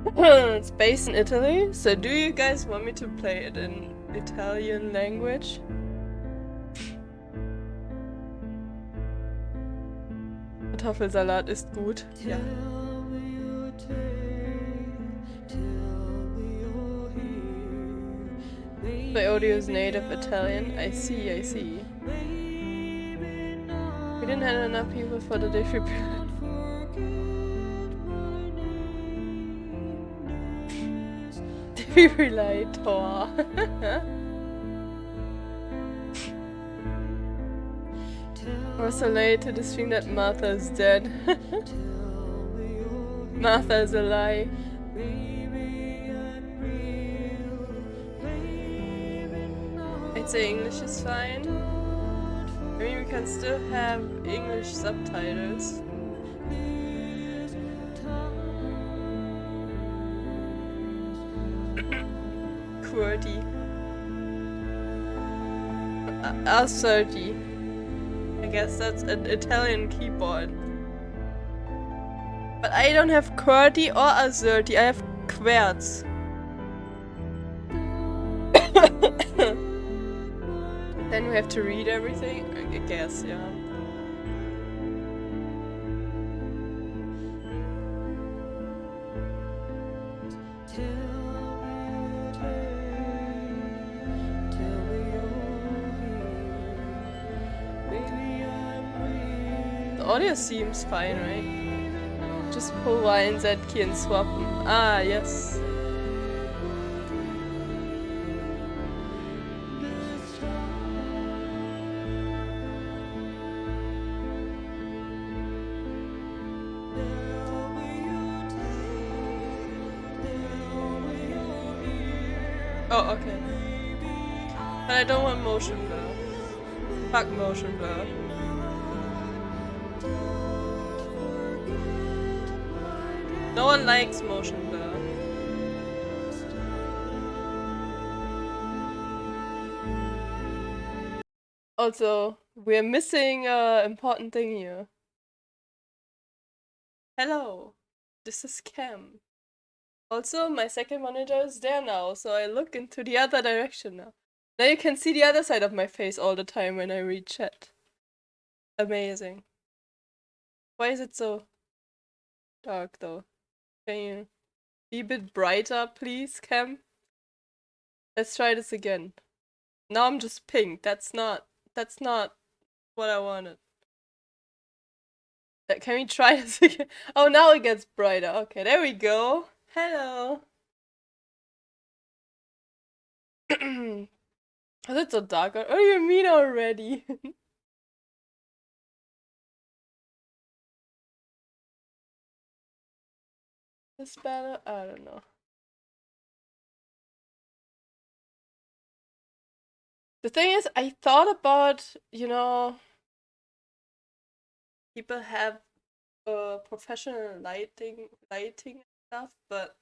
It's based in Italy, so do you guys want me to play it in Italian language? Kartoffelsalat ist gut. Ja. The audio is native Italian. I see, I see. We didn't have enough people for the defibrillator. Defibrillator. We're so late to the stream that Martha is dead. Martha is a lie. I'd say English is fine. I mean, we can still have English subtitles. QWERTY. AZERTY. I guess that's an Italian keyboard. But I don't have QWERTY or AZERTY, I have QWERTZ. Then we have to read everything? I guess, yeah. The audio seems fine, right? Just pull Y and Z key and swap them. Ah, yes. Oh, okay. But I don't want motion blur. Fuck motion blur. No one likes motion blur. Also, we're missing an important thing here. Hello, this is Cam. Also, my second monitor is there now, so I look into the other direction now. Now you can see the other side of my face all the time when I read chat. Amazing. Why is it so dark though? Can you be a bit brighter, please, Cam? Let's try this again. Now I'm just pink. That's not what I wanted. Can we try this again? Oh, now it gets brighter. Okay, there we go. Hello. Is it so dark? What do you mean already? This better? I don't know. The thing is, I thought about, people have professional lighting and stuff, but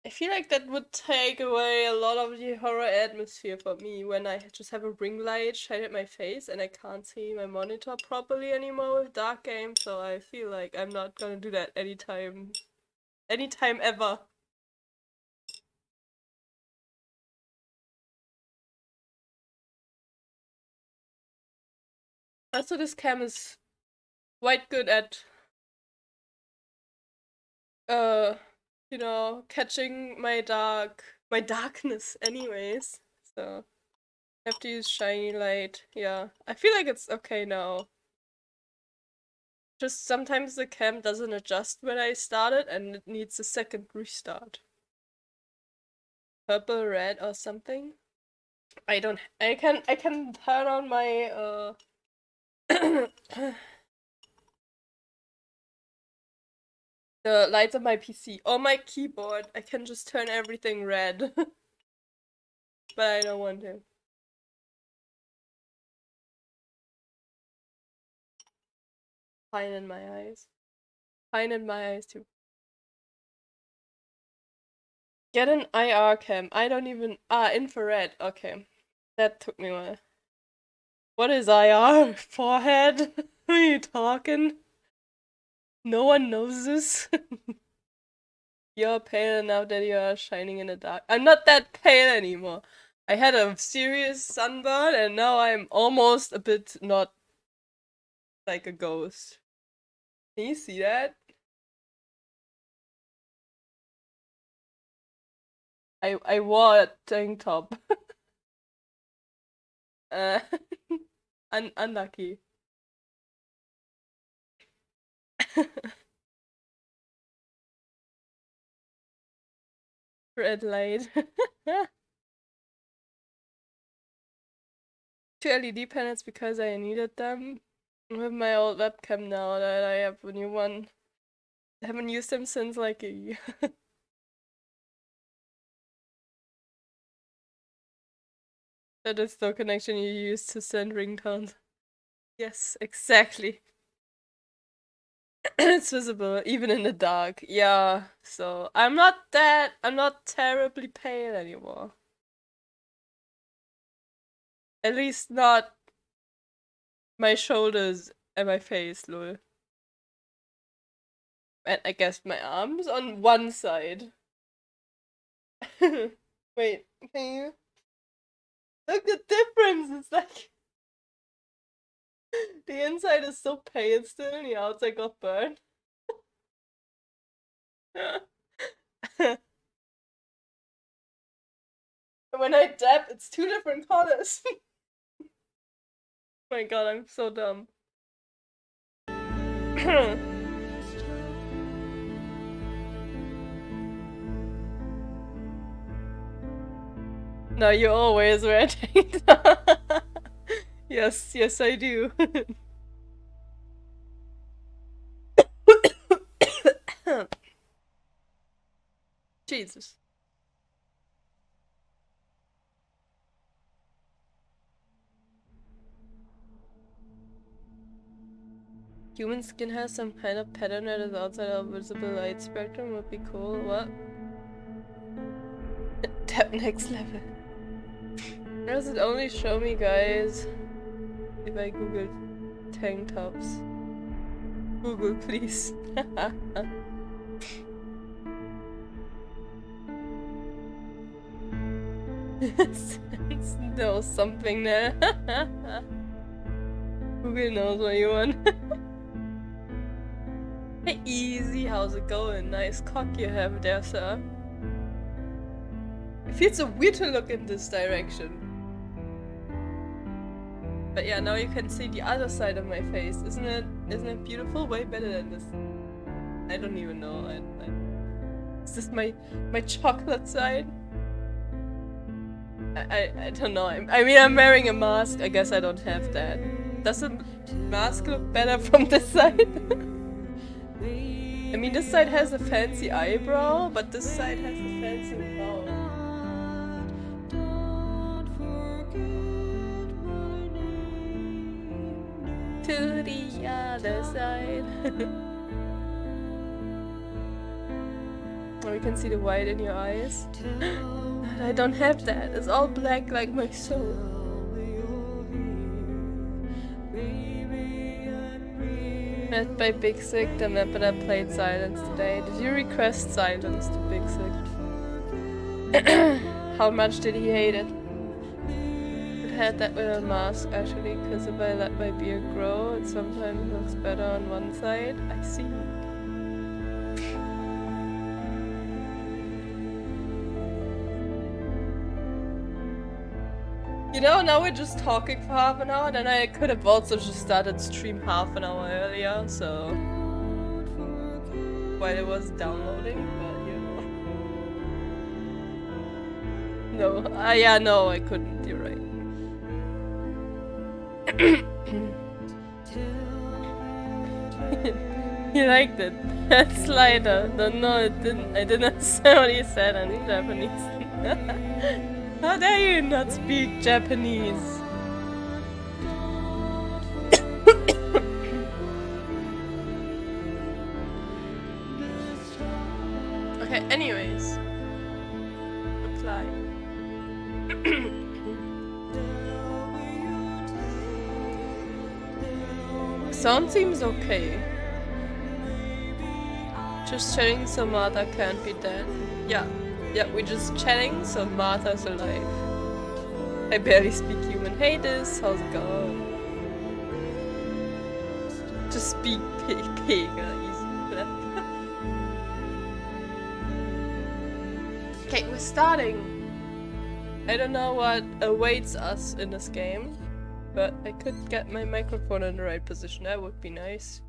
I feel like that would take away a lot of the horror atmosphere for me when I just have a ring light shine at my face and I can't see my monitor properly anymore with dark game, so I feel like I'm not gonna do that anytime ever. Also, this cam is quite good at uh catching my darkness anyways. So I have to use shiny light. Yeah. I feel like it's okay now. Just sometimes the cam doesn't adjust when I start it and it needs a second restart. Purple, red or something? I can turn on my the lights on my PC or my keyboard. I can just turn everything red. But I don't want to. Fine in my eyes. Fine in my eyes too. Get an IR cam. I don't even infrared. Okay. That took me a while. What is IR? Forehead? Who are you talking? No one knows this. You're pale now that you are shining in the dark. I'm not that pale anymore. I had a serious sunburn and now I'm almost a bit not like a ghost. Can you see that? I wore a tank top. uh, unlucky. Red light. 2 LED panels because I needed them. With my old webcam now that I have a new one. I haven't used them since like a year. That is the connection you use to send ringtones. Yes, exactly. It's visible even in the dark. Yeah, so I'm not terribly pale anymore. At least not my shoulders and my face, lol. And I guess my arms on one side. Wait, can you look the difference? It's like the inside is so pale still and the outside got burned. When I dab, it's 2 different colors. Oh my god, I'm so dumb. No, you always wear tank top. Yes, yes I do. Jesus. Human skin has some kind of pattern that is outside our visible light spectrum would be cool. What? Tap next level. Does it only show me, guys, if I Google tank tops? Google, please. Knows something there. Google knows what you want. Hey, easy, how's it going? Nice cock you have there, sir. It feels so weird to look in this direction. But yeah, now you can see the other side of my face. Isn't it beautiful? Way better than this. I don't even know. Is this my chocolate side? I don't know. I mean, I'm wearing a mask. I guess I don't have that. Does the mask look better from this side? I mean, this side has a fancy eyebrow, but this side has a fancy mouth. To the other side. Oh, you can see the white in your eyes. I don't have that. It's all black like my soul. Met by Big Sick, the map that I played Silence today. Did you request Silence to Big Sick? How much did he hate it? It had that with a mask actually, because if I let my beard grow, it sometimes looks better on one side. I see. You know, now we're just talking for half an hour, then I could have also just started stream half an hour earlier, so... while it was downloading, but you know... No, yeah, no, I couldn't, you're right. You liked it. That's lighter. No, it didn't. I didn't understand what you said in Japanese. How dare you not speak Japanese? Okay, anyways. Reply. Sound seems okay. Just chatting so Martha can't be dead. Yeah. Yeah, we're just chatting so Martha's alive. I barely speak human. Hey this, how's it going? Just speak pig, easy. Okay, we're starting. I don't know what awaits us in this game, but I could get my microphone in the right position. That would be nice.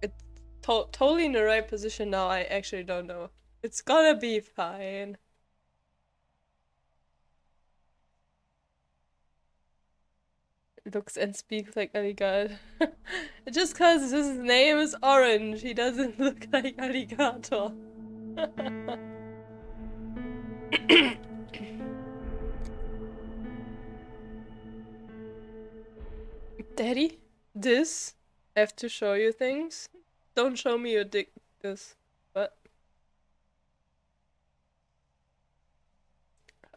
It's totally in the right position now. I actually don't know. It's gonna be fine. Looks and speaks like Alligator. Just cause his name is Orange, he doesn't look like Alligator. Daddy, this? I have to show you things? Don't show me your dick. This. What?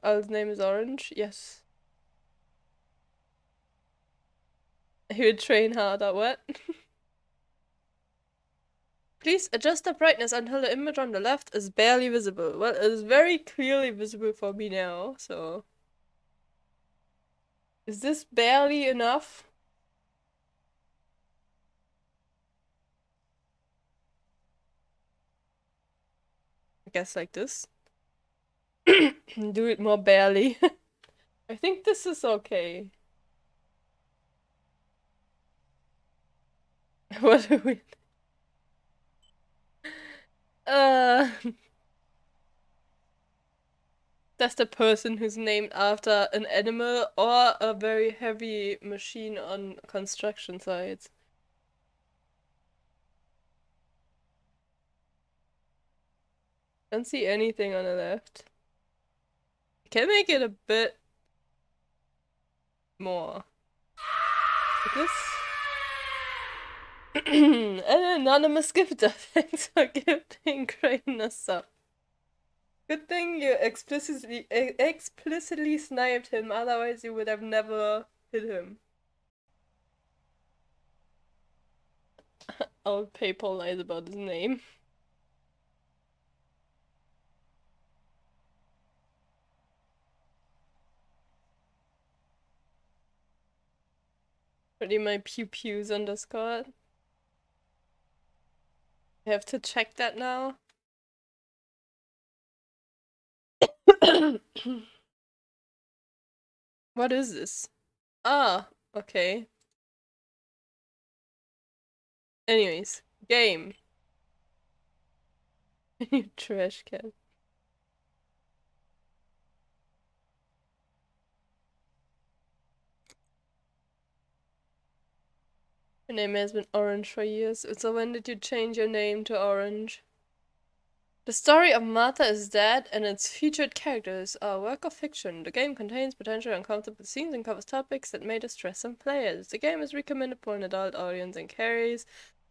Oh, his name is Orange? Yes. He would train harder. What? Please adjust the brightness until the image on the left is barely visible. Well, it is very clearly visible for me now, so... Is this barely enough? I guess like this. Do it more barely. I think this is okay. What do we... Uh... That's the person who's named after an animal or a very heavy machine on construction sites. Don't see anything on the left. Can make it a bit more. Like this. An anonymous gifter. Thanks for gifting Crane a sub. Good thing you explicitly sniped him, otherwise you would have never hit him. I'll PayPal lies about his name. Pretty my pew-pews on Discord. I have to check that now. What is this? Ah, okay. Anyways, game. You trash can. Your name has been Orange for years. So when did you change your name to Orange? The story of Martha is Dead and its featured characters are a work of fiction. The game contains potentially uncomfortable scenes and covers topics that may distress some players. The game is recommended for an adult audience and carries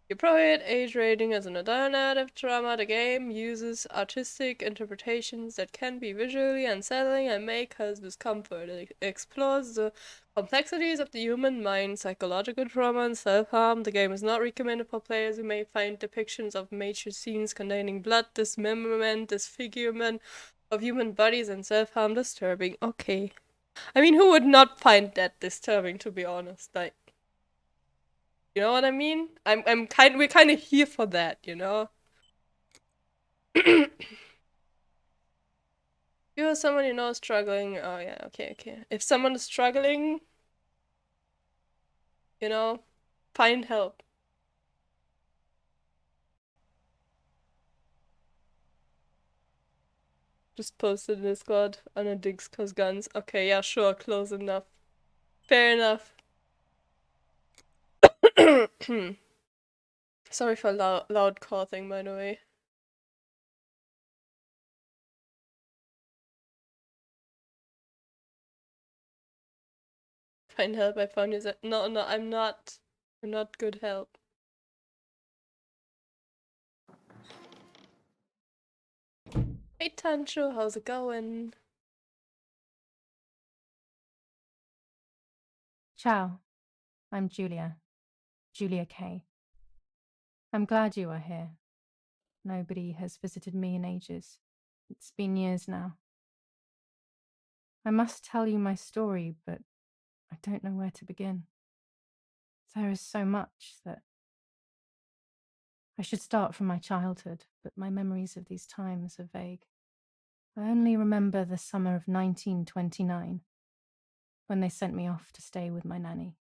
the appropriate age rating as an adult narrative drama. The game uses artistic interpretations that can be visually unsettling and may cause discomfort. It explores the complexities of the human mind, psychological trauma, and self-harm. The game is not recommended for players who may find depictions of major scenes containing blood, dismemberment, disfigurement of human bodies, and self-harm disturbing. Okay. I mean, who would not find that disturbing, to be honest? Like, you know what I mean? we're kind of here for that, you know? You're someone you know struggling. Oh yeah, okay. If someone is struggling, you know, find help. Just posted in Discord on a Dicks cause guns. Okay, yeah, sure, close enough. Fair enough. Sorry for loud coughing, by the way. Find help, I found you. No, I'm not. I'm not good help. Hey Tancho, how's it going? Ciao, I'm Julia. Julia K. I'm glad you are here. Nobody has visited me in ages. It's been years now. I must tell you my story, but I don't know where to begin. There is so much that I should start from my childhood, but my memories of these times are vague. I only remember the summer of 1929, when they sent me off to stay with my nanny.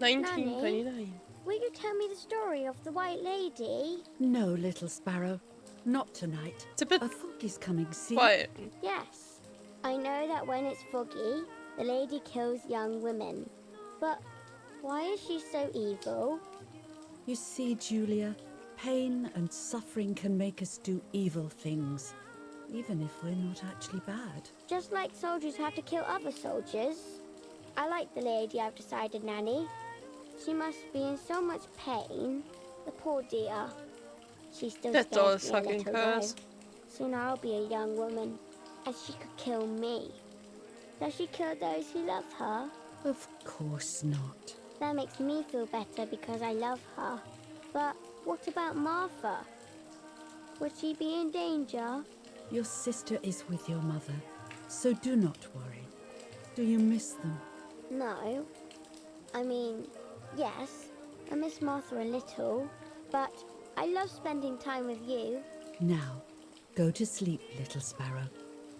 Nanny, 1929. will you tell me the story of the White Lady? No, little sparrow. Not tonight. It's a bit A fog is coming, see? quiet. Yes. I know that when it's foggy, the lady kills young women. But why is she so evil? You see, Julia, pain and suffering can make us do evil things, even if we're not actually bad. Just like soldiers have to kill other soldiers. I like the lady I've decided, Nanny. She must be in so much pain. The poor dear. She still That's all scares me a fucking little curse. though. Soon I'll be a young woman, and she could kill me. Does she kill those who love her? Of course not. That makes me feel better because I love her. But what about Martha? Would she be in danger? Your sister is with your mother, so do not worry. Do you miss them? No. I mean, yes, I miss Martha a little, but I love spending time with you. Now, go to sleep, little sparrow.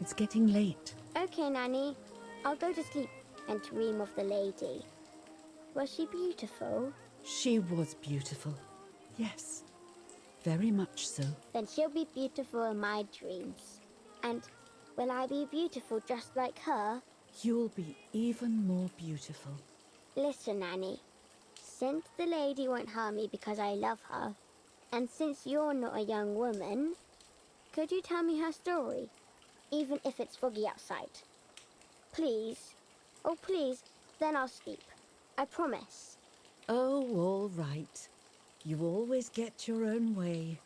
It's getting late. Okay, Nanny. I'll go to sleep and dream of the lady. Was she beautiful? She was beautiful. Yes, very much so. Then she'll be beautiful in my dreams. And will I be beautiful just like her? You'll be even more beautiful. Listen, Nanny. Since the lady won't harm me because I love her, and since you're not a young woman, could you tell me her story, even if it's foggy outside? Please. Oh, please. Then I'll sleep. I promise. Oh, all right. You always get your own way.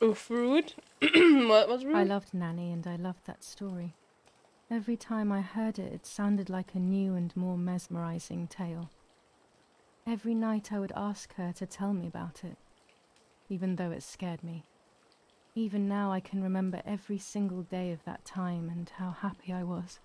Oof, rude. What was rude? I loved Nanny and I loved that story. Every time I heard it, it sounded like a new and more mesmerizing tale. Every night I would ask her to tell me about it, even though it scared me. Even now I can remember every single day of that time and how happy I was.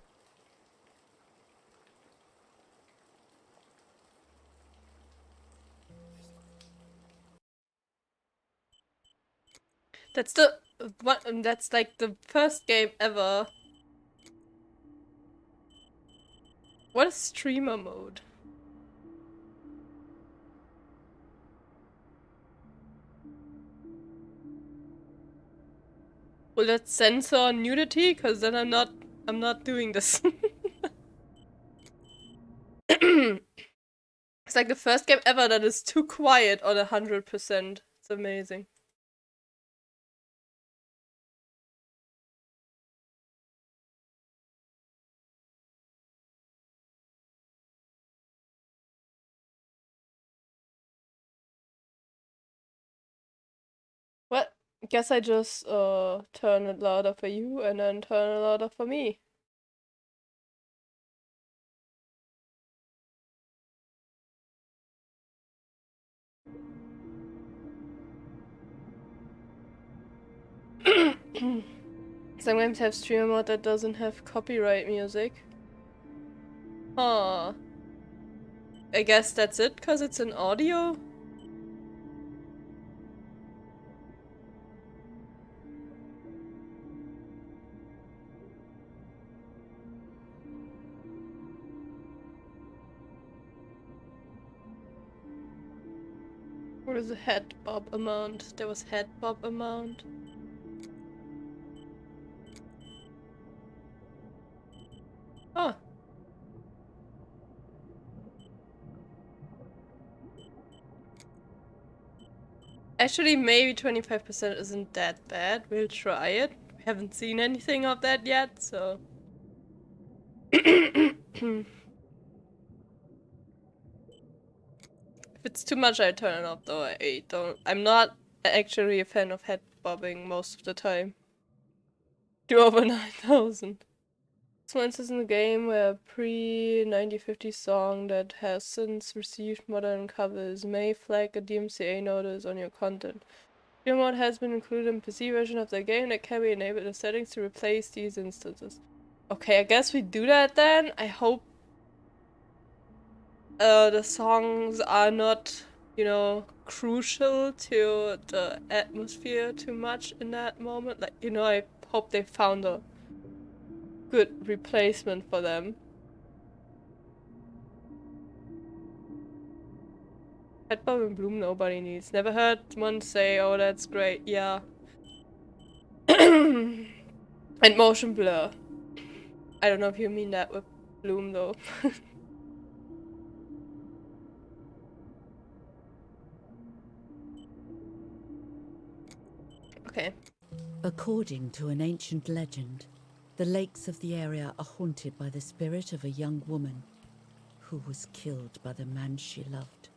That's the one. That's like the first game ever. What is streamer mode? Will that censor nudity? Cause then I'm not doing this. It's like the first game ever that is too quiet on 100%. It's amazing. What? Guess I just turn it louder for you and then turn it louder for me. Sometimes have streamer mode that doesn't have copyright music. Huh. I guess that's it, cause it's an audio? What is the head bob amount? There was head bob amount. Oh. Actually, maybe 25% isn't that bad. We'll try it. We haven't seen anything of that yet, so. If it's too much, I turn it off though. I'm not actually a fan of head bobbing most of the time. Do over 9,000. This is in the game where a pre-1950 song that has since received modern covers may flag a DMCA notice on your content. Your mod has been included in PC version of the game that can be enabled in settings to replace these instances. Okay, I guess we do that then. I hope the songs are not, you know, crucial to the atmosphere too much in that moment. Like, you know, I hope they found a good replacement for them. Headbob and Bloom nobody needs. Never heard one say, oh that's great, yeah. And motion blur. I don't know if you mean that with Bloom though. Okay. According to an ancient legend, the lakes of the area are haunted by the spirit of a young woman who was killed by the man she loved.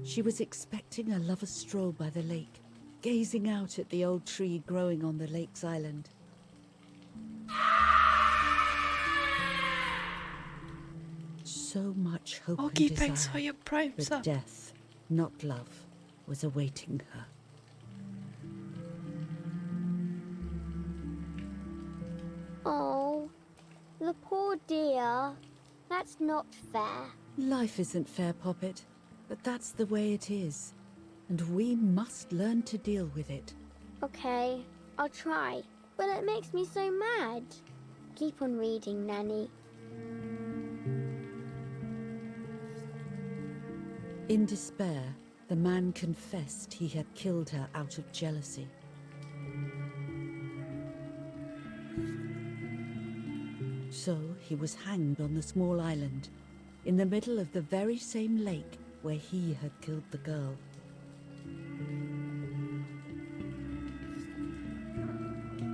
She was expecting a lover's stroll by the lake, gazing out at the old tree growing on the lake's island. So much hope and Ogie, desire, thanks for your prime but sub. death, not love, was awaiting her. Oh, the poor dear. That's not fair. Life isn't fair, Poppet, but that's the way it is, and we must learn to deal with it. Okay, I'll try. But it makes me so mad. Keep on reading, Nanny. In despair, the man confessed he had killed her out of jealousy. So he was hanged on the small island, in the middle of the very same lake where he had killed the girl.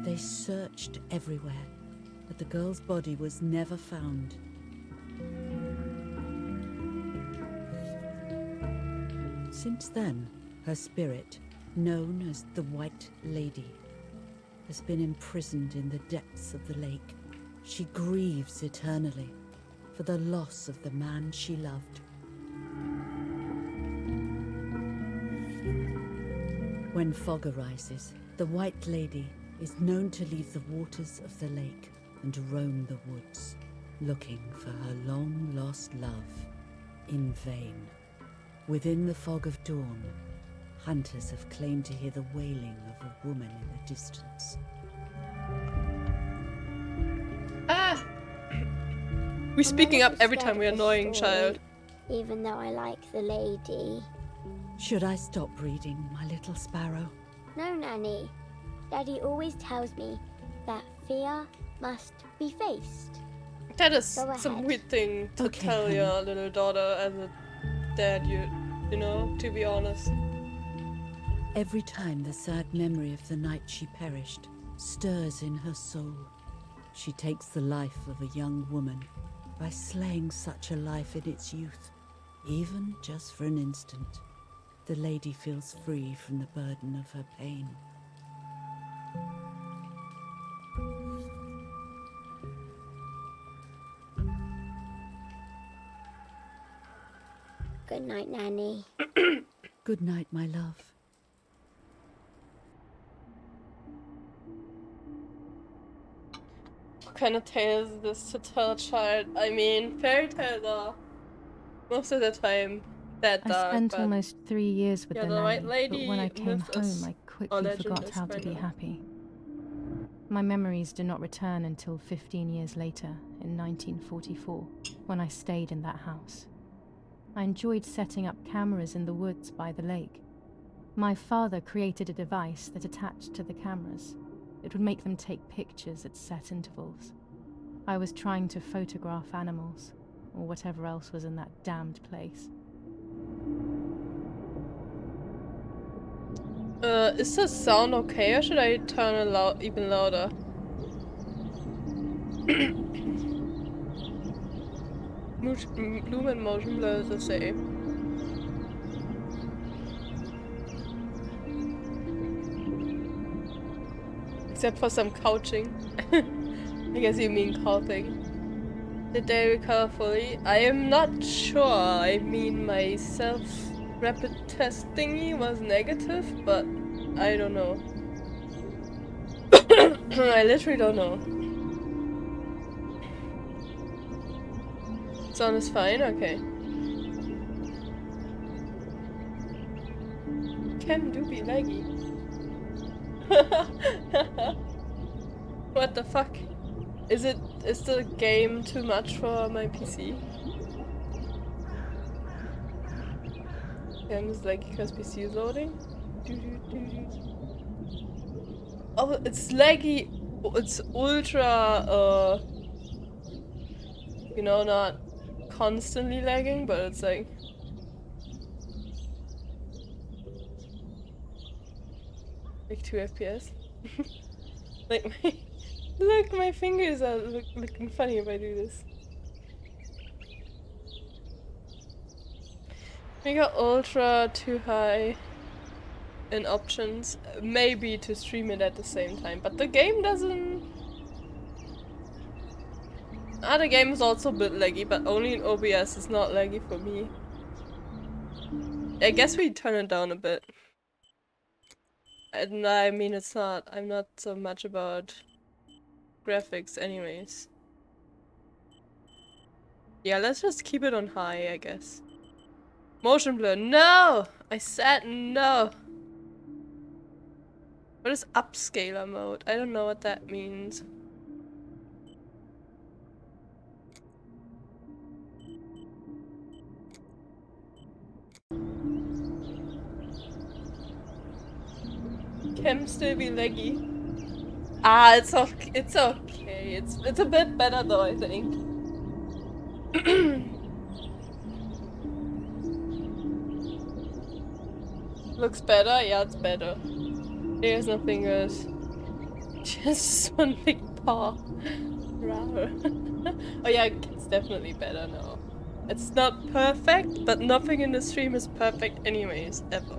They searched everywhere, but the girl's body was never found. Since then, her spirit, known as the White Lady, has been imprisoned in the depths of the lake. She grieves eternally for the loss of the man she loved. When fog arises, the White Lady is known to leave the waters of the lake and roam the woods, looking for her long-lost love in vain. Within the fog of dawn, hunters have claimed to hear the wailing of a woman in the distance. Ah! We're speaking up every time we're annoying, child. Even though I like the lady. Should I stop reading, my little sparrow? No, Nanny. Daddy always tells me that fear must be faced. That is Go some ahead. weird thing to Okay, tell honey. your little daughter as a dad, you know, to be honest. Every time the sad memory of the night she perished stirs in her soul, she takes the life of a young woman by slaying such a life in its youth, even just for an instant. The lady feels free from the burden of her pain. Good night, Nanny. Good night, my love. What kind of tale is this to tell a child? I mean, fairy tales are most of the time that I dark, spent but almost 3 years with yeah, the the White nanny, but when I Lady came myth is- home, I or quickly legend forgot is how to kind be of- happy. My memories do not return until 15 years later, in 1944, when I stayed in that house. I enjoyed setting up cameras in the woods by the lake. My father created a device that attached to the cameras. It would make them take pictures at set intervals. I was trying to photograph animals, or whatever else was in that damned place. Is the sound okay or should I turn it even louder? Bloom and motion blur is the same. Except for some couching. I guess you mean coughing. Did they recover fully? I am not sure. I mean, my self-rapid test thingy was negative, but I don't know. I literally don't know. Sound is fine? Okay. Can do be laggy. What the fuck? Is the game too much for my PC? Game is laggy because PC is loading? Oh, it's laggy. It's ultra, you know, not constantly lagging, but it's like like 2 FPS. Like look, my fingers are looking funny if I do this. We got ultra too high in options, maybe to stream it at the same time, but the game doesn't. The game is also a bit laggy, but only in OBS. It's not laggy for me. I guess we turn it down a bit. And I mean, it's not. I'm not so much about graphics, anyways. Yeah, let's just keep it on high, I guess. Motion blur. No! I said no! What is upscaler mode? I don't know what that means. Can still be laggy. It's okay. It's okay. It's a bit better though, I think. Looks better? Yeah, it's better. There's no fingers. Just one big paw. Rawr. Oh yeah, it's definitely better now. It's not perfect, but nothing in the stream is perfect anyways, ever.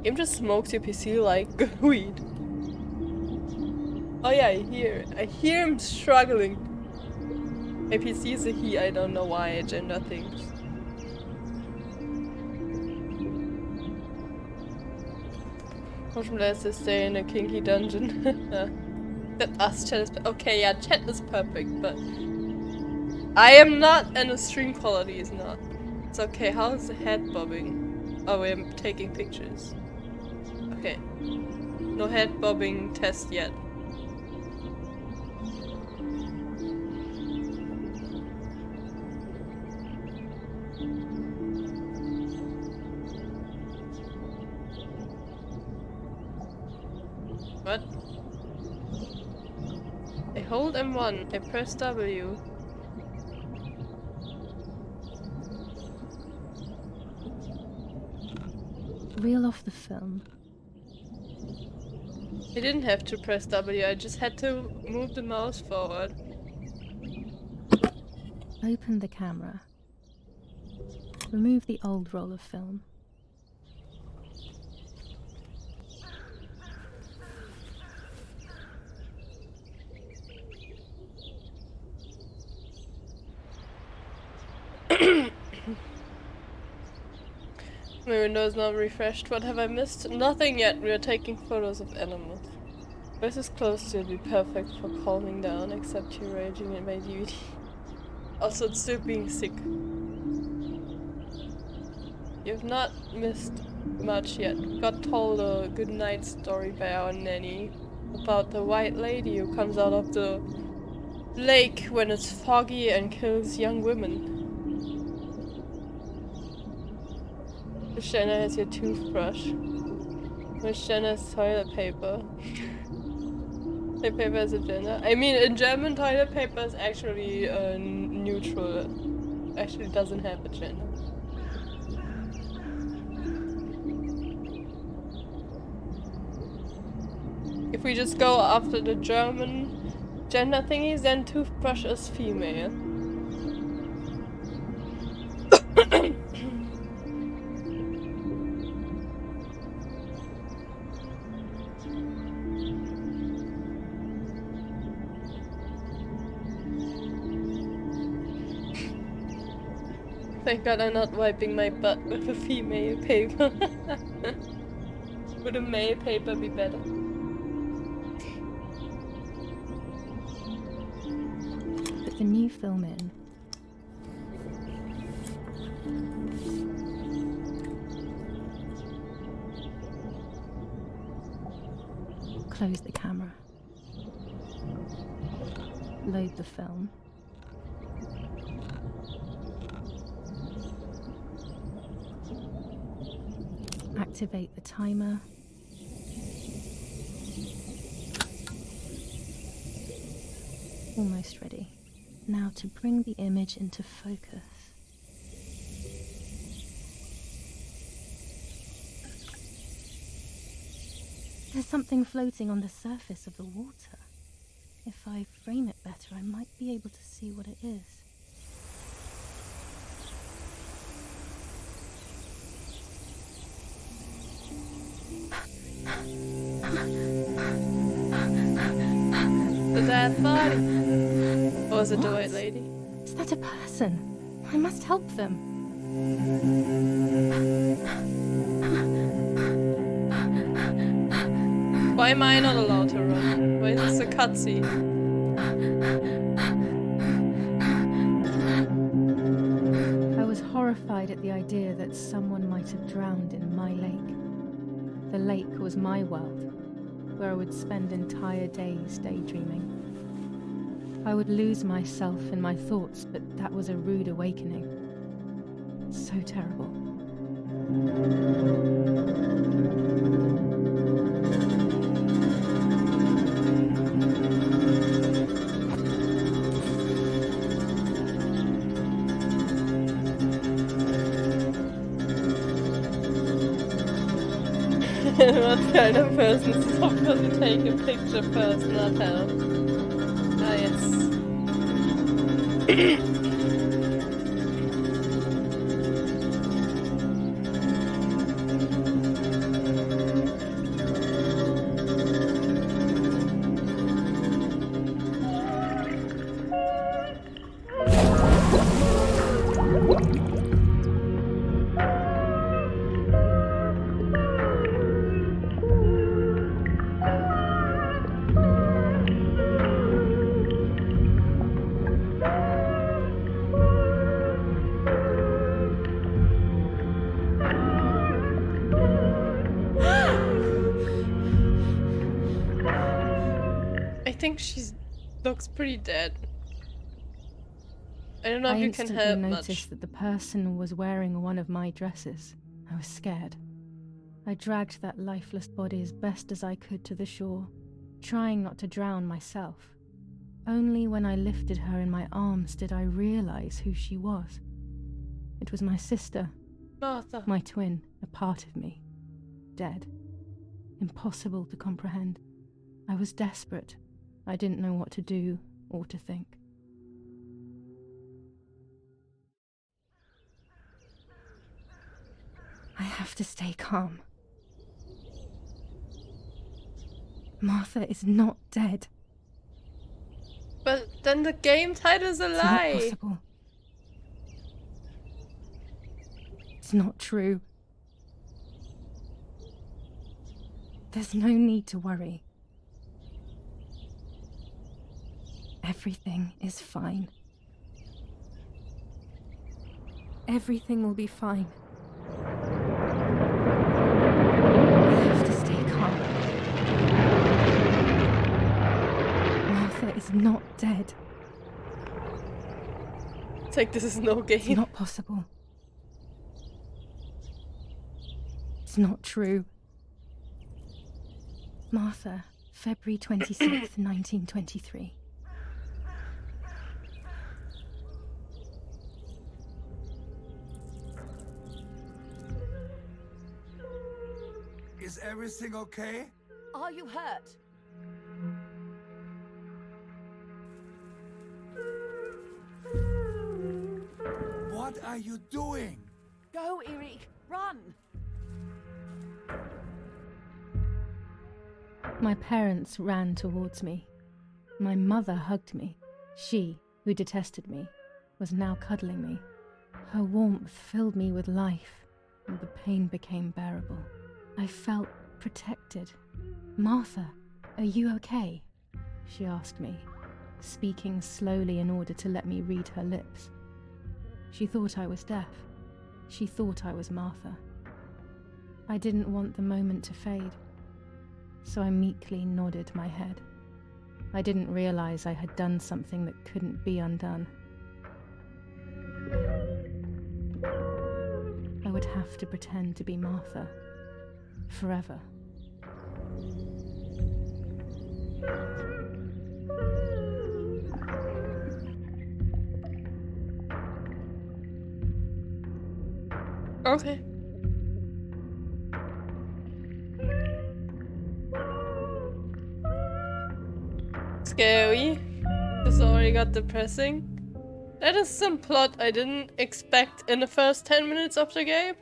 Game just smokes your PC like good weed. Oh yeah, I hear him struggling. My PC is a he, I don't know why I gender things. Motion blur to stay in a kinky dungeon. That us chat is okay, yeah, chat is perfect, but I am not and the stream quality is not. It's okay, how's the head bobbing? Oh, we're taking pictures. Okay. No head bobbing test yet. What? I hold M1, I press W. Reel off the film. I didn't have to press W, I just had to move the mouse forward. Open the camera. Remove the old roll of film. My window is not refreshed. What have I missed? Nothing yet. We are taking photos of animals. This is close to be perfect for calming down, except you're raging in my DVD. Also, it's still being sick. You've not missed much yet. Got told a good night story by our nanny about the white lady who comes out of the lake when it's foggy and kills young women. Shanna has your toothbrush. Miss Shanna's toilet paper. Toilet paper is a gender. I mean, in German, toilet paper is actually neutral. Actually, doesn't have a gender. If we just go after the German gender thingies, then toothbrush is female. Thank God I'm not wiping my butt with a female paper. Would a male paper be better? Put the new film in. Close the camera. Load the film. Activate the timer. Almost ready. Now to bring the image into focus. There's something floating on the surface of the water. If I frame it better, I might be able to see what it is. The dead body. Or is it the white lady? Is that a person? I must help them. Why am I not allowed to run? Why is this a cutscene? I was horrified at the idea that someone might have drowned in my lake. The lake was my world, where I would spend entire days daydreaming. I would lose myself in my thoughts, but that was a rude awakening. So terrible. What kind of person is supposed to take a picture first, not help? Ah, yes. I think she looks pretty dead. I don't know if I you can instantly help noticed much. that the person was wearing one of my dresses. I was scared. I dragged that lifeless body as best as I could to the shore, trying not to drown myself. Only when I lifted her in my arms did I realize who she was. It was my sister, Martha. my twin, a part of me. Dead. Impossible to comprehend. I was desperate. I didn't know what to do or to think. I have to stay calm. Martha is not dead. But then the game title's a It's not lie. possible. It's not true. There's no need to worry. Everything is fine. Everything will be fine. I have to stay calm. Martha is not dead. It's like this is no It's game. not possible. It's not true. Martha, February 26th, 1923. Is everything okay? Are you hurt? What are you doing? Go, Erik! Run! My parents ran towards me. My mother hugged me. She, who detested me, was now cuddling me. Her warmth filled me with life, and the pain became bearable. I felt protected. "Martha, are you okay?" she asked me, speaking slowly in order to let me read her lips. She thought I was deaf. She thought I was Martha. I didn't want the moment to fade, so I meekly nodded my head. I didn't realize I had done something that couldn't be undone. I would have to pretend to be Martha forever. Okay. Scary. This already got depressing. That is some plot I didn't expect in the first 10 minutes of the game.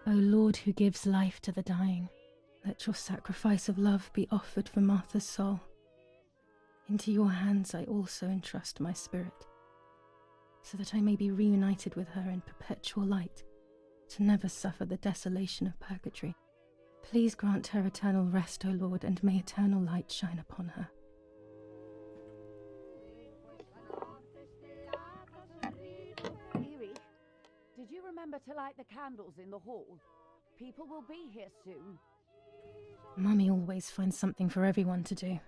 O Lord, who gives life to the dying, let your sacrifice of love be offered for Martha's soul. Into your hands I also entrust my spirit, so that I may be reunited with her in perpetual light, to never suffer the desolation of purgatory. Please grant her eternal rest, O Lord, and may eternal light shine upon her. Erik, did you remember to light the candles in the hall? People will be here soon. Mummy always finds something for everyone to do.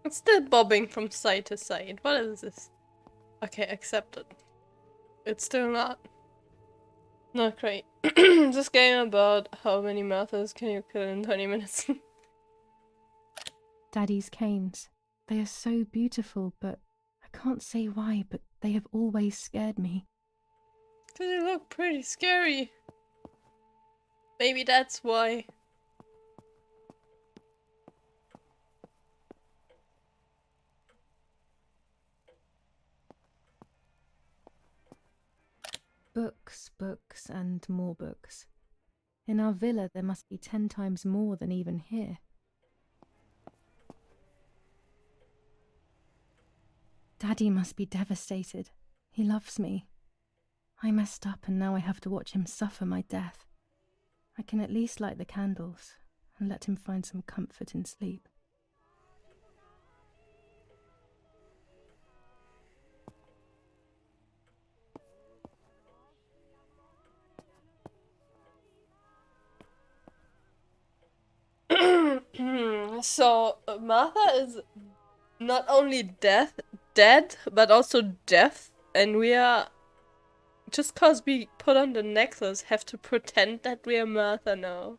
It's still bobbing from side to side. What is this? Okay, accepted. It's still not. Not great. This game about how many Marthas can you kill in 20 minutes. Daddy's canes. They are so beautiful, but I can't say why, but they have always scared me. Cause they look pretty scary. Maybe that's why. Books, books, and more books. In our villa there must be 10 times more than even here. Daddy must be devastated. He loves me. I messed up and now I have to watch him suffer my death. I can at least light the candles and let him find some comfort in sleep. So Martha is not only dead, but also deaf, and we are, just cause we put on the necklace, have to pretend that we are Martha now.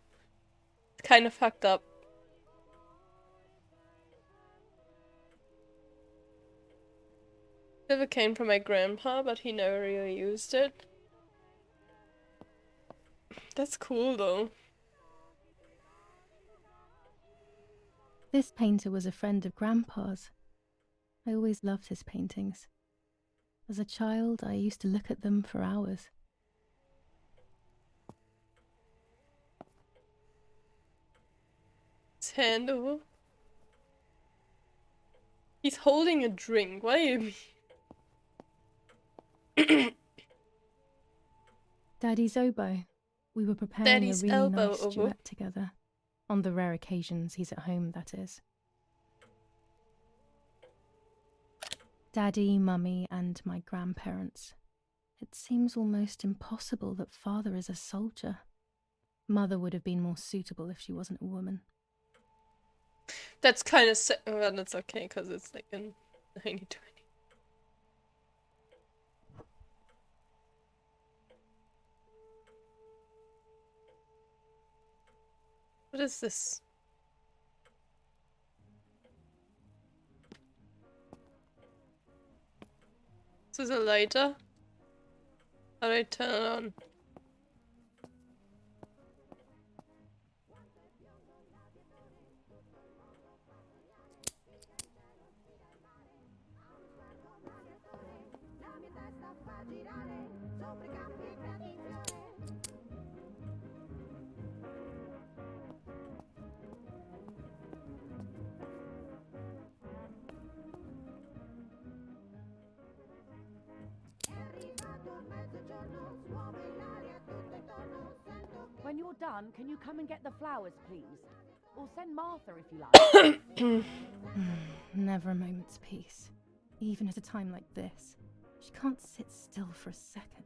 It's kind of fucked up. Never came from my grandpa, but he never really used it. That's cool though. This painter was a friend of Grandpa's. I always loved his paintings. As a child, I used to look at them for hours. His hand over. He's holding a drink. What do you mean? Daddy's oboe. We were preparing Daddy's a really elbow nice oboe. duet together. On the rare occasions he's at home, that is. Daddy, Mummy, and my grandparents. It seems almost impossible that Father is a soldier. Mother would have been more suitable if she wasn't a woman. That's kind of well, that's okay because it's like in 1920. What is this? Is this a lighter? How do I turn it on? When you're done, can you come and get the flowers, please? Or send Martha if you like. Never a moment's peace. Even at a time like this. She can't sit still for a second.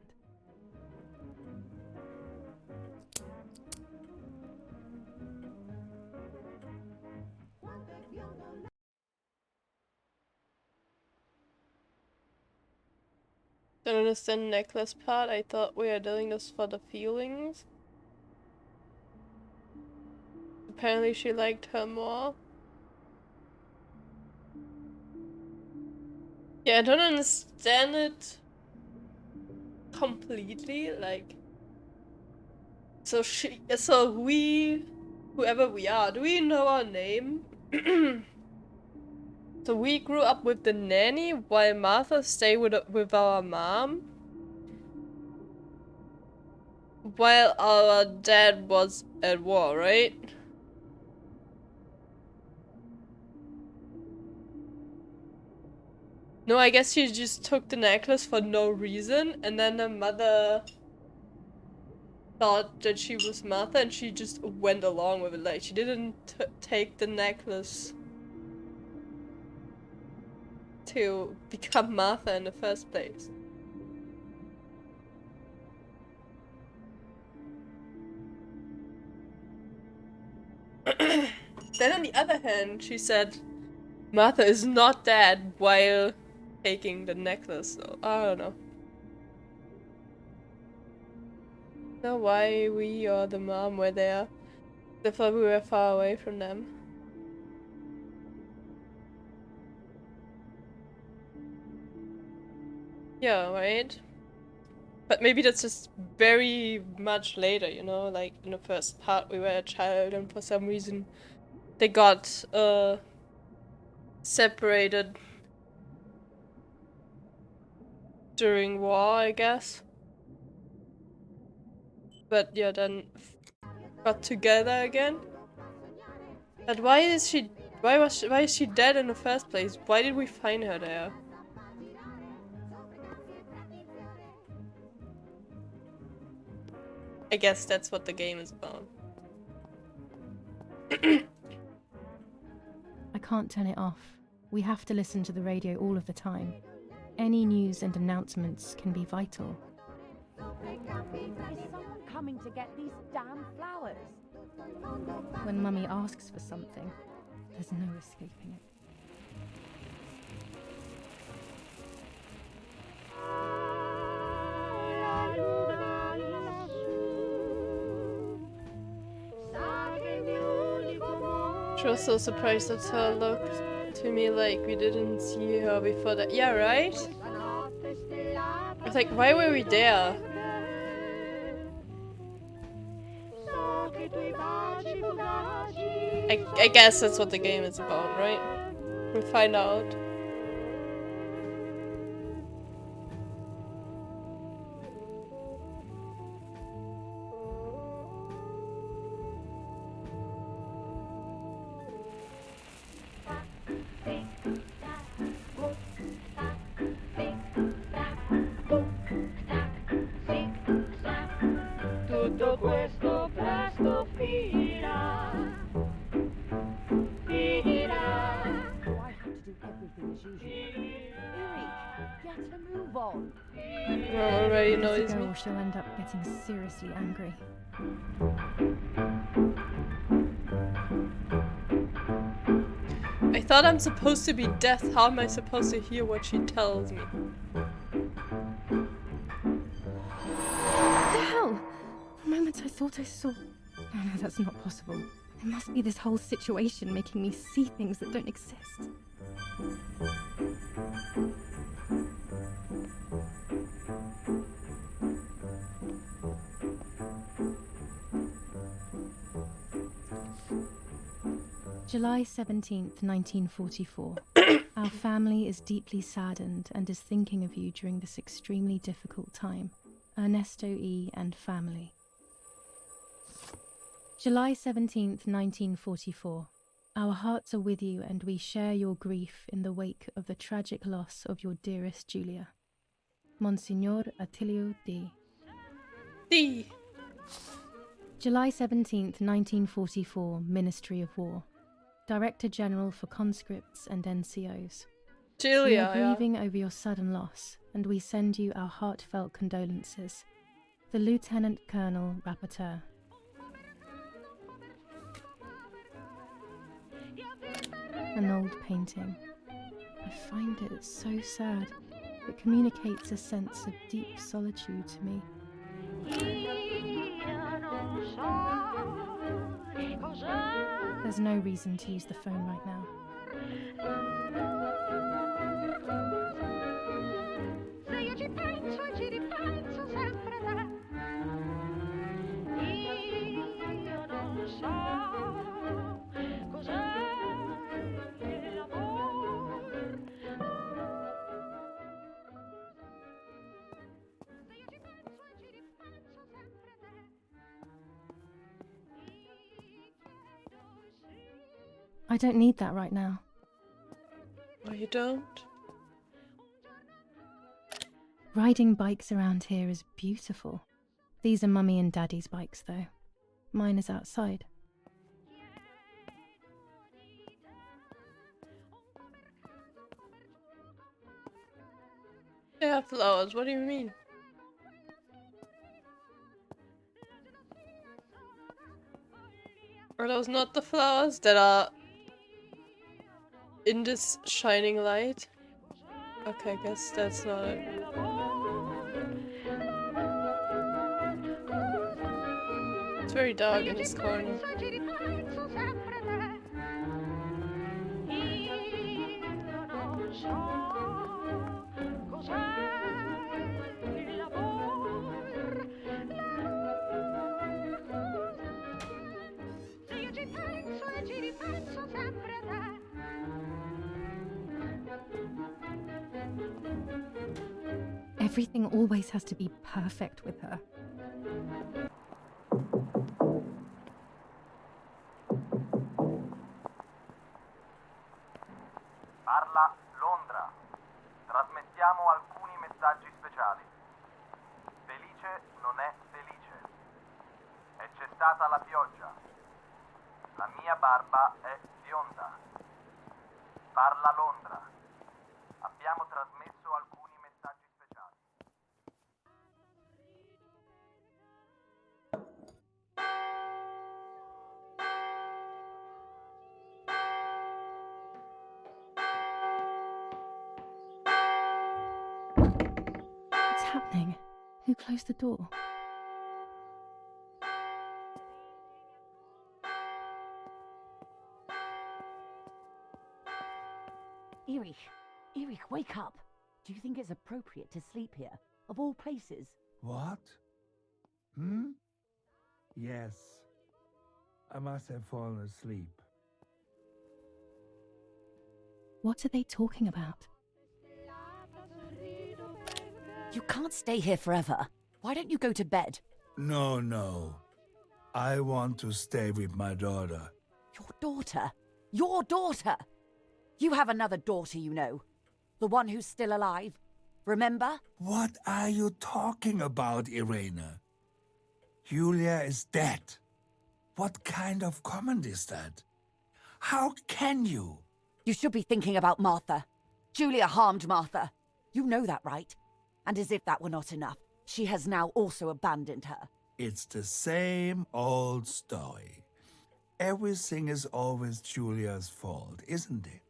Don't understand the necklace part. I thought we were doing this for the feelings. Apparently she liked her more. Yeah, I don't understand it completely, like, so we, whoever we are, do we know our name? So we grew up with the nanny while Martha stayed with our mom, while our dad was at war, right? No, I guess she just took the necklace for no reason, and then the mother thought that she was Martha and she just went along with it. Like, she didn't take the necklace to become Martha in the first place. Then on the other hand, she said Martha is not dead while taking the necklace, so I don't know. Know why we or the mom were there. They thought we were far away from them. Yeah, right? But maybe that's just very much later, you know? Like, in the first part we were a child and for some reason they got, separated during war, I guess. But yeah, then got together again. But why is she dead in the first place? Why did we find her there? I guess that's what the game is about. I can't turn it off. We have to listen to the radio all of the time. Any news and announcements can be vital. Is someone coming to get these damn flowers? When Mummy asks for something, there's no escaping it. She was so surprised at her looked to me like we didn't see her before that. Yeah, right? It's like, why were we there? I guess that's what the game is about, right? We'll find out. Tutto questo presto finirà. Do I have to do everything Move on. Mom already Let knows her go me. or she'll end up getting seriously angry. I thought I'm supposed to be deaf. How am I supposed to hear what she tells me? What the hell? For a moment I thought I saw... No, that's not possible. There must be this whole situation making me see things that don't exist. July 17th, 1944. Our family is deeply saddened and is thinking of you during this extremely difficult time. Ernesto E. and family. July 17th, 1944. Our hearts are with you and we share your grief in the wake of the tragic loss of your dearest Julia. Monsignor Attilio D. D. July 17th, 1944, Ministry of War. Director General for Conscripts and NCOs. We Julia, are yeah. grieving over your sudden loss, and we send you our heartfelt condolences. The Lieutenant Colonel Rapporteur. An old painting. I find it so sad. It communicates a sense of deep solitude to me. There's no reason to use the phone right now. I don't need that right now. Oh, you don't? Riding bikes around here is beautiful. These are Mummy and Daddy's bikes, though. Mine is outside. They have flowers, what do you mean? Are those not the flowers that are in this shining light? Okay, I guess that's not it. It's very dark in this corner. Everything always has to be perfect with her. Parla Londra. Trasmettiamo alcuni messaggi speciali. Felice non è felice. E c'è stata la pioggia. La mia barba è bionda. Parla Londra. Abbiamo trasmesso alcuni messaggi speciali. What's happening? Who closed the door? Erich, wake up. Do you think it's appropriate to sleep here, of all places? What? Yes. I must have fallen asleep. What are they talking about? You can't stay here forever. Why don't you go to bed? No. I want to stay with my daughter. Your daughter? Your daughter? You have another daughter, you know. The one who's still alive. Remember? What are you talking about, Irena? Julia is dead. What kind of comment is that? How can you? You should be thinking about Martha. Julia harmed Martha. You know that, right? And as if that were not enough, she has now also abandoned her. It's the same old story. Everything is always Julia's fault, isn't it?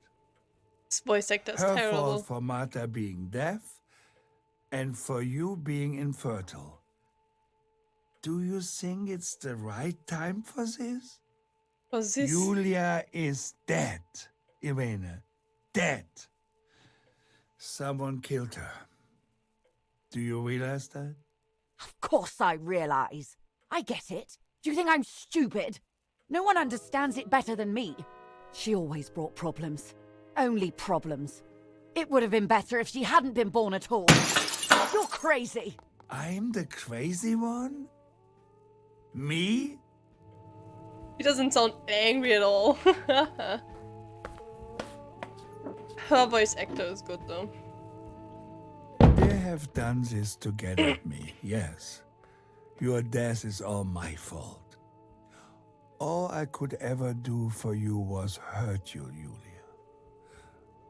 This voice actor is Her terrible. fault for Martha being deaf and for you being infertile. Do you think it's the right time for this? Was this? Julia is dead, Irene. Dead. Someone killed her. Do you realize that? Of course I realize. I get it. Do you think I'm stupid? No one understands it better than me. She always brought problems. Only problems. It would have been better if she hadn't been born at all. You're crazy. I'm the crazy one? Me? He doesn't sound angry at all. Her voice actor is good though. They have done this to get at me, yes. Your death is all my fault. All I could ever do for you was hurt you, Julia.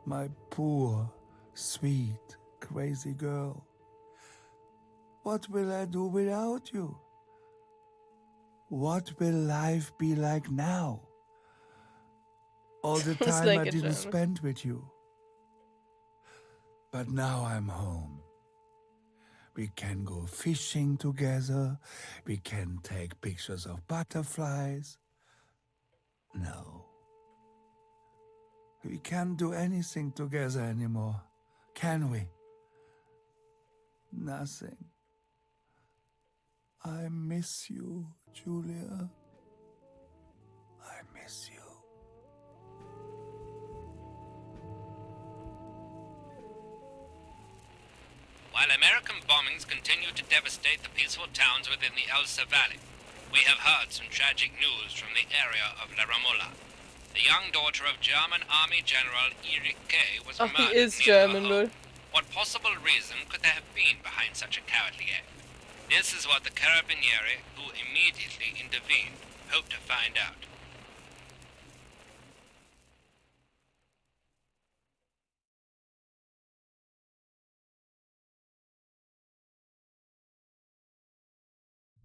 My poor, sweet, crazy girl. What will I do without you? What will life be like now? All the Sounds time like I a didn't German. spend with you. But now I'm home. We can go fishing together. We can take pictures of butterflies. No. We can't do anything together anymore, can we? Nothing. I miss you, Julia. I miss you. While American bombings continue to devastate the peaceful towns within the Elsa Valley, we have heard some tragic news from the area of La Ramola. The young daughter of German Army General Erich Kay was Oh, murdered he is near German, her lol. home. What possible reason could there have been behind such a cowardly act? This is what the Carabinieri, who immediately intervened, hope to find out.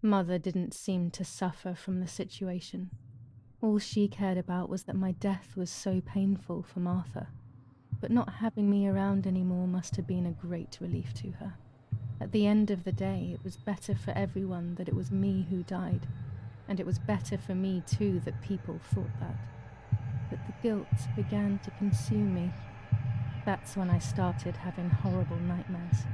Mother didn't seem to suffer from the situation. All she cared about was that my death was so painful for Martha. But not having me around anymore must have been a great relief to her. At the end of the day, it was better for everyone that it was me who died. And it was better for me too that people thought that. But the guilt began to consume me. That's when I started having horrible nightmares.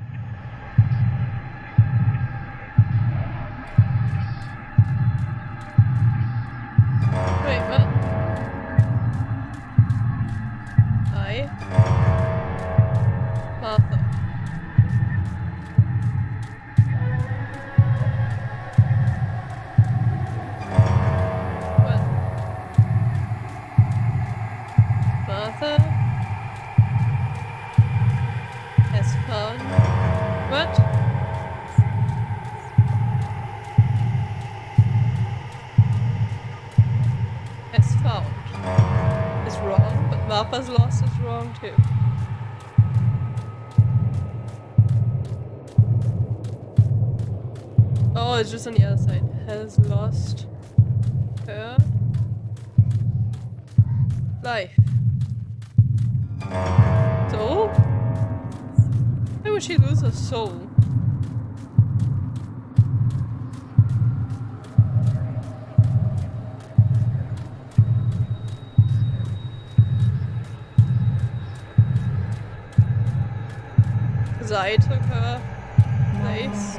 Wait, what? I? Martha. What? Martha? Has found... What? Has found. Is wrong, but Martha's loss is wrong too. Oh, it's just on the other side. Has lost her life. Soul? Why would she lose her soul? Because I took her place.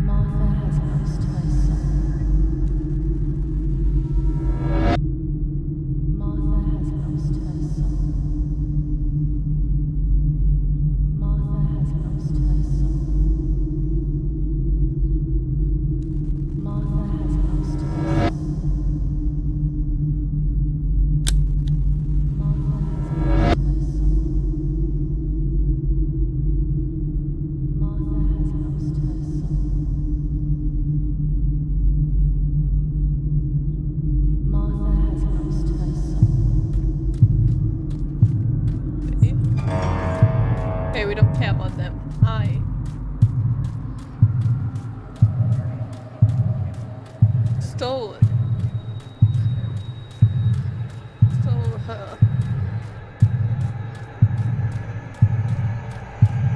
Martha has lost her son. Martha has lost her son. Martha has lost her son. Martha has lost her son. stole her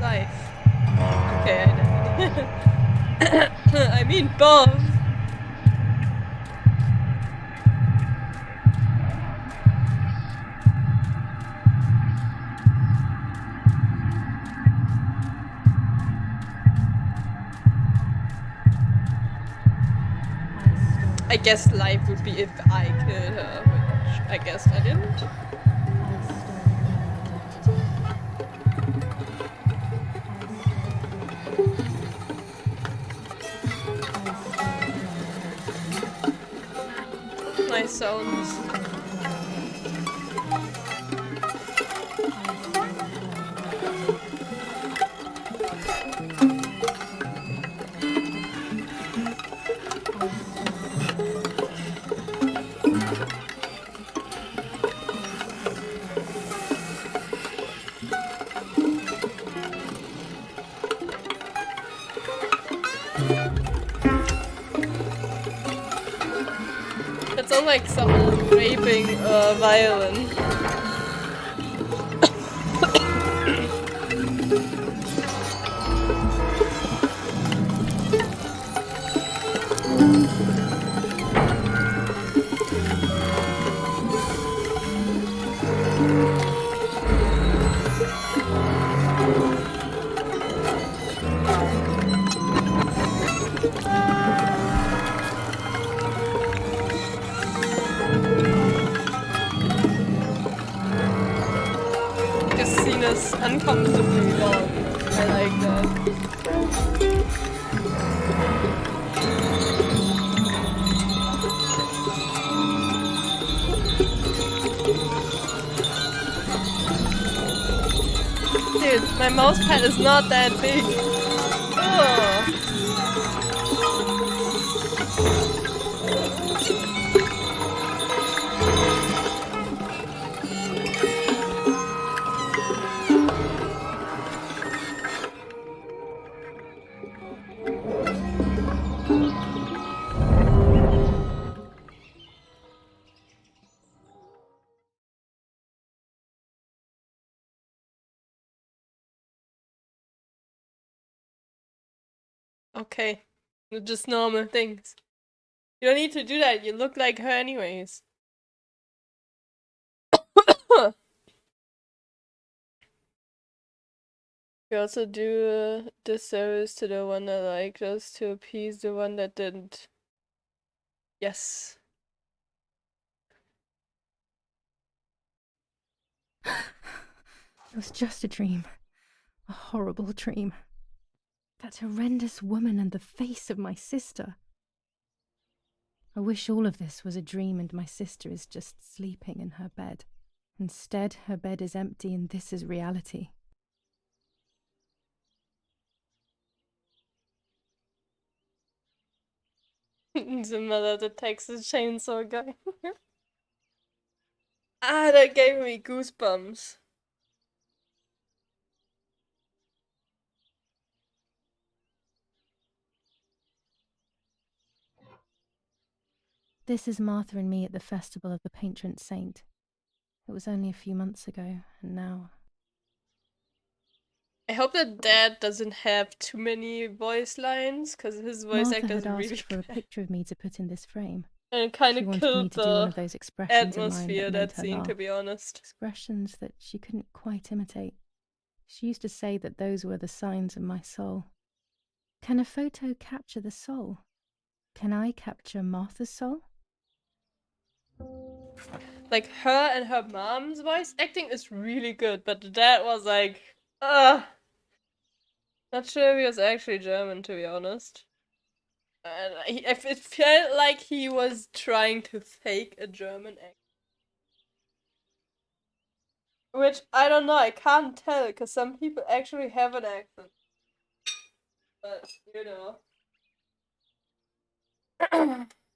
life. Okay, I died. I mean both. I guess life would be if I killed her, which I guess I didn't. Nice sounds. It sounds like someone raping a violin. This scene is uncomfortably long. I like that. Dude, my mouse pad is not that big. Ugh. Okay, they're just normal things. You don't need to do that, you look like her anyways. We also do a disservice to the one that liked us to appease the one that didn't. Yes. It was just a dream. A horrible dream. That horrendous woman and the face of my sister. I wish all of this was a dream and my sister is just sleeping in her bed. Instead, her bed is empty and this is reality. The mother of the Texas Chainsaw guy. Ah, that gave me goosebumps. This is Martha and me at the festival of the patron saint. It was only a few months ago, and now... I hope that Dad doesn't have too many voice lines, because his voice Martha actor is had really asked for a bad. picture of me to put in this frame. And it kind She of wanted me killed to do one the of those expressions of mine atmosphere that of made that her scene, to laugh. be honest. Expressions that she couldn't quite imitate. She used to say that those were the signs of my soul. Can a photo capture the soul? Can I capture Martha's soul? Like, her and her mom's voice acting is really good, but the dad was like, not sure if he was actually German, to be honest. And it felt like he was trying to fake a German accent. Which, I don't know, I can't tell, because some people actually have an accent. But, you know.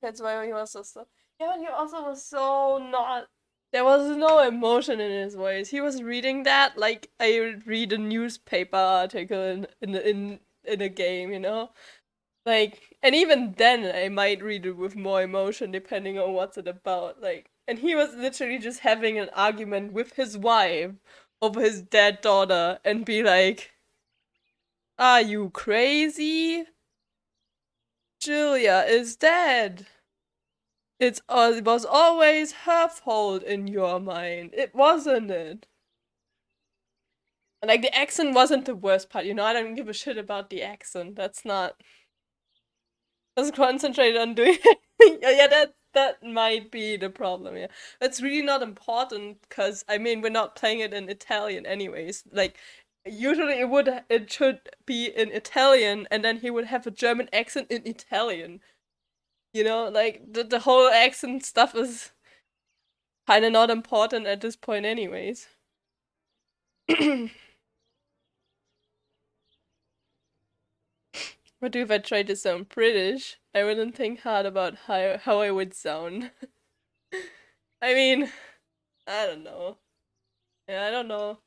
That's why he was so stuck. Yeah, but he also was so not... There was no emotion in his voice. He was reading that like I would read a newspaper article in a game, you know? Like, and even then, I might read it with more emotion depending on what's it about. Like, and he was literally just having an argument with his wife over his dead daughter and be like, "Are you crazy? Julia is dead. It was always her fault in your mind. It wasn't it?" And like the accent wasn't the worst part, you know, I don't give a shit about the accent. That's not. Let's concentrate on doing yeah, that might be the problem, yeah. That's really not important, because I mean we're not playing it in Italian anyways. Like usually it should be in Italian and then he would have a German accent in Italian. You know, like the whole accent stuff is kinda not important at this point anyways. What if I tried to sound British? I wouldn't think hard about how I would sound. I mean, I don't know. Yeah, I don't know.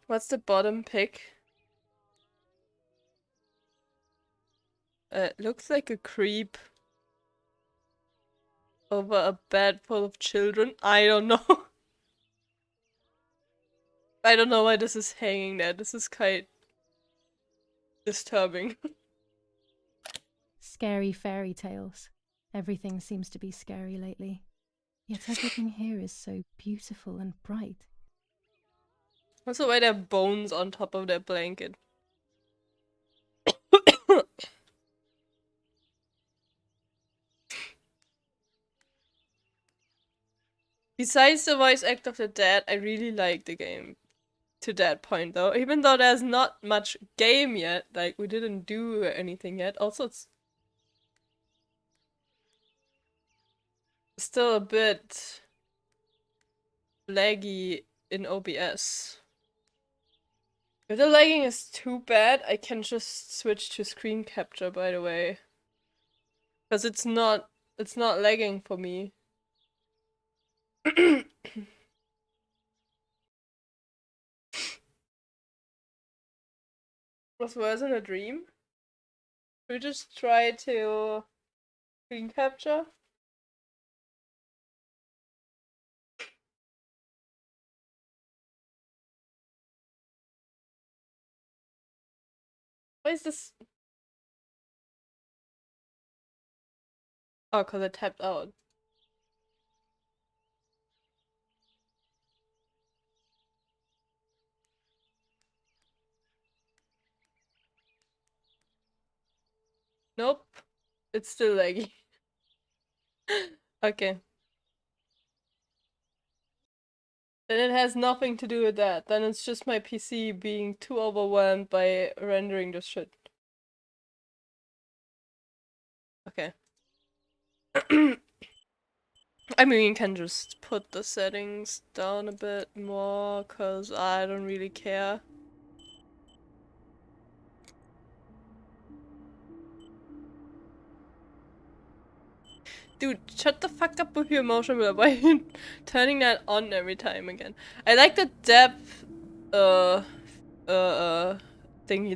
What's the bottom pick? Looks like a creep over a bed full of children. I don't know. I don't know why this is hanging there. This is quite disturbing. Scary fairy tales. Everything seems to be scary lately. Yet everything here is so beautiful and bright. Also, why there are bones on top of their blanket. Besides the voice act of the dad, I really like the game. To that point though, even though there's not much game yet, like we didn't do anything yet. Also, it's still a bit laggy in OBS. If the lagging is too bad, I can just switch to screen capture, by the way. Because it's not lagging for me. Was worse in a dream? We just try to screen capture. Why is this? Oh, because I tapped out. Nope. It's still laggy. Okay. Then it has nothing to do with that. Then it's just my PC being too overwhelmed by rendering this shit. Okay. I mean, you can just put the settings down a bit more, cause I don't really care. Dude, shut the fuck up with your motion blur. Why are you turning that on every time again? I like the depth, thingy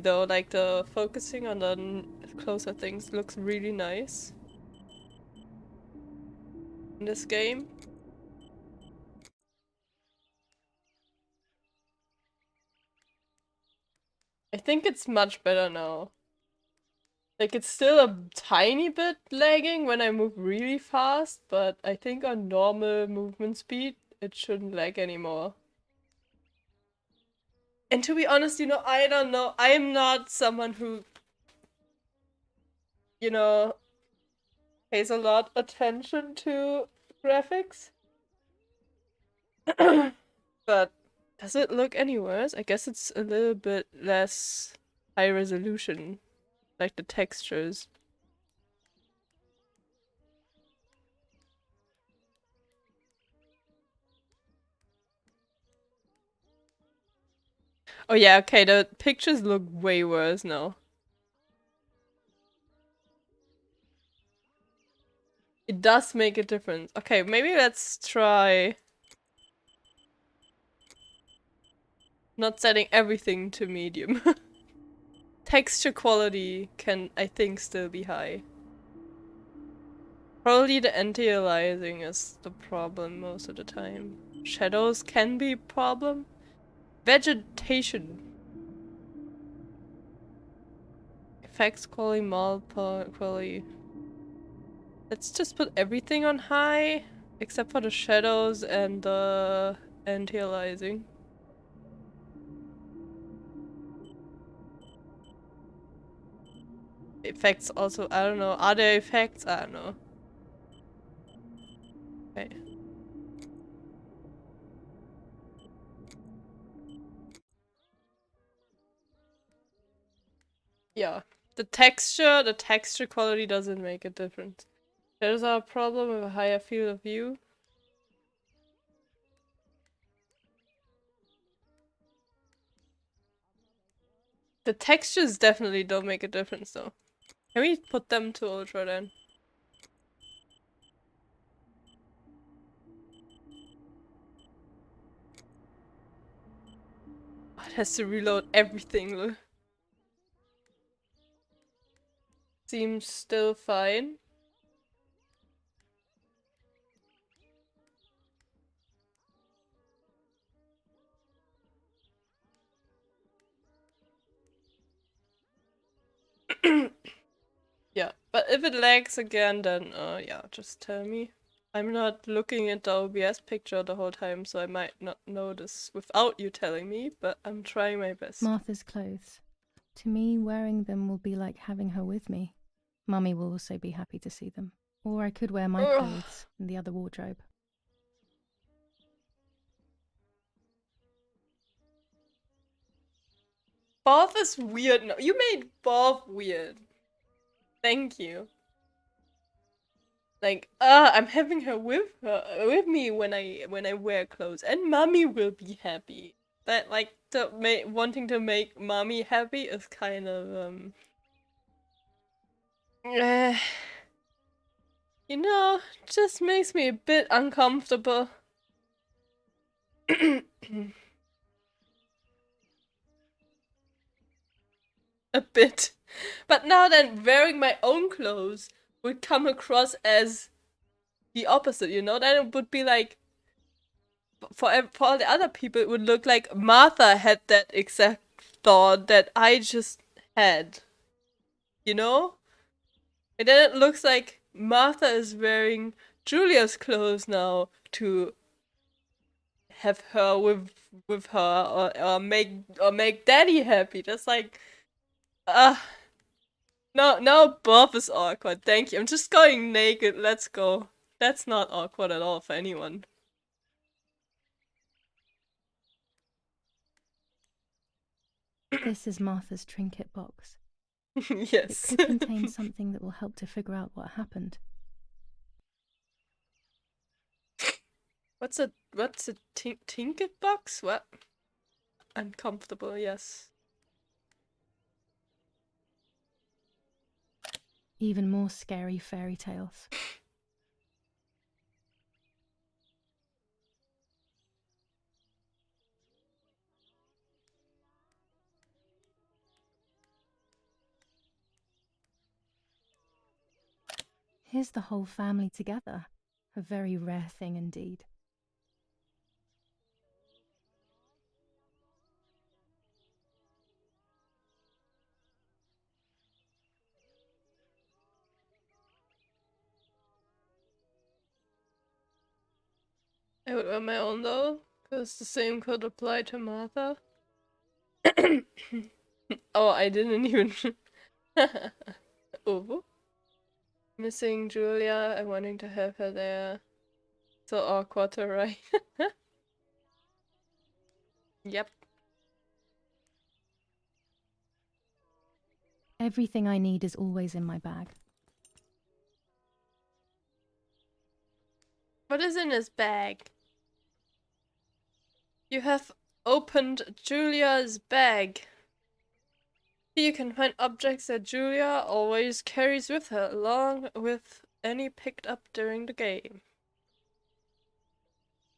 though. Like the focusing on the closer things looks really nice in this game. I think it's much better now. Like, it's still a tiny bit lagging when I move really fast, but I think on normal movement speed, it shouldn't lag anymore. And to be honest, you know, I don't know. I am not someone who, you know, pays a lot attention to graphics. But does it look any worse? I guess it's a little bit less high resolution, like the textures. Oh yeah, okay, the pictures look way worse now. It does make a difference. Okay, maybe let's try not setting everything to medium. Texture quality can, I think, still be high. Probably the anti-aliasing is the problem most of the time. Shadows can be a problem. Vegetation. Effects quality, quality. Let's just put everything on high, except for the shadows and the anti-aliasing. Effects also, I don't know. Are there effects? I don't know. Okay. Yeah. The texture quality doesn't make a difference. There's a problem with a higher field of view. The textures definitely don't make a difference though. Can we put them to ultra then? Oh, it has to reload everything, look. Seems still fine. Yeah, but if it lags again, then yeah, just tell me. I'm not looking at the OBS picture the whole time, so I might not notice without you telling me, but I'm trying my best. Martha's clothes. To me, wearing them will be like having her with me. Mummy will also be happy to see them. Or I could wear my Ugh. clothes in the other wardrobe. Both is weird. No, you made both weird. Thank you. Like, I'm having her with me when I wear clothes, and mommy will be happy. That like wanting to make mommy happy is kind of you know, just makes me a bit uncomfortable. A bit. But now then, wearing my own clothes would come across as the opposite, you know? Then it would be like, for all the other people, it would look like Martha had that exact thought that I just had. You know? And then it looks like Martha is wearing Julia's clothes now to have her with her or make daddy happy. That's like no both is awkward. Thank you. I'm just going naked. Let's go. That's not awkward at all for anyone. This is Martha's trinket box. Yes. It could contain something that will help to figure out what happened. What's a trinket box? What? Uncomfortable, yes. Even more scary fairy tales. Here's the whole family together. A very rare thing indeed. I would wear my own though, because the same could apply to Martha. Oh, I didn't even. Oh. Missing Julia and wanting to have her there. So awkward to write. Yep. Everything I need is always in my bag. What is in his bag? You have opened Julia's bag. You can find objects that Julia always carries with her, along with any picked up during the game.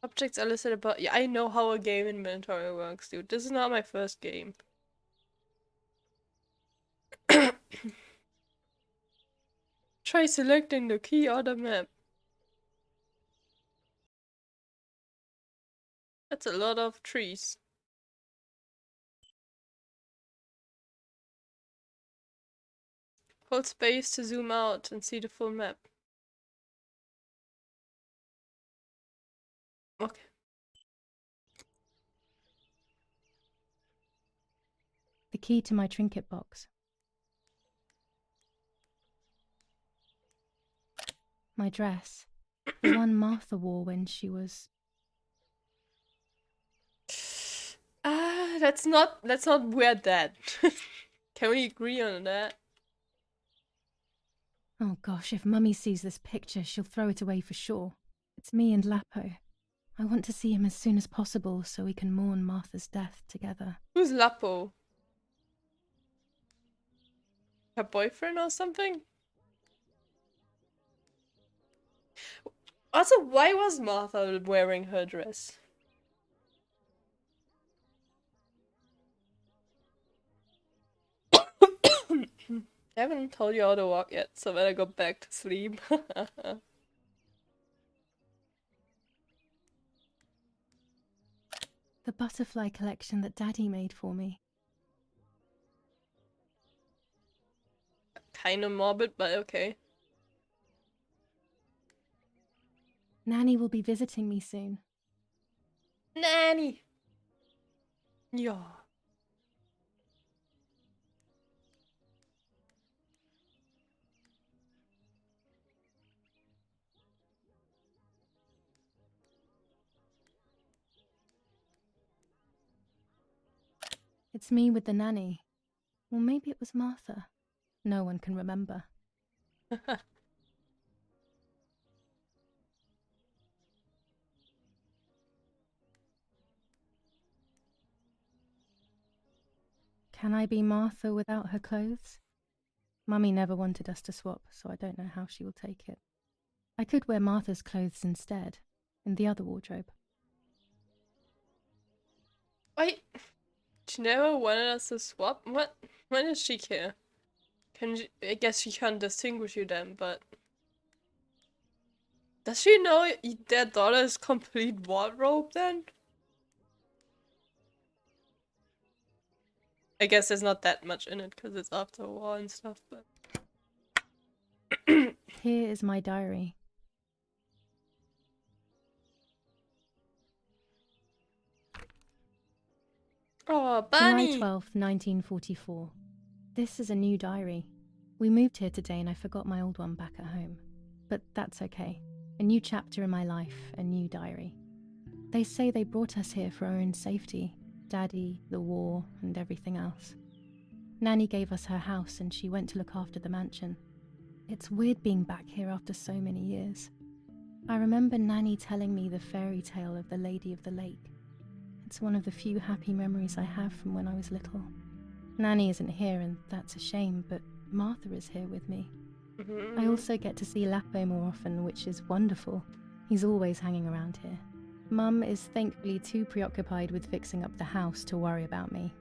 Objects are listed above. Yeah, I know how a game inventory works, dude. This is not my first game. Try selecting the key on the map. That's a lot of trees. Hold space to zoom out and see the full map. Okay. The key to my trinket box. My dress. The one Martha wore when she was... Let's not wear that. Can we agree on that? Oh gosh, if Mummy sees this picture, she'll throw it away for sure. It's me and Lapo. I want to see him as soon as possible so we can mourn Martha's death together. Who's Lapo? Her boyfriend or something? Also, why was Martha wearing her dress? I haven't told you how to walk yet, so I better go back to sleep. The butterfly collection that Daddy made for me. Kinda morbid, but okay. Nanny will be visiting me soon. Nanny! Yeah. It's me with the nanny. Or maybe it was Martha. No one can remember. Can I be Martha without her clothes? Mummy never wanted us to swap, so I don't know how she will take it. I could wear Martha's clothes instead, in the other wardrobe. Wait, she never wanted us to swap? What? When does she care? I guess she can't distinguish you then, but... Does she know their daughter's complete wardrobe then? I guess there's not that much in it because it's after a war and stuff, but... Here is my diary. Oh, Bunny! July 12th, 1944. This is a new diary. We moved here today and I forgot my old one back at home. But that's okay. A new chapter in my life, a new diary. They say they brought us here for our own safety. Daddy, the war, and everything else. Nanny gave us her house and she went to look after the mansion. It's weird being back here after so many years. I remember Nanny telling me the fairy tale of the Lady of the Lake. It's one of the few happy memories I have from when I was little. Nanny isn't here and that's a shame, but Martha is here with me. I also get to see Lapo more often, which is wonderful. He's always hanging around here. Mum is thankfully too preoccupied with fixing up the house to worry about me.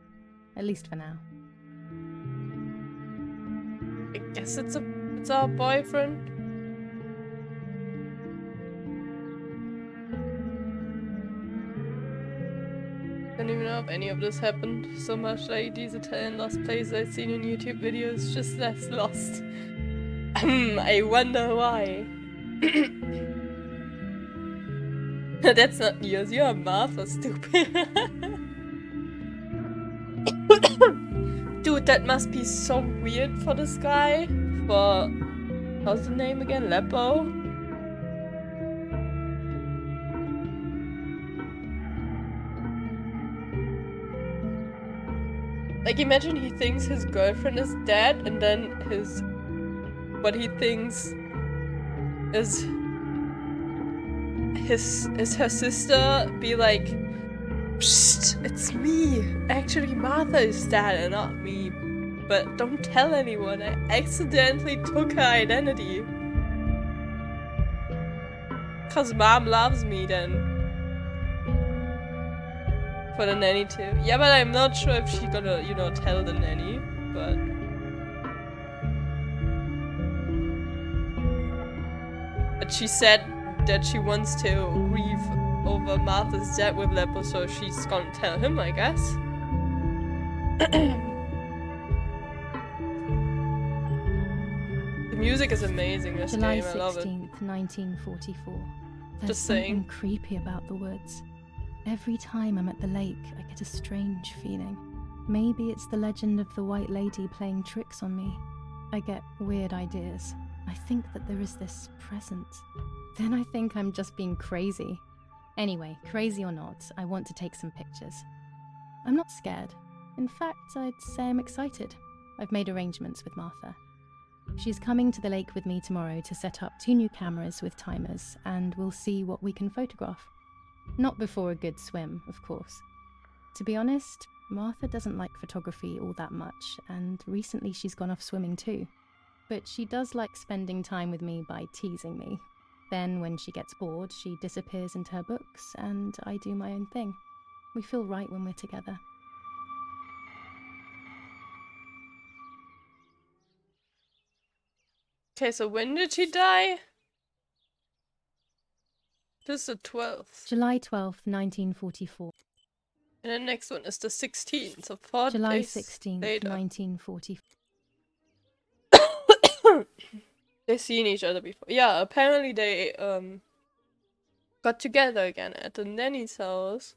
At least for now. I guess it's our boyfriend. Don't even know if any of this happened. So much like these Italian lost places I've seen in YouTube videos, just less lost. I wonder why. That's not news, you're Martha, stupid. Dude, that must be so weird for this guy. For... how's the name again? Lapo? Like, imagine he thinks his girlfriend is dead, and then what he thinks is her sister be like, Psst, it's me. Actually, Martha is that and not me. But don't tell anyone. I accidentally took her identity. Cause mom loves me then. For the nanny too. Yeah, but I'm not sure if she's gonna, you know, tell the nanny. But she said that she wants to grieve over Martha's death with Lepo, so she's gonna tell him, I guess. The music is amazing this July game, I love it. 16th, 1944. There's Just something saying. creepy about the woods. Every time I'm at the lake, I get a strange feeling. Maybe it's the legend of the White Lady playing tricks on me. I get weird ideas. I think that there is this presence. Then I think I'm just being crazy. Anyway, crazy or not, I want to take some pictures. I'm not scared. In fact, I'd say I'm excited. I've made arrangements with Martha. She's coming to the lake with me tomorrow to set up 2 new cameras with timers, and we'll see what we can photograph. Not before a good swim, of course. To be honest, Martha doesn't like photography all that much, and recently she's gone off swimming too. But she does like spending time with me by teasing me. Then, when she gets bored, she disappears into her books, and I do my own thing. We feel right when we're together. Okay, so when did she die? This is the 12th. July 12th, 1944. And the next one is the 16th, so 4 July days 16th, later. 1944. They've seen each other before. Yeah, apparently they got together again at the nanny's house.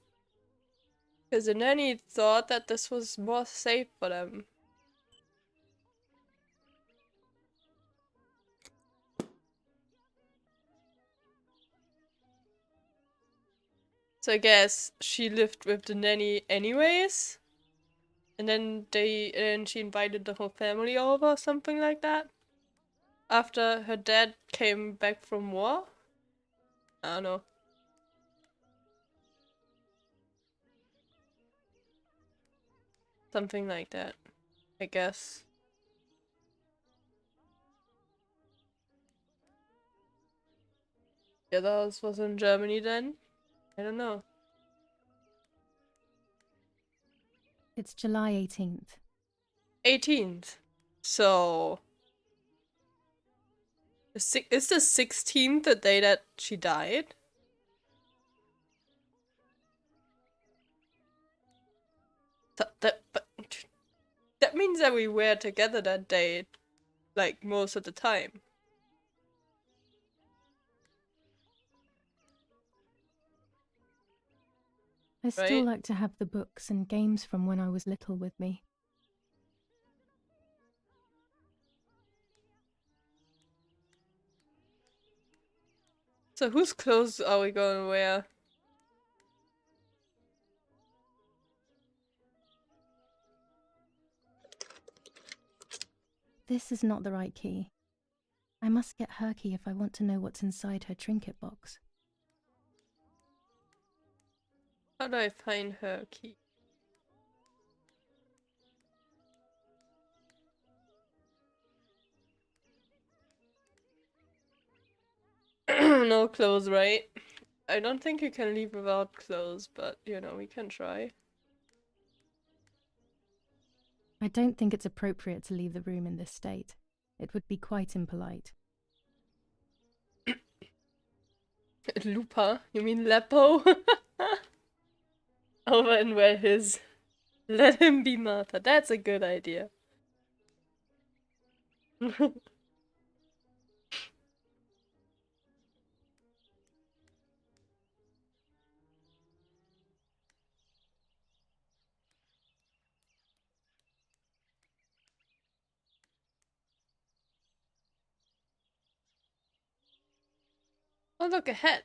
Because the nanny thought that this was more safe for them. So I guess she lived with the nanny anyways. And then she invited the whole family over or something like that. After her dad came back from war. I don't know. Something like that, I guess. Yeah, that was in Germany then? I don't know. It's July 18th. 18th. So... Is the 16th the day that she died? That means that we were together that day, like, most of the time. I still Right? like to have the books and games from when I was little with me. So whose clothes are we gonna wear? This is not the right key. I must get her key if I want to know what's inside her trinket box. How do I find her key? No clothes, right? I don't think you can leave without clothes, but, you know, we can try. I don't think it's appropriate to leave the room in this state. It would be quite impolite. Lupa? You mean Lepo? Over and wear his. Let him be Martha. That's a good idea. Oh, look, a hat.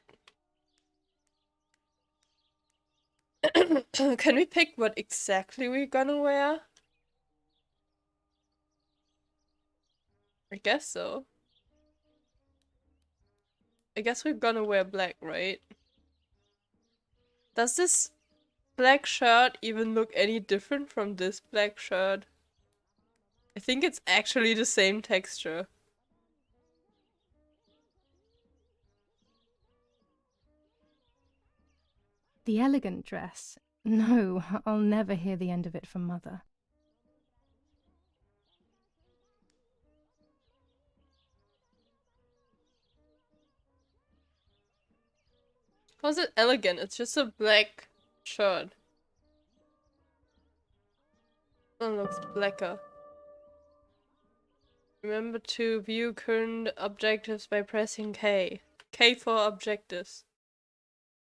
Can we pick what exactly we're gonna wear? I guess so. I guess we're gonna wear black, right? Does this black shirt even look any different from this black shirt? I think it's actually the same texture. The elegant dress? No, I'll never hear the end of it from Mother. How's it elegant? It's just a black shirt. One looks blacker. Remember to view current objectives by pressing K. K for objectives.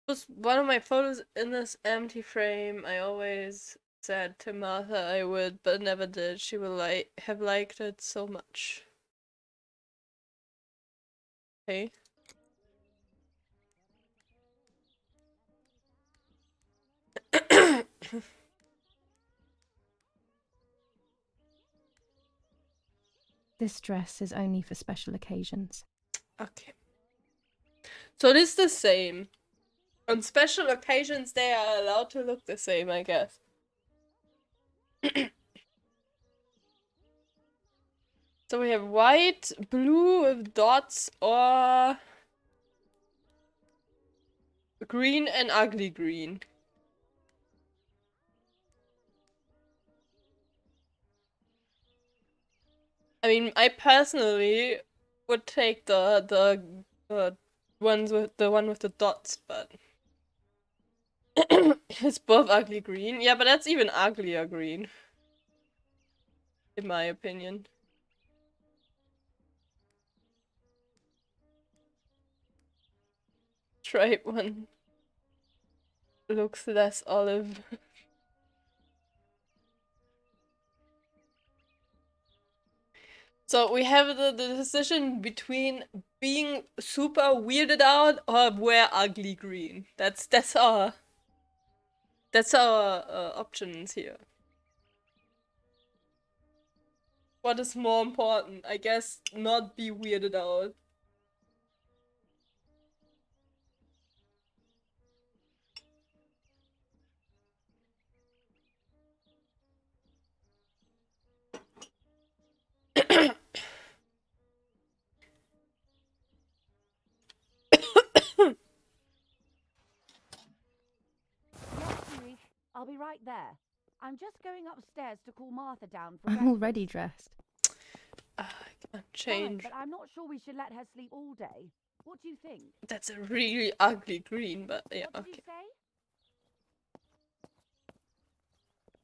Was one of my photos in this empty frame. I always said to Martha I would, but never did. She will have liked it so much. Okay. This dress is only for special occasions. Okay. So it is the same. On special occasions they are allowed to look the same, I guess. So we have white, blue with dots, or green and ugly green. I mean, I personally would take the one with the dots, but it's both ugly green. Yeah, but that's even uglier green, in my opinion. Stripe one looks less olive. So we have the decision between being super weirded out or wear ugly green. That's our options here. What is more important? I guess not be weirded out. I'll be right there. I'm just going upstairs to call Martha down for I'm breakfast. already dressed. I can't change. Fine, but I'm not sure we should let her sleep all day. What do you think? That's a really ugly green, but yeah, What did okay. you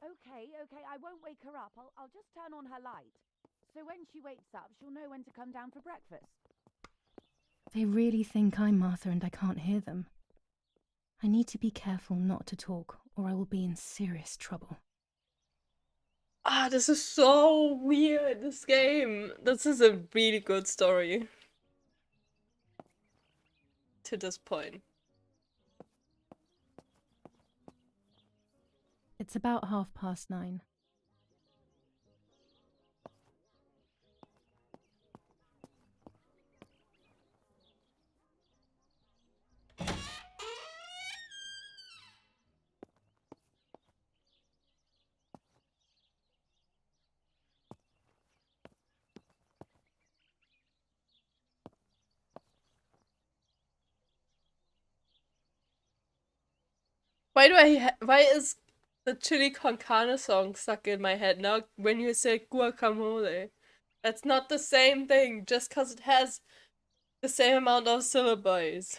say? Okay, I won't wake her up. I'll just turn on her light. So when she wakes up, she'll know when to come down for breakfast. They really think I'm Martha and I can't hear them. I need to be careful not to talk, or I will be in serious trouble. Ah, this is so weird, this game. This is a really good story. To this point. It's about 9:30. Why is the chili con carne song stuck in my head now when you say guacamole? That's not the same thing, just cause it has the same amount of syllables.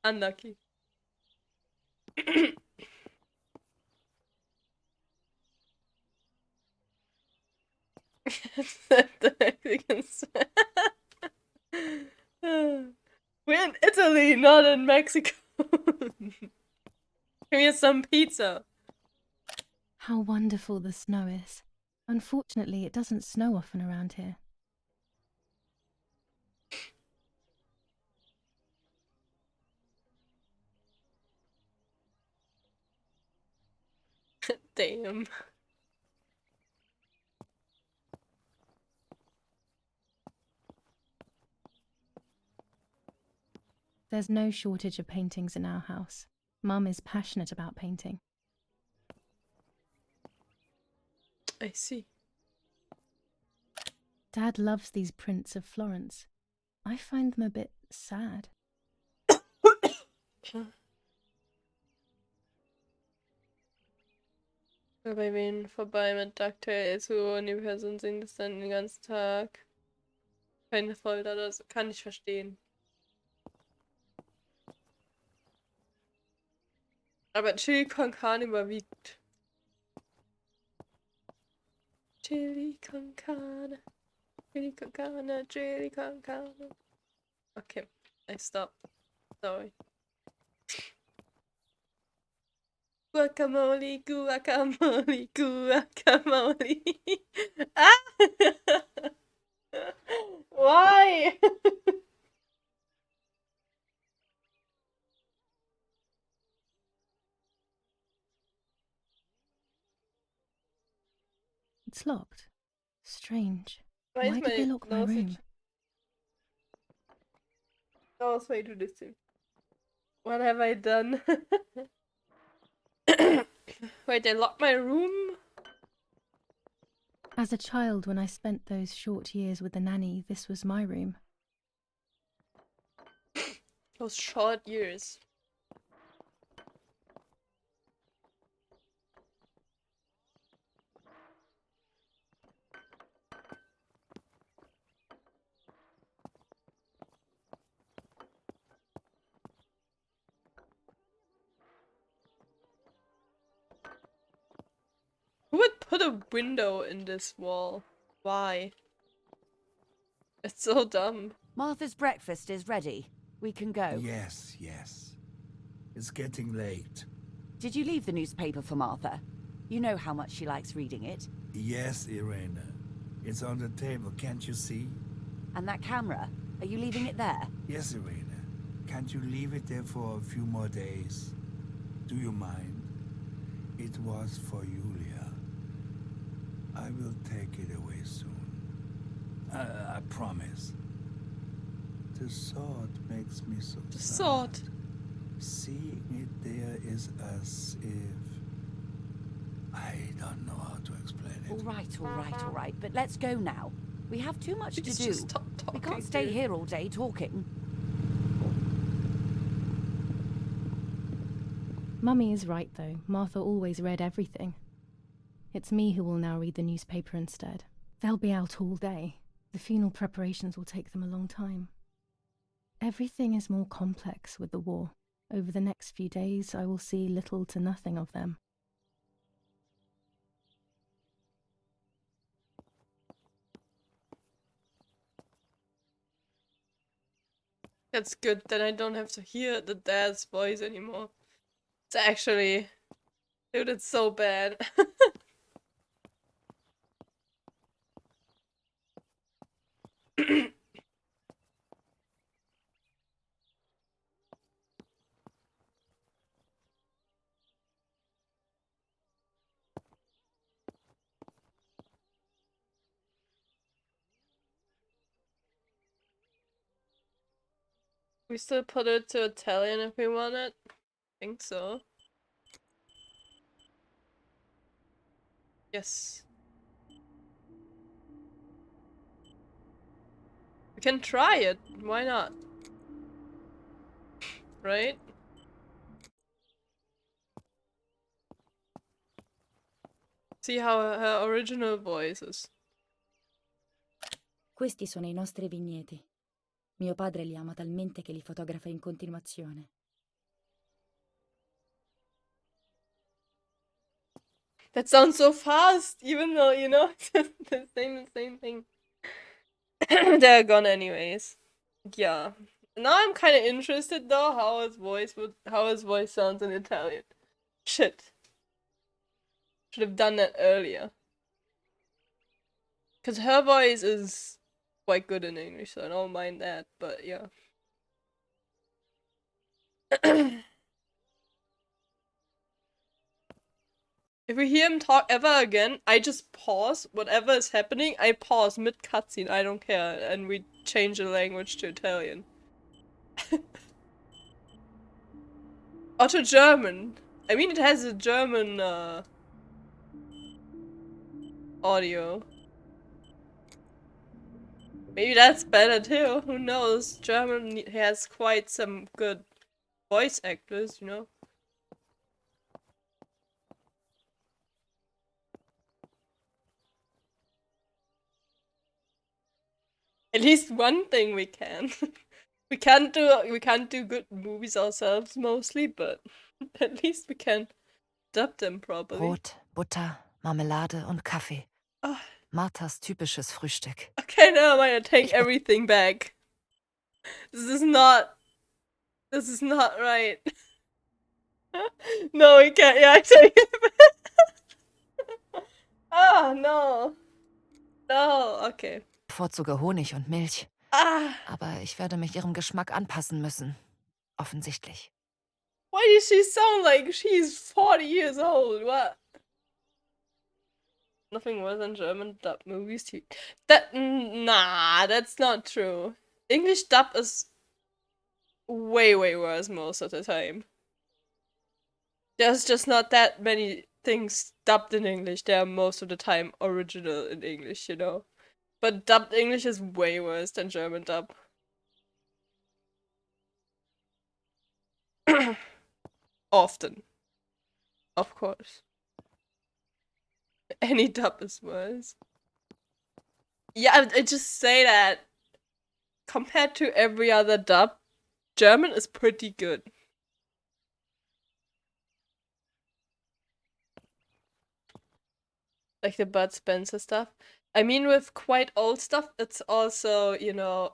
Unlucky. The Mexicans. We're in Italy, not in Mexico. Give me some pizza. How wonderful the snow is. Unfortunately, it doesn't snow often around here. Damn. There's no shortage of paintings in our house. Mum is passionate about painting. I see. Dad loves these prints of Florence. I find them a bit sad. Bei wen vorbei mit DuckTales, so und die Person singt es dann den ganzen Tag. Keine Folter, das kann ich verstehen. Aber Chili con Carne überwiegt. Chili con Carne. Chili con Carne, Chili con Carne. Okay, I stop. Sorry. Guacamole, guacamole, guacamole. Ah! Why? It's locked. Strange. Why is Why did they my lock my nose room? That was way too distant. What have I done? Wait, they locked my room? As a child, when I spent those short years with the nanny, this was my room. Those short years. Who would put a window in this wall? Why? It's so dumb. Martha's breakfast is ready. We can go. Yes, yes. It's getting late. Did you leave the newspaper for Martha? You know how much she likes reading it. Yes, Irena. It's on the table, can't you see? And that camera? Are you leaving it there? Yes, Irena. Can't you leave it there for a few more days? Do you mind? It was for Julia. I will take it away soon. I promise. The thought makes me so The sad. sword. Seeing it there is as if... I don't know how to explain it. All right. But let's go now. We have too much Please to do. just stop We talking, can't stay dude. here all day talking. Mummy is right, though. Martha always read everything. It's me who will now read the newspaper instead. They'll be out all day. The funeral preparations will take them a long time. Everything is more complex with the war. Over the next few days, I will see little to nothing of them. That's good, then I don't have to hear the dad's voice anymore. It's actually... Dude, it's so bad. We still put it to Italian if we want it? I think so. Yes. We can try it. Why not? Right? See how her original voice is. Questi sono i nostri vigneti. Mio padre li ama talmente che li fotografa in continuazione. That sounds so fast, even though, you know, it's the same thing. They're gone anyways. Yeah. Now I'm kind of interested though how his voice sounds in Italian. Shit. Should have done that earlier. Cause her voice is quite good in English, so I don't mind that. But yeah. If we hear him talk ever again, I just pause. Whatever is happening, I pause mid cutscene. I don't care, and we change the language to Italian. Or to German. I mean, it has a German audio. Maybe that's better too. Who knows? German has quite some good voice actors, you know. At least one thing we can. we can't do good movies ourselves mostly, but at least we can dub them properly. Brot, Butter, Marmelade und Kaffee. Oh. Marthas typisches Frühstück. Okay, now I'm gonna take everything back. This is not right. No, we can't. Yeah, I take it back. Ah, no. No, okay. Ich bevorzuge Honig und Milch. Ah. Aber ich werde mich ihrem Geschmack anpassen müssen. Offensichtlich. Why does she sound like she's 40 years old? What? Nothing worse than German dub movies. Nah, that's not true. English dub is way worse most of the time. There's just not that many things dubbed in English. They are most of the time original in English, you know. But dubbed English is way worse than German dub. Often. Of course. Any dub is worse. Yeah, I just say that compared to every other dub, German is pretty good. Like the Bud Spencer stuff. I mean, with quite old stuff, it's also, you know,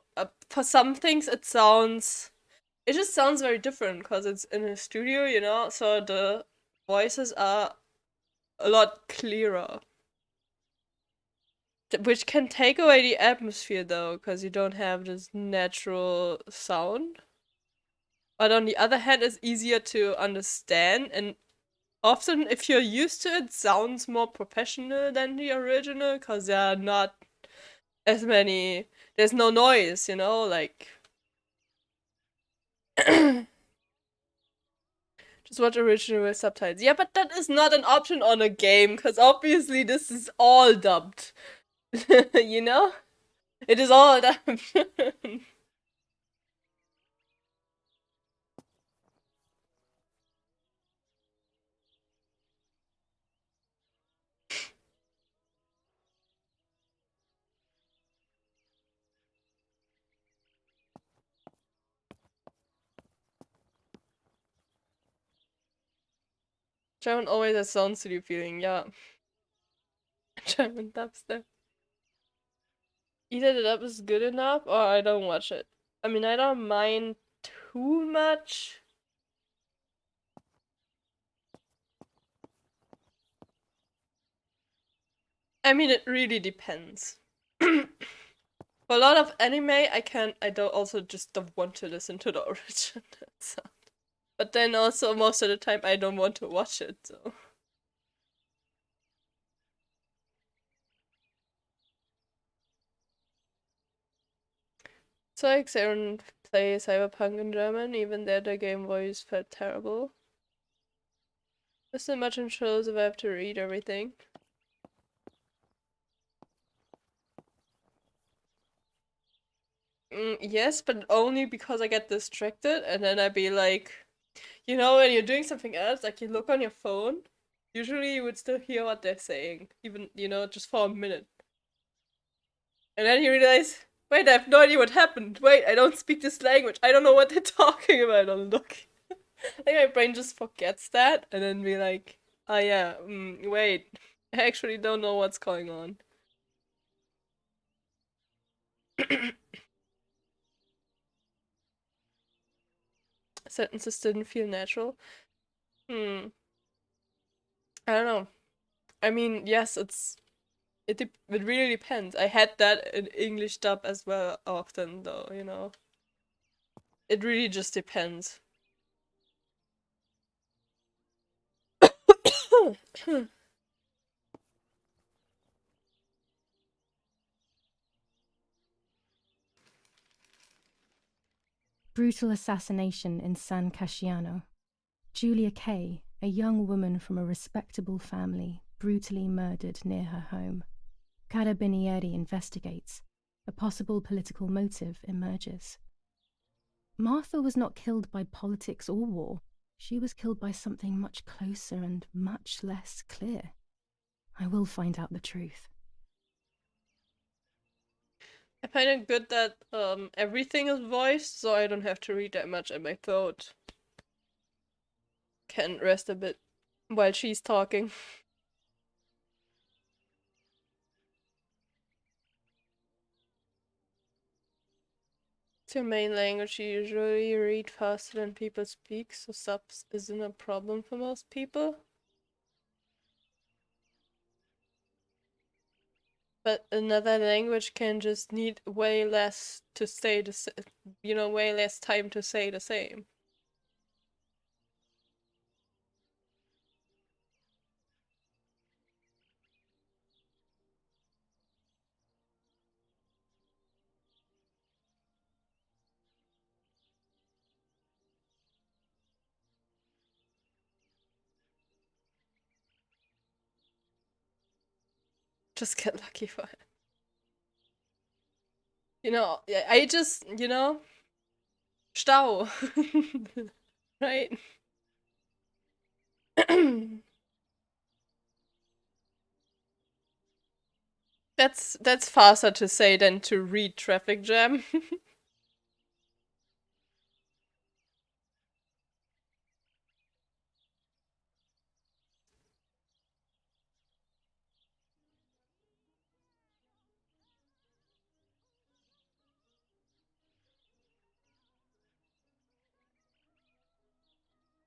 for some things it just sounds very different because it's in a studio, you know, so the voices are a lot clearer. Which can take away the atmosphere though, because you don't have this natural sound. But on the other hand, it's easier to understand, and often if you're used to it, sounds more professional than the original, because there are not as many, there's no noise, you know, like just watch original with subtitles. Yeah, but that is not an option on a game, because obviously this is all dubbed. You know? It is all dubbed. German always has sound studio feeling, yeah. German dubstep. Either the dub is good enough or I don't watch it. I mean, I don't mind too much. I mean, it really depends. For a lot of anime, I don't also just don't want to listen to the original sound. But then also most of the time I don't want to watch it, so. So like Xeron play Cyberpunk in German, even though the game voice felt terrible. Just imagine shows if I have to read everything. Yes, but only because I get distracted and then I'd be like, you know, when you're doing something else, like you look on your phone, usually you would still hear what they're saying, even, you know, just for a minute. And then you realize, wait, I have no idea what happened. Wait, I don't speak this language. I don't know what they're talking about. I'm looking. Like my brain just forgets that and then be like, oh yeah, wait, I actually don't know what's going on. Sentences didn't feel natural. I don't know. I mean, yes, it really depends. I had that in English dub as well often though, you know. It really just depends. Brutal assassination in San Casciano. Julia Kay, a young woman from a respectable family, brutally murdered near her home. Carabinieri investigates. A possible political motive emerges. Martha was not killed by politics or war. She was killed by something much closer and much less clear. I will find out the truth. I find it good that everything is voiced, so I don't have to read that much, and my throat can rest a bit while she's talking. It's your main language. You usually read faster than people speak, so subs isn't a problem for most people. But another language can just need way less to say way less time to say the same. Just get lucky for it. I just, Stau. Right? That's faster to say than to read traffic jam.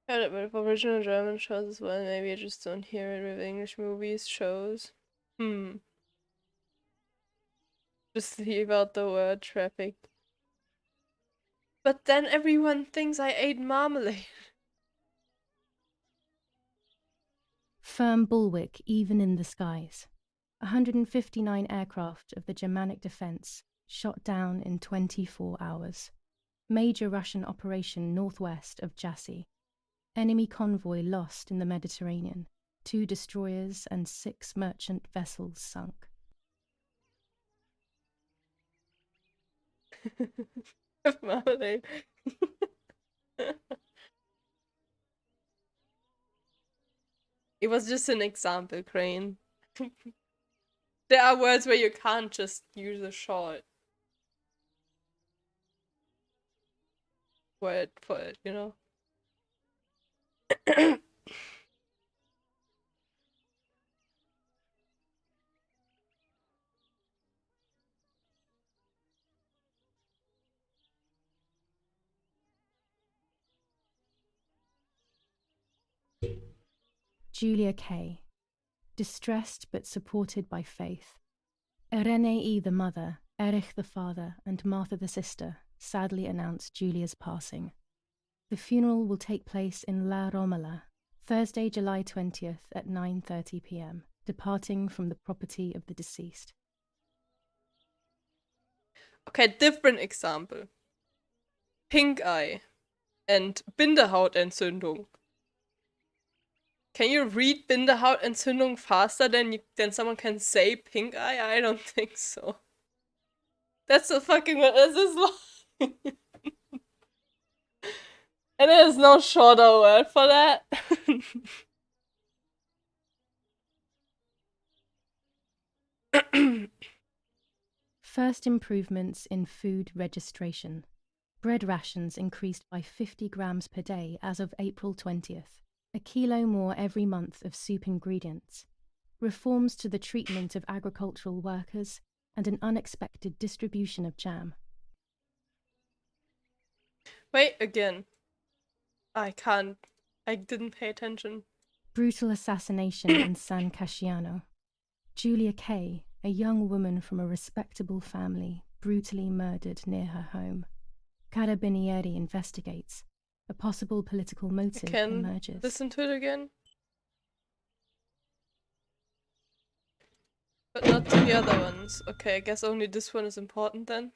Heard it with original German shows as well. Maybe I just don't hear it with English movies, shows. Just leave out the word traffic. But then everyone thinks I ate marmalade. Firm bulwark even in the skies. 159 aircraft of the Germanic defense shot down in 24 hours. Major Russian operation northwest of Jassy. Enemy convoy lost in the Mediterranean. 2 destroyers and 6 merchant vessels sunk. Marmalade. It was just an example, Crane. There are words where you can't just use a short word for it, Julia Kay. Distressed but supported by faith. Irenei the mother, Erich the father, and Martha the sister sadly announced Julia's passing. The funeral will take place in La Romola, Thursday, July 20th at 9:30 p.m., departing from the property of the deceased. Okay, different example. Pink eye and Bindehautentzündung. Can you read Bindehautentzündung faster than someone can say pink eye? I don't think so. That's the fucking what is this long? And there's no shorter word for that. First improvements in food registration. Bread rations increased by 50 grams per day as of April 20th. A kilo more every month of soup ingredients. Reforms to the treatment of agricultural workers and an unexpected distribution of jam. Wait, again. I didn't pay attention. Brutal assassination in San Casciano. Julia Kay, a young woman from a respectable family, brutally murdered near her home. Carabinieri investigates. A possible political motive emerges. Listen to it again. But not to the other ones. Okay, I guess only this one is important then.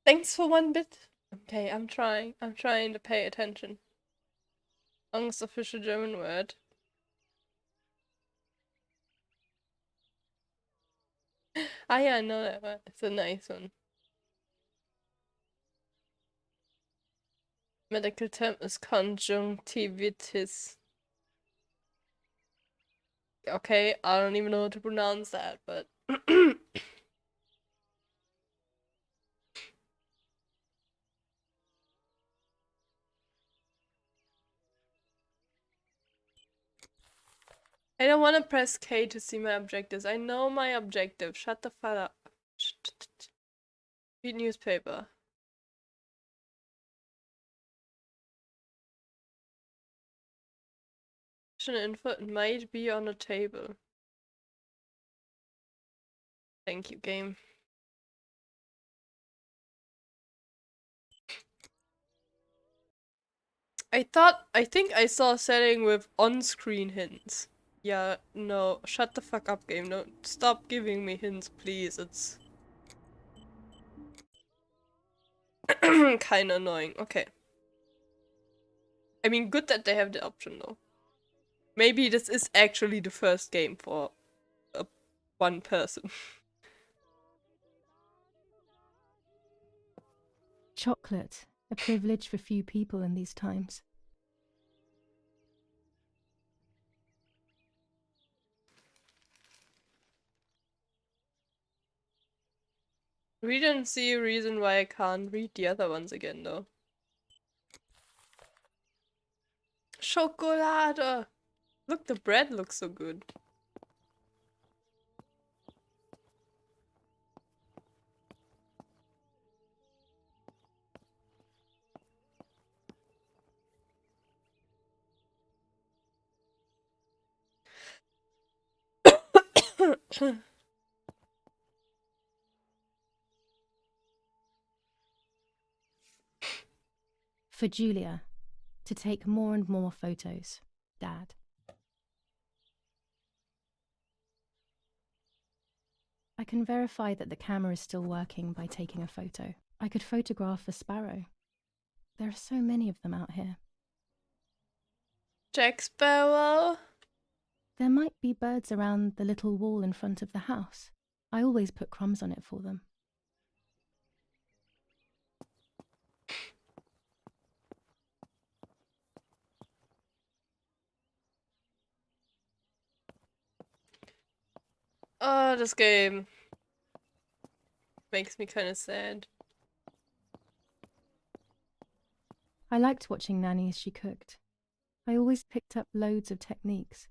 Thanks for 1 bit. Okay, I'm trying. I'm trying to pay attention. Angst, official German word. Ah, yeah, I know that one. It's a nice one. Medical term is conjunctivitis. Okay, I don't even know how to pronounce that, but I don't want to press K to see my objectives. I know my objective. Shut the fuck up. Read newspaper. Info might be on a table. Thank you, game. I think I saw a setting with on-screen hints. Yeah, no, shut the fuck up, game. No, stop giving me hints, please. It's kinda annoying. Okay. I mean, good that they have the option, though. Maybe this is actually the first game for one person. Chocolate, a privilege for few people in these times. We didn't see a reason why I can't read the other ones again, though. Schokolade! Look, the bread looks so good. For Julia, to take more and more photos. Dad. I can verify that the camera is still working by taking a photo. I could photograph a sparrow. There are so many of them out here. Jack Sparrow? There might be birds around the little wall in front of the house. I always put crumbs on it for them. Oh, this game makes me kind of sad. I liked watching Nanny as she cooked. I always picked up loads of techniques.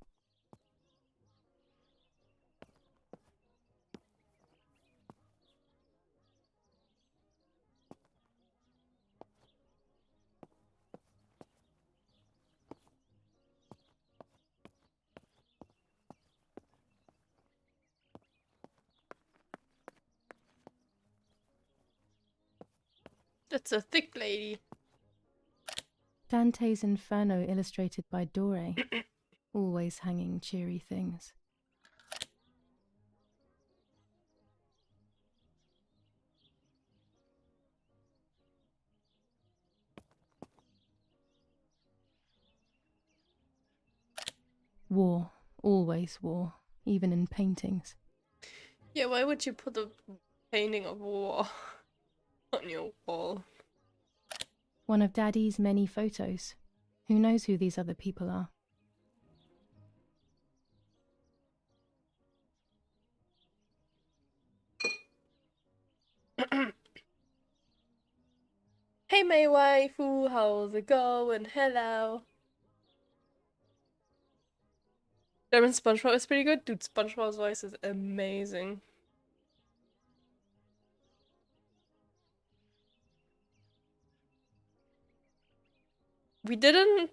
That's a thick lady. Dante's Inferno illustrated by Dore. Always hanging cheery things. War. Always war. Even in paintings. Yeah, why would you put a painting of war on your wall? One of Daddy's many photos. Who knows who these other people are? Hey, my waifu, how's it going? Hello. German SpongeBob is pretty good. Dude, SpongeBob's voice is amazing. We didn't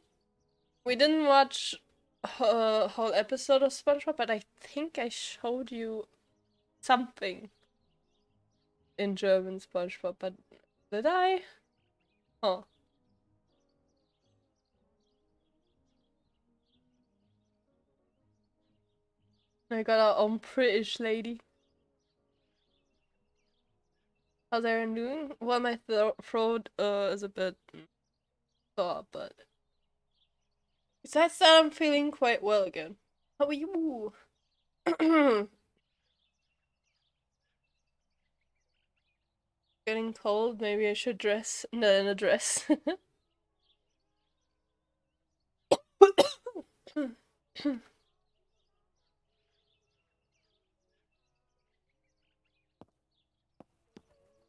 watch a whole episode of SpongeBob, but I think I showed you something in German SpongeBob, but did I? Oh. I got our own British lady. How's Aaron doing? Well, my throat is a bit sore, but besides that, I'm feeling quite well again. How are you? Getting cold. Maybe I should dress in a dress.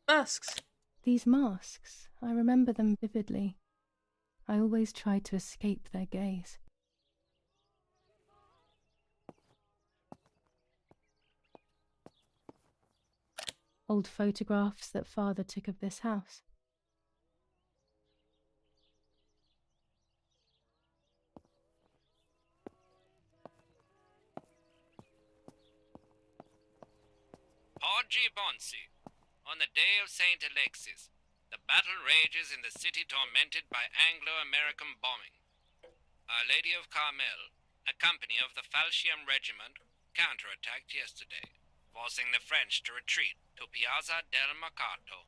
Masks. These masks, I remember them vividly. I always tried to escape their gaze. Old photographs that father took of this house. Oggi Bonsi, on the day of St. Alexis, the battle rages in the city tormented by Anglo-American bombing. Our Lady of Carmel, a company of the Falcium Regiment, counterattacked yesterday, forcing the French to retreat to Piazza del Mercato.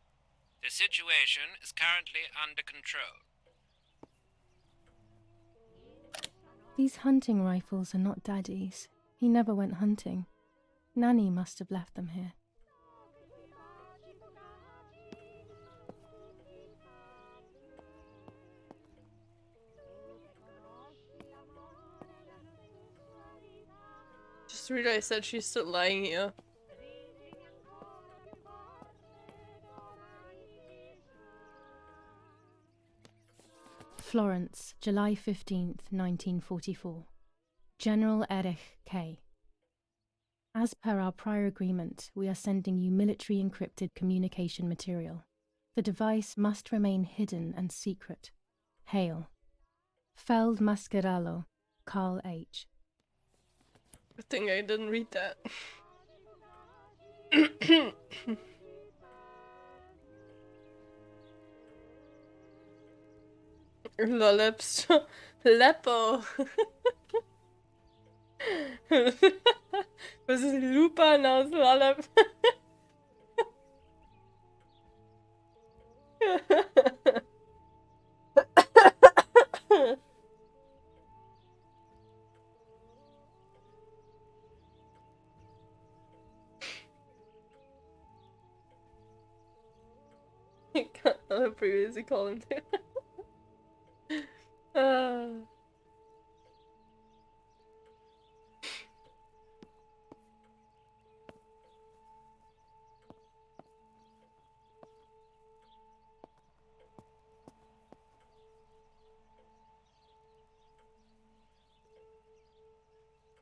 The situation is currently under control. These hunting rifles are not Daddy's. He never went hunting. Nanny must have left them here. Just realized that she's still lying here. Florence, July 15th, 1944. General Erich K. As per our prior agreement, we are sending you military encrypted communication material. The device must remain hidden and secret. Hail. Feld Mascherallo, Carl H. Good thing I didn't read that. Lollips. Leppo. Was ist Lupa, now it's Lollip. I previously called him too.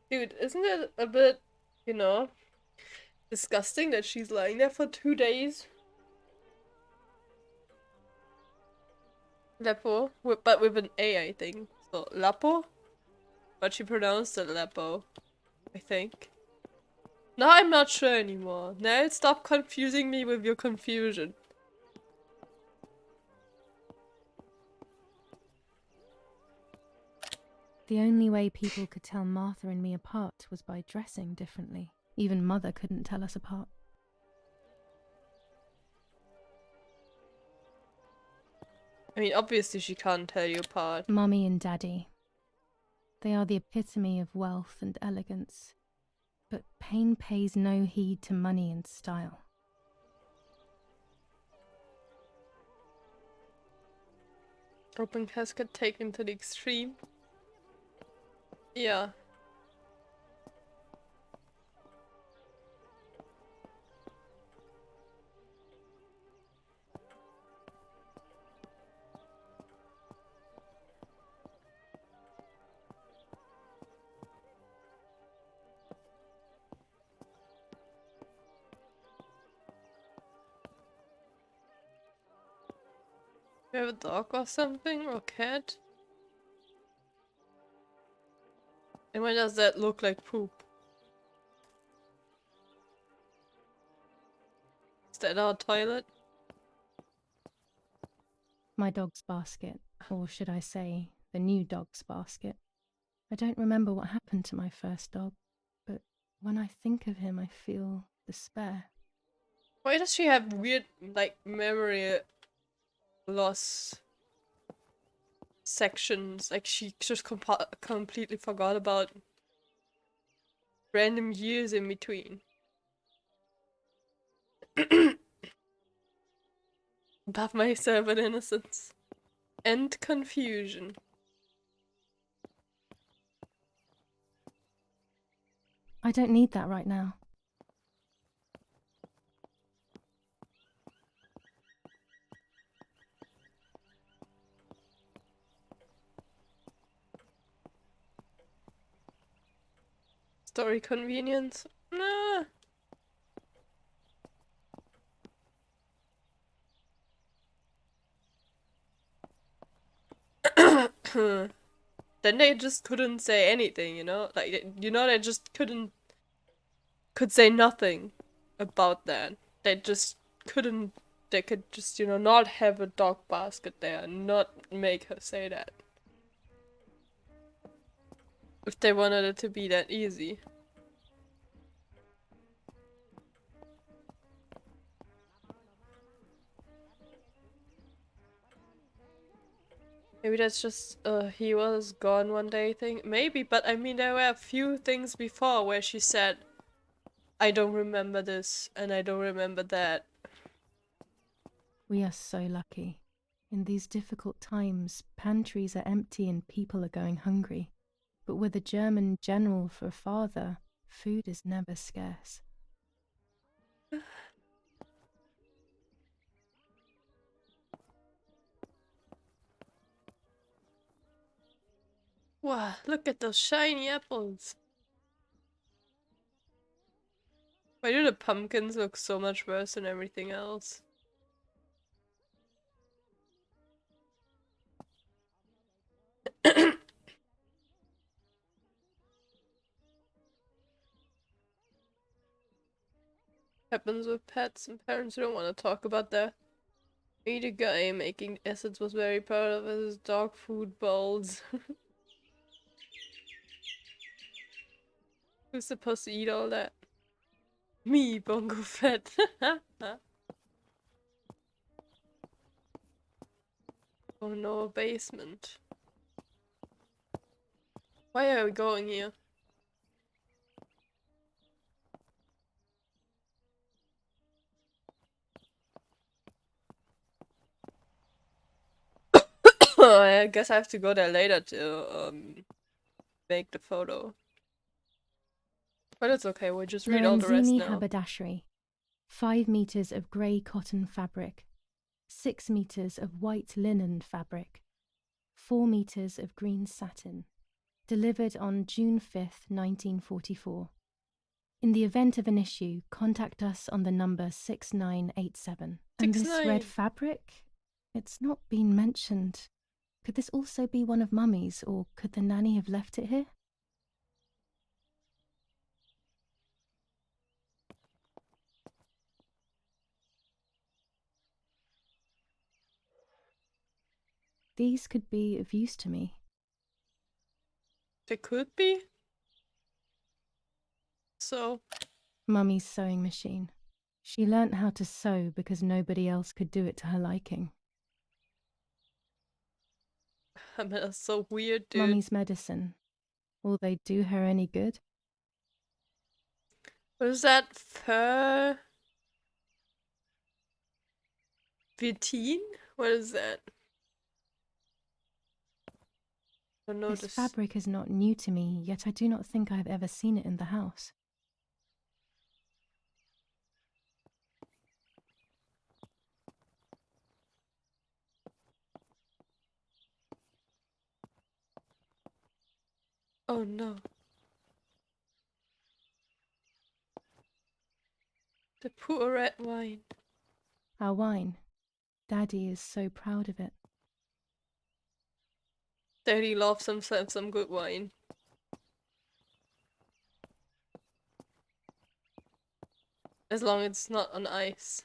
Dude, isn't it a bit, disgusting that she's lying there for 2 days? Leppo, but with an A, I think. So, Lapo? But she pronounced it Leppo, I think. Now I'm not sure anymore. Now stop confusing me with your confusion. The only way people could tell Martha and me apart was by dressing differently. Even Mother couldn't tell us apart. I mean, obviously she can't tell you apart. Mummy and Daddy. They are the epitome of wealth and elegance. But pain pays no heed to money and style. Open casket taken to the extreme. Yeah. You have a dog or something? Or cat? And why does that look like poop? Is that our toilet? My dog's basket, or should I say, the new dog's basket. I don't remember what happened to my first dog, but when I think of him I feel despair. Why does she have weird, like, memory loss sections? Like, she just completely forgot about random years in between. Above myself and innocence. And confusion. I don't need that right now. Story convenience? Nah. Then they just couldn't say anything, you know? Like, you know, they just could say nothing about that. They just couldn't, they could just, you know, not have a dog basket there and not make her say that. If they wanted it to be that easy. Maybe that's just he was gone one day thing. Maybe, but I mean there were a few things before where she said, I don't remember this and I don't remember that. We are so lucky. In these difficult times, pantries are empty and people are going hungry. But with a German general for a father, food is never scarce. Wow, look at those shiny apples. Why do the pumpkins look so much worse than everything else? Happens with pets and parents don't want to talk about that. Meet a guy making acids was very proud of his dog food bowls. Who's supposed to eat all that? Me, Bongo Fett. Oh no, a basement. Why are we going here? I guess I have to go there later to make the photo. But it's okay, we'll just read all the rest Lorenzini now. haberdashery. 5 meters of grey cotton fabric. 6 meters of white linen fabric. 4 meters of green satin. Delivered on June 5th, 1944. In the event of an issue, contact us on the number 6987. And this 69. red fabric? It's not been mentioned. Could this also be one of Mummy's, or could the nanny have left it here? These could be of use to me. They could be? So? Mummy's sewing machine. She learnt how to sew because nobody else could do it to her liking. I mean, that's so weird, dude. Mummy's medicine. Will they do her any good? What is that? Fur? Vitin? What is that? I don't know This fabric is not new to me, yet I do not think I have ever seen it in the house. Oh no. The poor red wine. Our wine. Daddy is so proud of it. Daddy loves himself some good wine. As long as it's not on ice.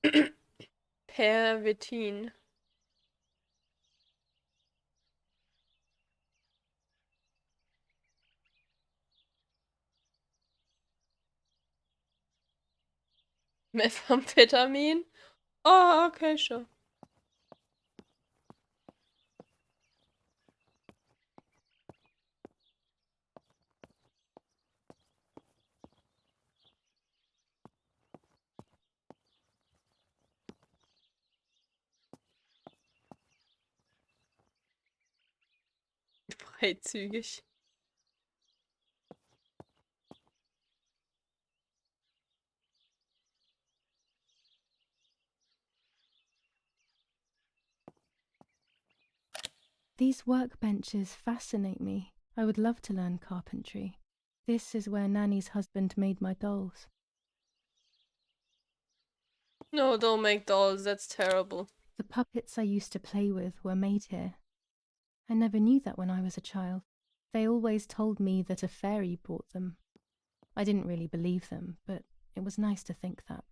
Pear Vitin. Methamphetamine? Oh, okay, sure. Freizügig. These workbenches fascinate me. I would love to learn carpentry. This is where Nanny's husband made my dolls. No, don't make dolls, that's terrible. The puppets I used to play with were made here. I never knew that when I was a child. They always told me that a fairy brought them. I didn't really believe them, but it was nice to think that.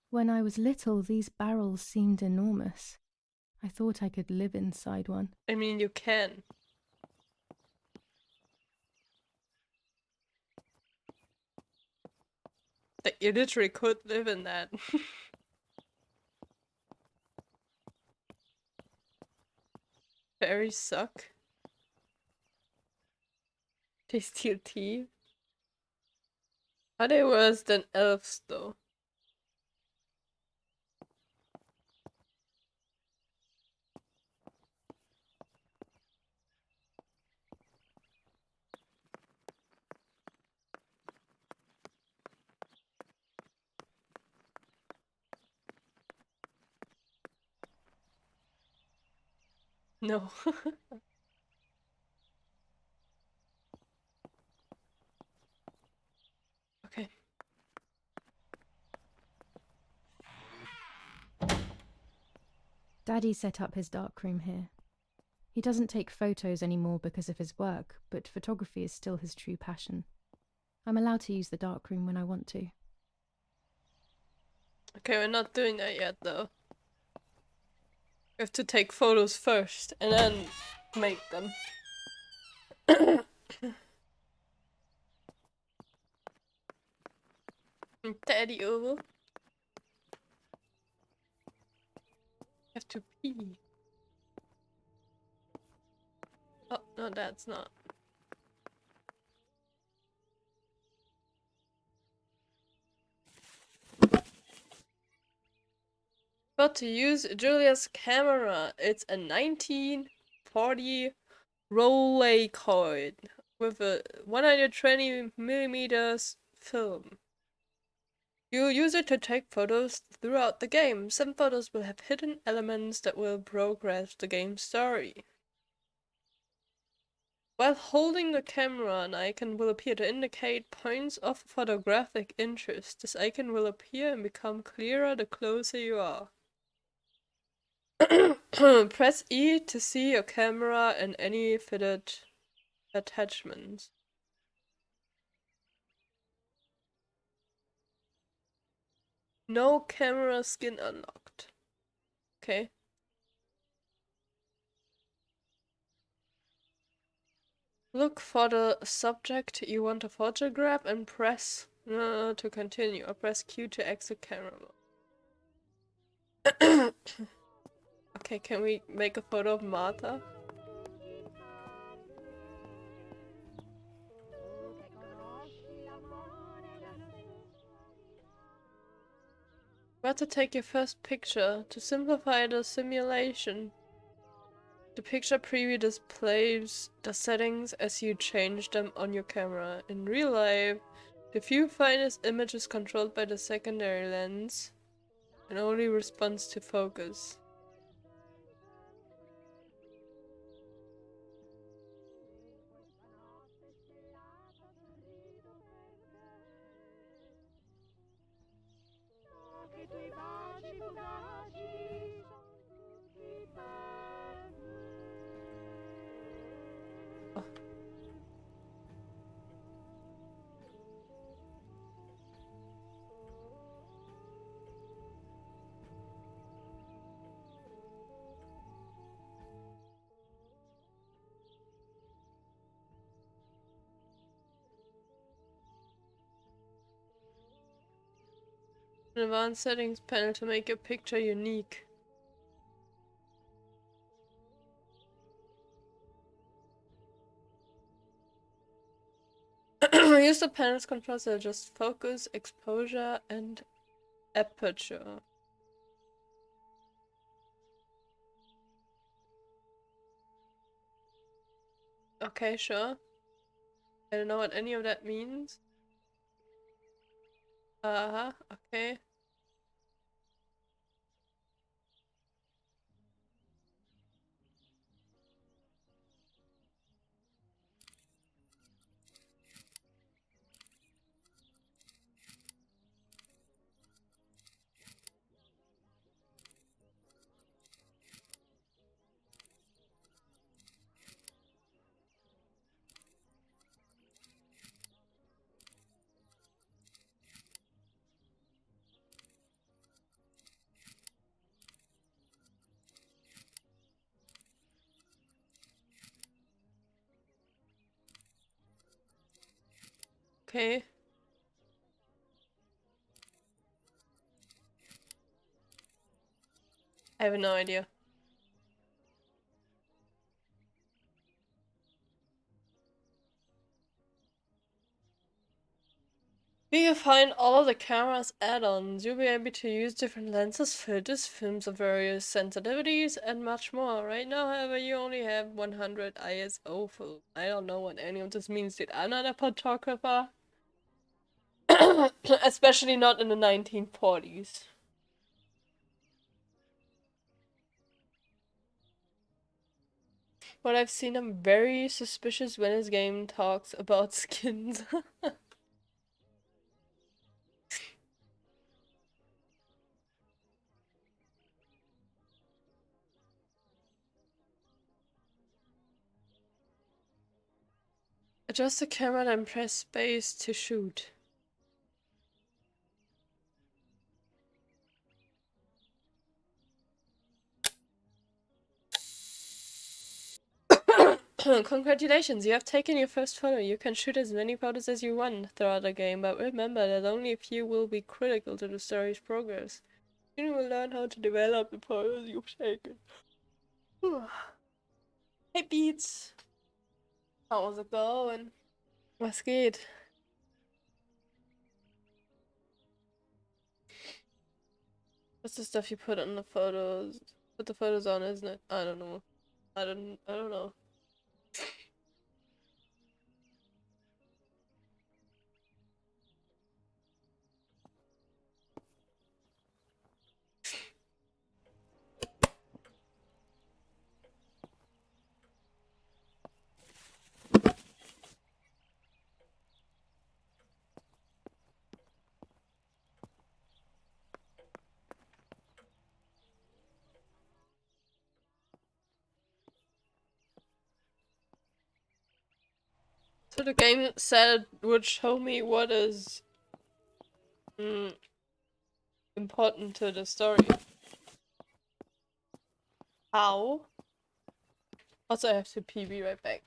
When I was little, these barrels seemed enormous. I thought I could live inside one. I mean, you can. Like, you literally could live in that. Fairies suck. They steal tea. Are they worse than elves, though? No. Okay. Daddy set up his darkroom here. He doesn't take photos anymore because of his work, but photography is still his true passion. I'm allowed to use the darkroom when I want to. Okay, we're not doing that yet, though. We have to take photos first, and then make them. Daddy over. Have to pee. Oh, no, that's not. About to use Julia's camera. It's a 1940 Rolleicoid with a 120mm film. You use it to take photos throughout the game. Some photos will have hidden elements that will progress the game's story. While holding the camera, an icon will appear to indicate points of photographic interest. This icon will appear and become clearer the closer you are. Press E to see your camera and any fitted attachments. No camera skin unlocked. Okay. Look for the subject you want to photograph and press to continue, or press Q to exit camera mode. Okay, can we make a photo of Martha? About to take your first picture. To simplify the simulation, the picture preview displays the settings as you change them on your camera. In real life, the viewfinder's image is controlled by the secondary lens and only responds to focus. Advanced settings panel to make your picture unique. Use the panel's controls to adjust focus, exposure, and aperture. Okay, sure. I don't know what any of that means. Okay. Okay. I have no idea. If you find all of the camera's add-ons, you'll be able to use different lenses, filters, films of various sensitivities, and much more. Right now, however, you only have 100 ISO film. I don't know what any of this means. Did I'm not a photographer. Especially not in the 1940s. What I've seen, I'm very suspicious when this game talks about skins. Adjust the camera and press space to shoot. Congratulations, you have taken your first photo. You can shoot as many photos as you want throughout the game, but remember that only a few will be critical to the story's progress. You will learn how to develop the photos you've taken. Hey Beats! How's it going? Was geht? What's the stuff you put on the photos? Put the photos on, isn't it? I don't know. I don't know. So the game said it would show me what is important to the story. How? Also, I have to pee. Be right back.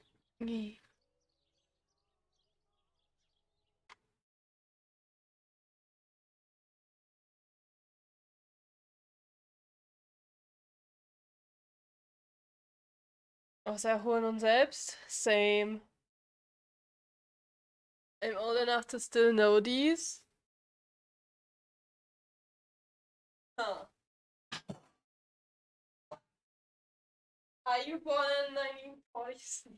Was erholen und selbst? Same. I'm old enough to still know these. Huh. Are you born in 1940s?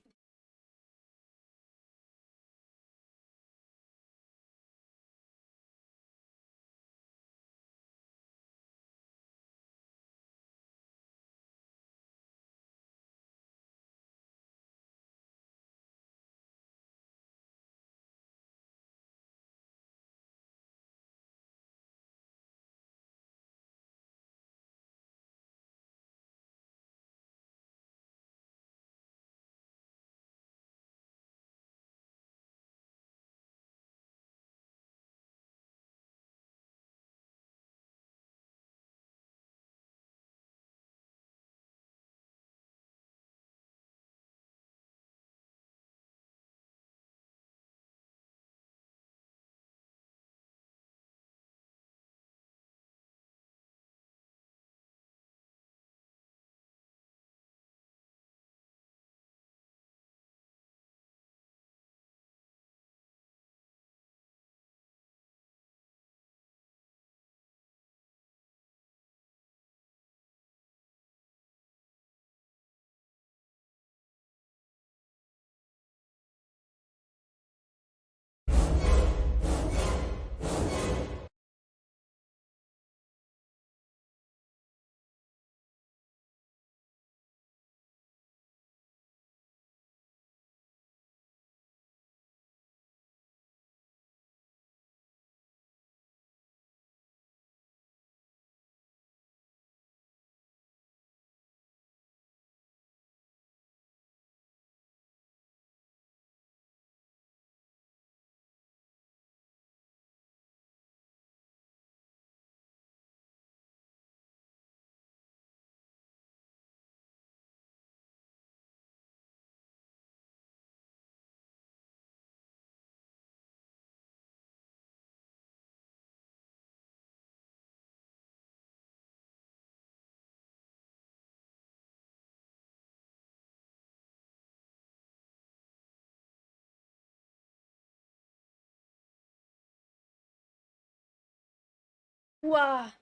Wow.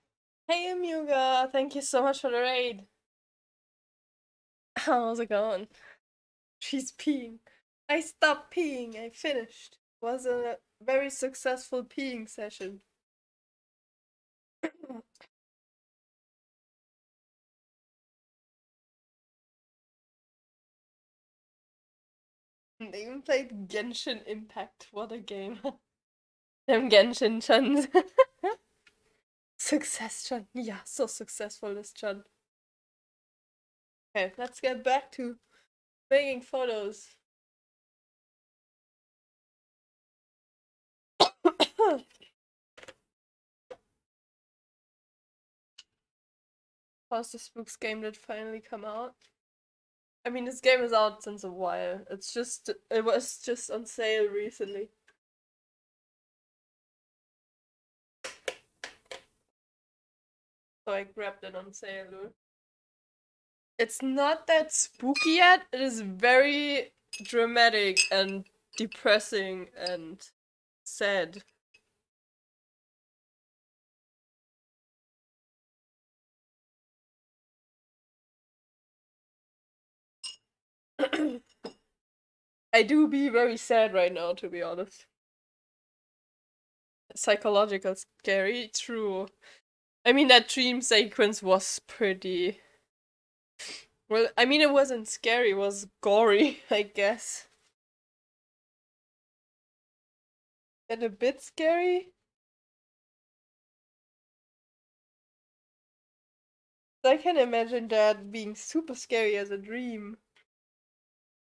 Hey Amuga, thank you so much for the raid. How's it going? She's peeing. I stopped peeing, I finished. Was a very successful peeing session. They even played Genshin Impact. What a game. Them Genshin Chuns. Success Chun. Yeah, so successful this Chun. Okay, let's get back to making photos. How's the Spooks game that finally come out? I mean, this game is out since a while. It was just on sale recently. So I grabbed it on sale. It's not that spooky yet. It is very dramatic and depressing and sad. I do be very sad right now, to be honest. Psychological scary, true. I mean, that dream sequence was pretty... Well, I mean, it wasn't scary, it was gory, I guess. And a bit scary? I can imagine that being super scary as a dream.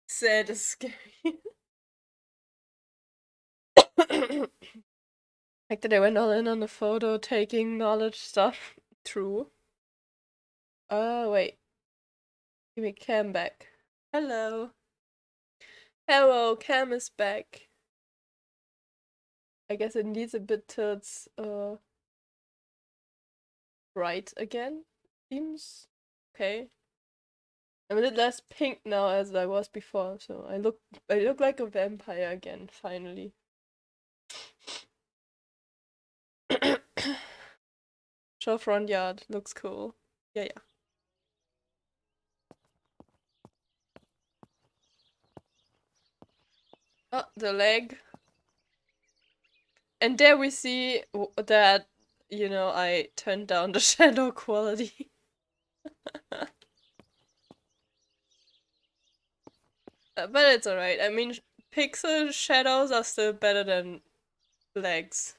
Sad is scary. Like that I went all in on the photo taking knowledge stuff. True. Oh, wait. Give me Cam back. Hello. Hello, Cam is back. I guess it needs a bit till it's bright again. Seems okay. I'm a little less pink now as I was before, so I look like a vampire again, finally. Show front yard, looks cool. Yeah. Oh, the leg. And there we see that, you know, I turned down the shadow quality. But it's alright. I mean, pixel shadows are still better than legs.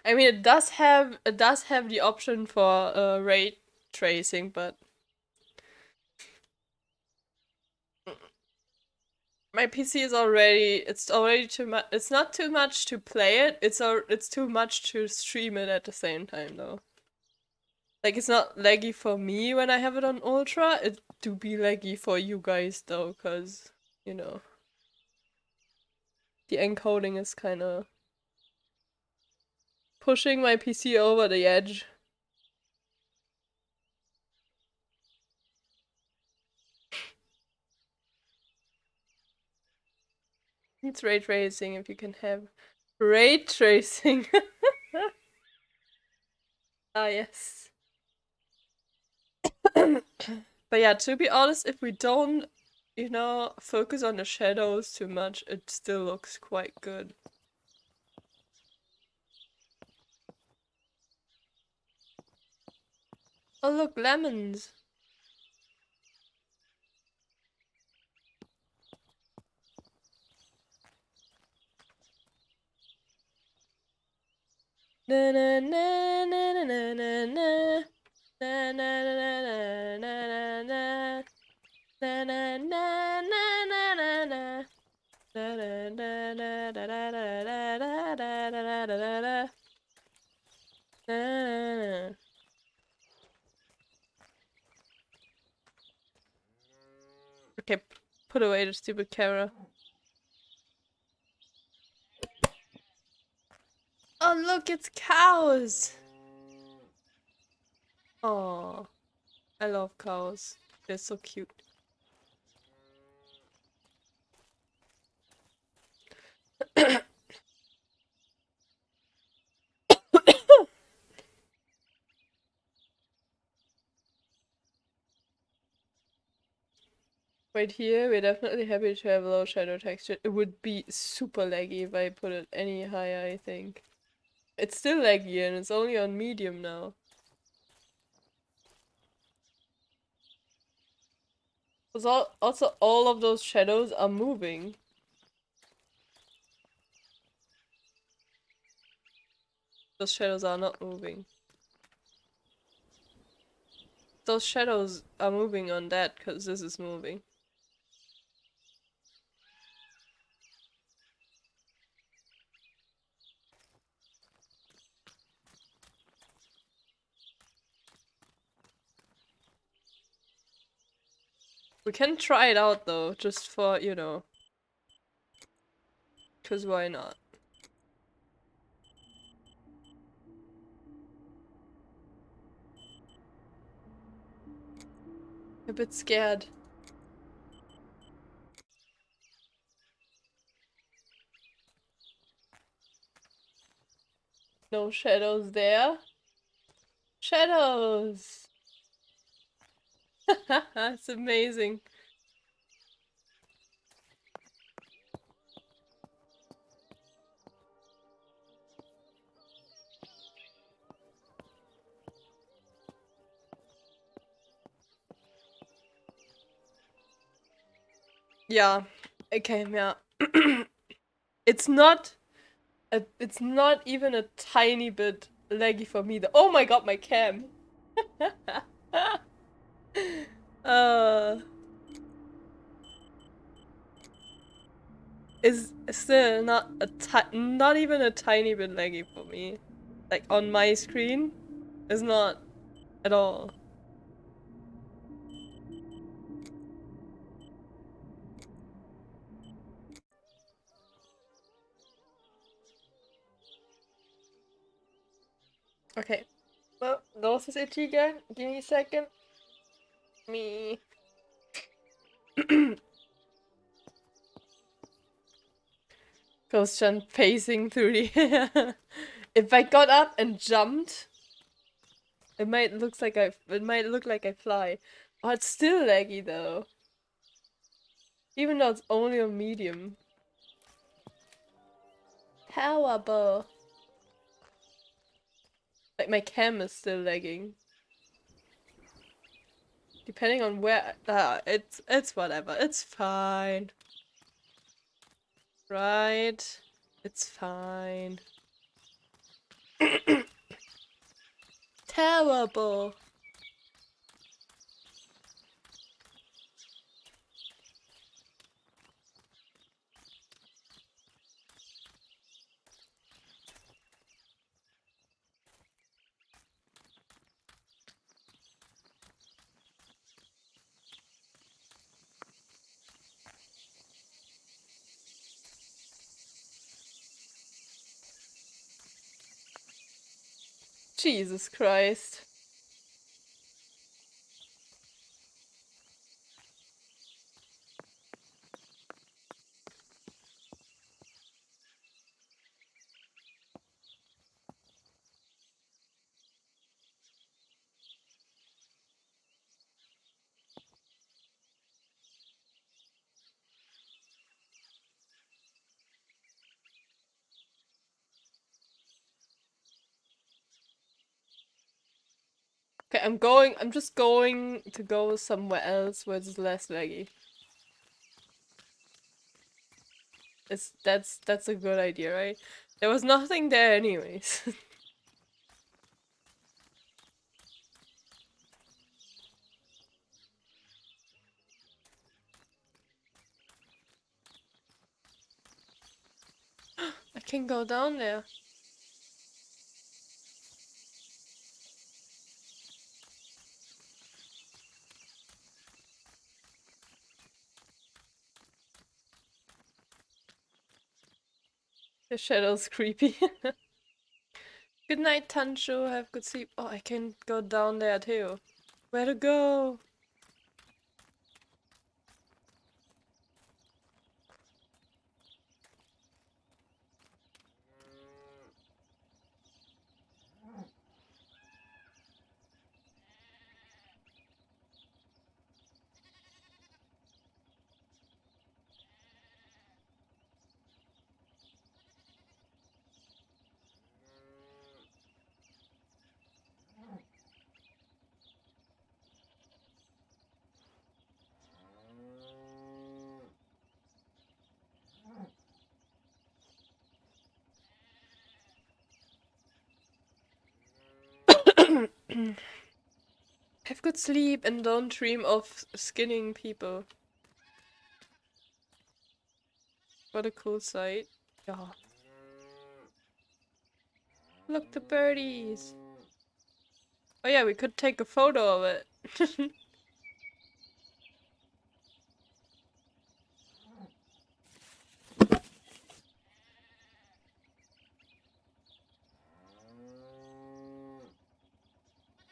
I mean, it does have the option for ray tracing, but my PC is already too much. It's not too much to play it. It's too much to stream it at the same time, though. Like, it's not laggy for me when I have it on ultra. It do be laggy for you guys though, cause you know the encoding is kind of pushing my PC over the edge. It's ray tracing if you can have ray tracing. Ah, yes. But yeah, to be honest, if we don't, you know, focus on the shadows too much, it still looks quite good. Oh look, lemons! Na na na na na na na na. Na na na na na na na. Na na na na na na na. Na na na na da da da da da da da da da da. Na. Okay, put away the stupid camera. Oh look, it's cows! Oh, I love cows. They're so cute. Right here, we're definitely happy to have low shadow texture. It would be super laggy if I put it any higher, I think. It's still laggy and it's only on medium now. Also, all of those shadows are moving. Those shadows are not moving. Those shadows are moving on that because this is moving. We can try it out though, just for, you know. Because why not? A bit scared. No shadows there. Shadows! It's amazing. Yeah, okay, yeah. It's not even a tiny bit laggy for me though. Oh my god, my cam. uh is still not even a tiny bit laggy for me. Like on my screen, it's not at all. Okay. Well, those is itchy again. Give me a second. Me. Ghost pacing through the If I got up and jumped, it might look like I fly. Oh, it's still laggy though. Even though it's only on medium. Terrible. Like my cam is still lagging. Depending on where it's whatever. It's fine. Right? It's fine. Terrible. Jesus Christ. Okay, I'm just going to go somewhere else where it's less laggy. That's a good idea, right? There was nothing there anyways. I can go down there. The shadow's creepy. Good night, Tancho. Have good sleep. Oh, I can go down there too. Where to go? Have good sleep and don't dream of skinning people. What a cool sight. Yeah. Look, the birdies. Oh yeah, we could take a photo of it.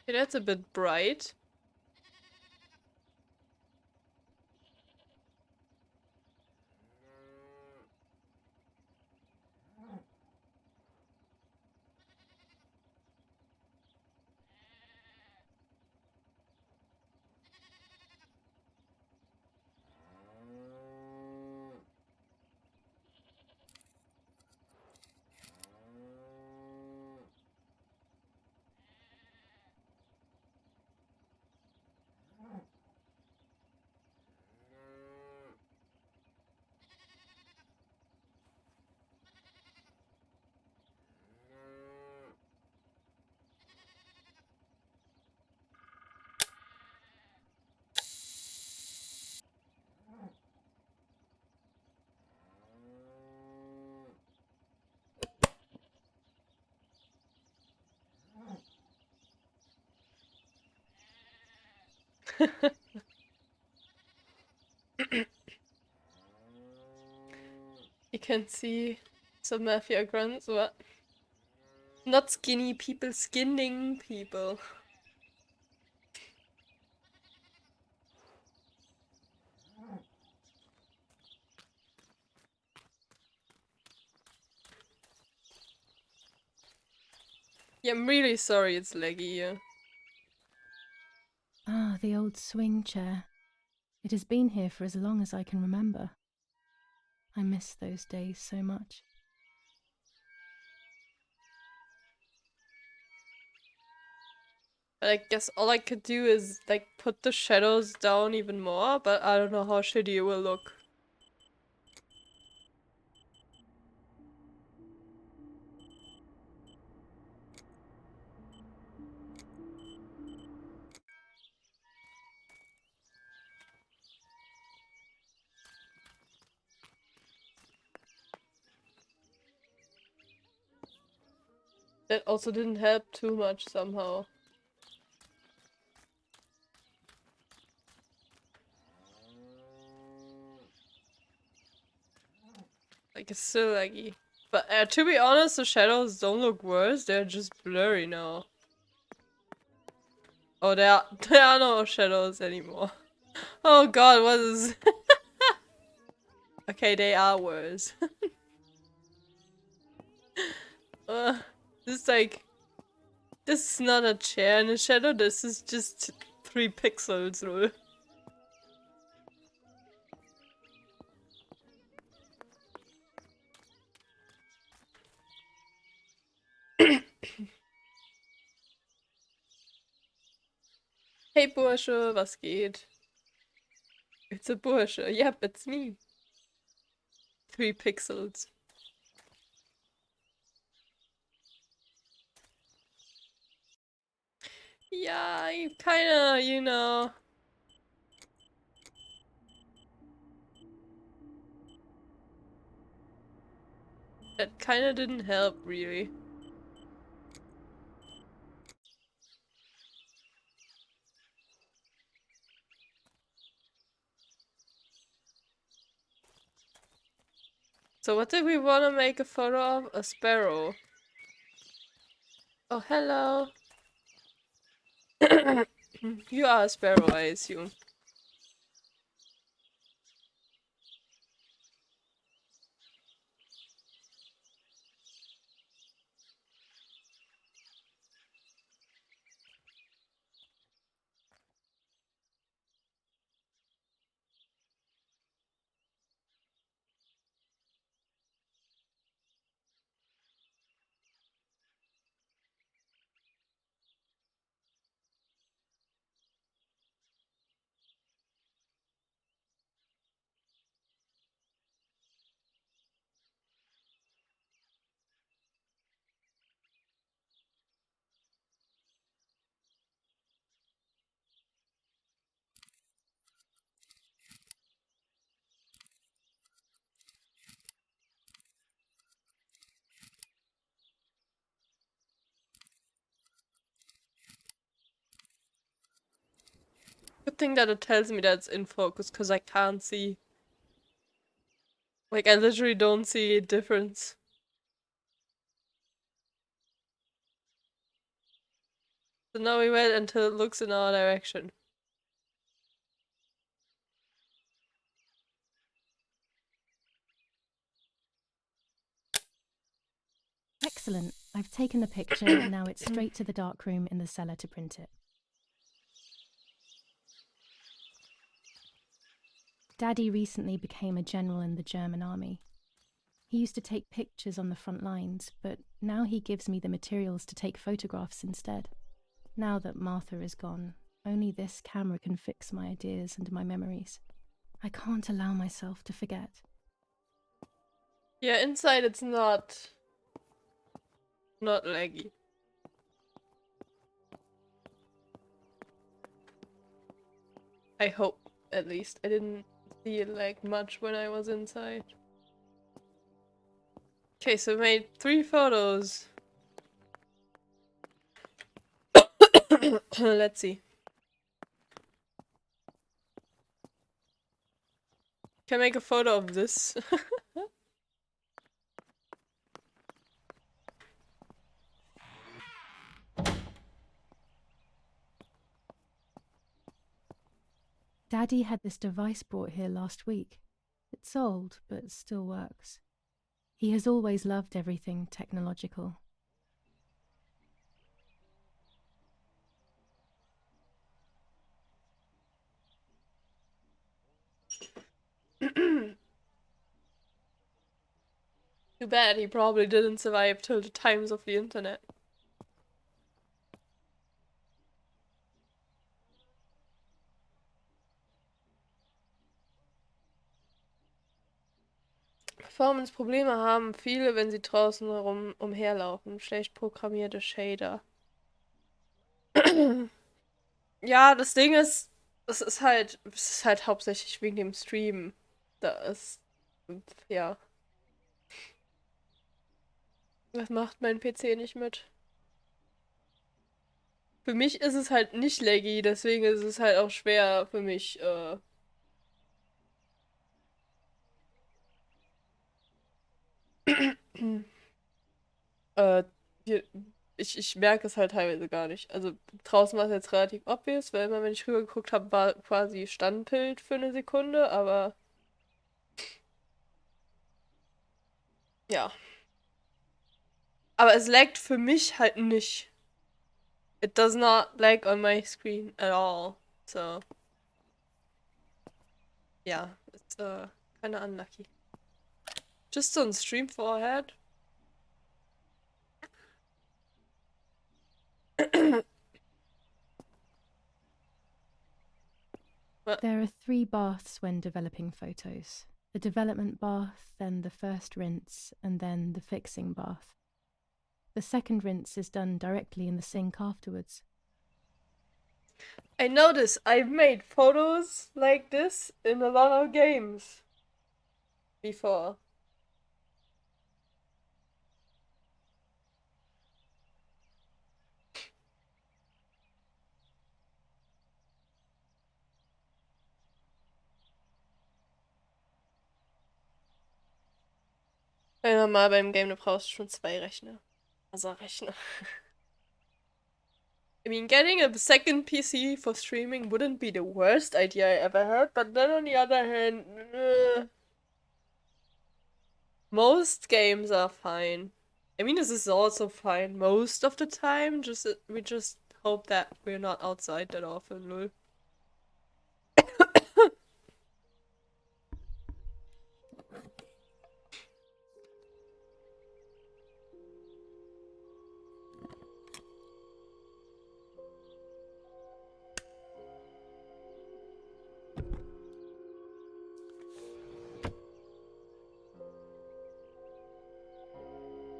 Okay, that's a bit bright. You can see some mafia grunts, what? Not skinny people, skinning people. Yeah, I'm really sorry it's laggy here. Ah, the old swing chair. It has been here for as long as I can remember. I miss those days so much. But I guess all I could do is like put the shadows down even more, but I don't know how shitty it will look. That also didn't help too much somehow. Like it's still laggy. But to be honest, the shadows don't look worse, they're just blurry now. Oh, there are no shadows anymore. Oh god, what is... Okay, they are worse. This is like... This is not a chair in a shadow, this is just 3 pixels, lol. Hey Bursche, was geht? It's a Bursche. Yep, it's me. 3 pixels. Yeah, you kinda, you know... That kinda didn't help, really. So what did we want to make a photo of? A sparrow. Oh, hello. You are a sparrow, I assume. Good thing that it tells me that it's in focus, because I can't see. Like, I literally don't see a difference. So now we wait until it looks in our direction. Excellent. I've taken the picture, and now it's straight to the darkroom in the cellar to print it. Daddy recently became a general in the German army. He used to take pictures on the front lines, but now he gives me the materials to take photographs instead. Now that Martha is gone, only this camera can fix my ideas and my memories. I can't allow myself to forget. Yeah, inside it's not laggy. I hope, at least. I didn't see it lag much when I was inside. Okay, so I made 3 photos. Let's see. Can I make a photo of this? Daddy had this device brought here last week. It's old, but still works. He has always loved everything technological. Too bad he probably didn't survive till the times of the internet. Performance-Probleme haben viele, wenn sie draußen umherlaufen. Schlecht programmierte Shader. Ja, das Ding ist, es ist halt hauptsächlich wegen dem Stream. Da ist, ja. Das macht mein PC nicht mit. Für mich ist es halt nicht laggy, deswegen ist es halt auch schwer für mich, hier, ich merke es halt teilweise gar nicht. Also draußen war es jetzt relativ obvious, weil immer wenn ich rüber geguckt habe, war quasi Standbild für eine Sekunde, aber ja. Aber es laggt für mich halt nicht. It does not lag on my screen at all. So. Yeah, it's kinda unlucky. Just on stream forehead. There are 3 baths when developing photos. The development bath, then the first rinse, and then the fixing bath. The second rinse is done directly in the sink afterwards. I notice I've made photos like this in a lot of games before. Weil normal beim Game, du brauchst schon 2 Rechner. Also Rechner. I mean, getting a second PC for streaming wouldn't be the worst idea I ever had, but then on the other hand, most games are fine. I mean, this is also fine most of the time, we just hope that we're not outside that often, lol.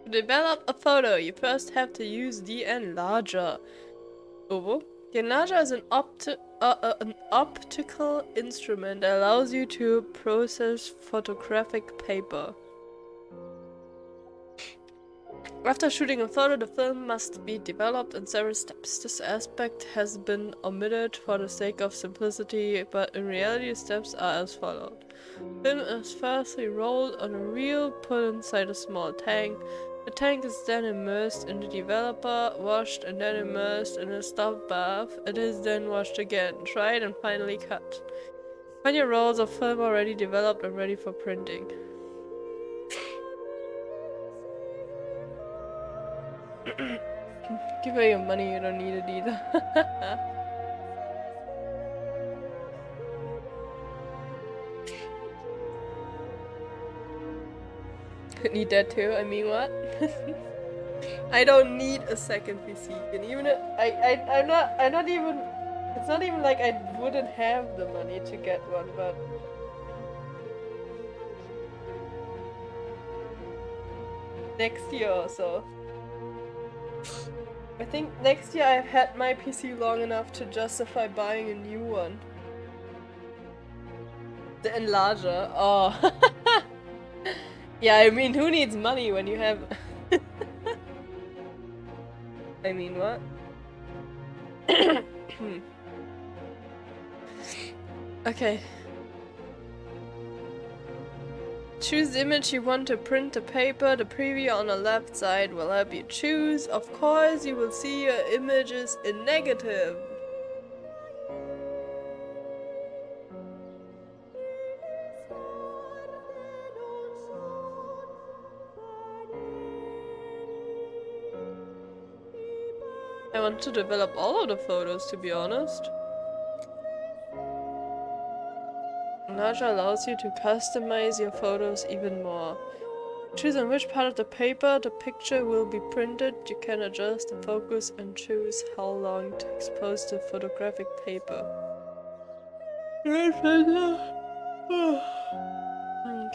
To develop a photo, you first have to use the enlarger. Oh, the enlarger is an optical instrument that allows you to process photographic paper. After shooting a photo, the film must be developed in several steps. This aspect has been omitted for the sake of simplicity, but in reality the steps are as followed. Film is firstly rolled on a reel put inside a small tank. The tank is then immersed in the developer, washed, and then immersed in a stop bath. It is then washed again, dried, and finally cut. Find your rolls of film already developed and ready for printing. Give her your money, you don't need it either. Need that too, I mean what? I don't need a second PC, and even if I'm not even, it's not even like I wouldn't have the money to get one, but next year or so. I think next year I've had my PC long enough to justify buying a new one. The enlarger. Oh. Yeah, I mean, who needs money when you have... I mean, what? Okay. Choose the image you want to print the paper. The preview on the left side will help you choose. Of course, you will see your images in negative. I want to develop all of the photos, to be honest. Enlarger allows you to customize your photos even more. Choose on which part of the paper the picture will be printed. You can adjust the focus and choose how long to expose the photographic paper.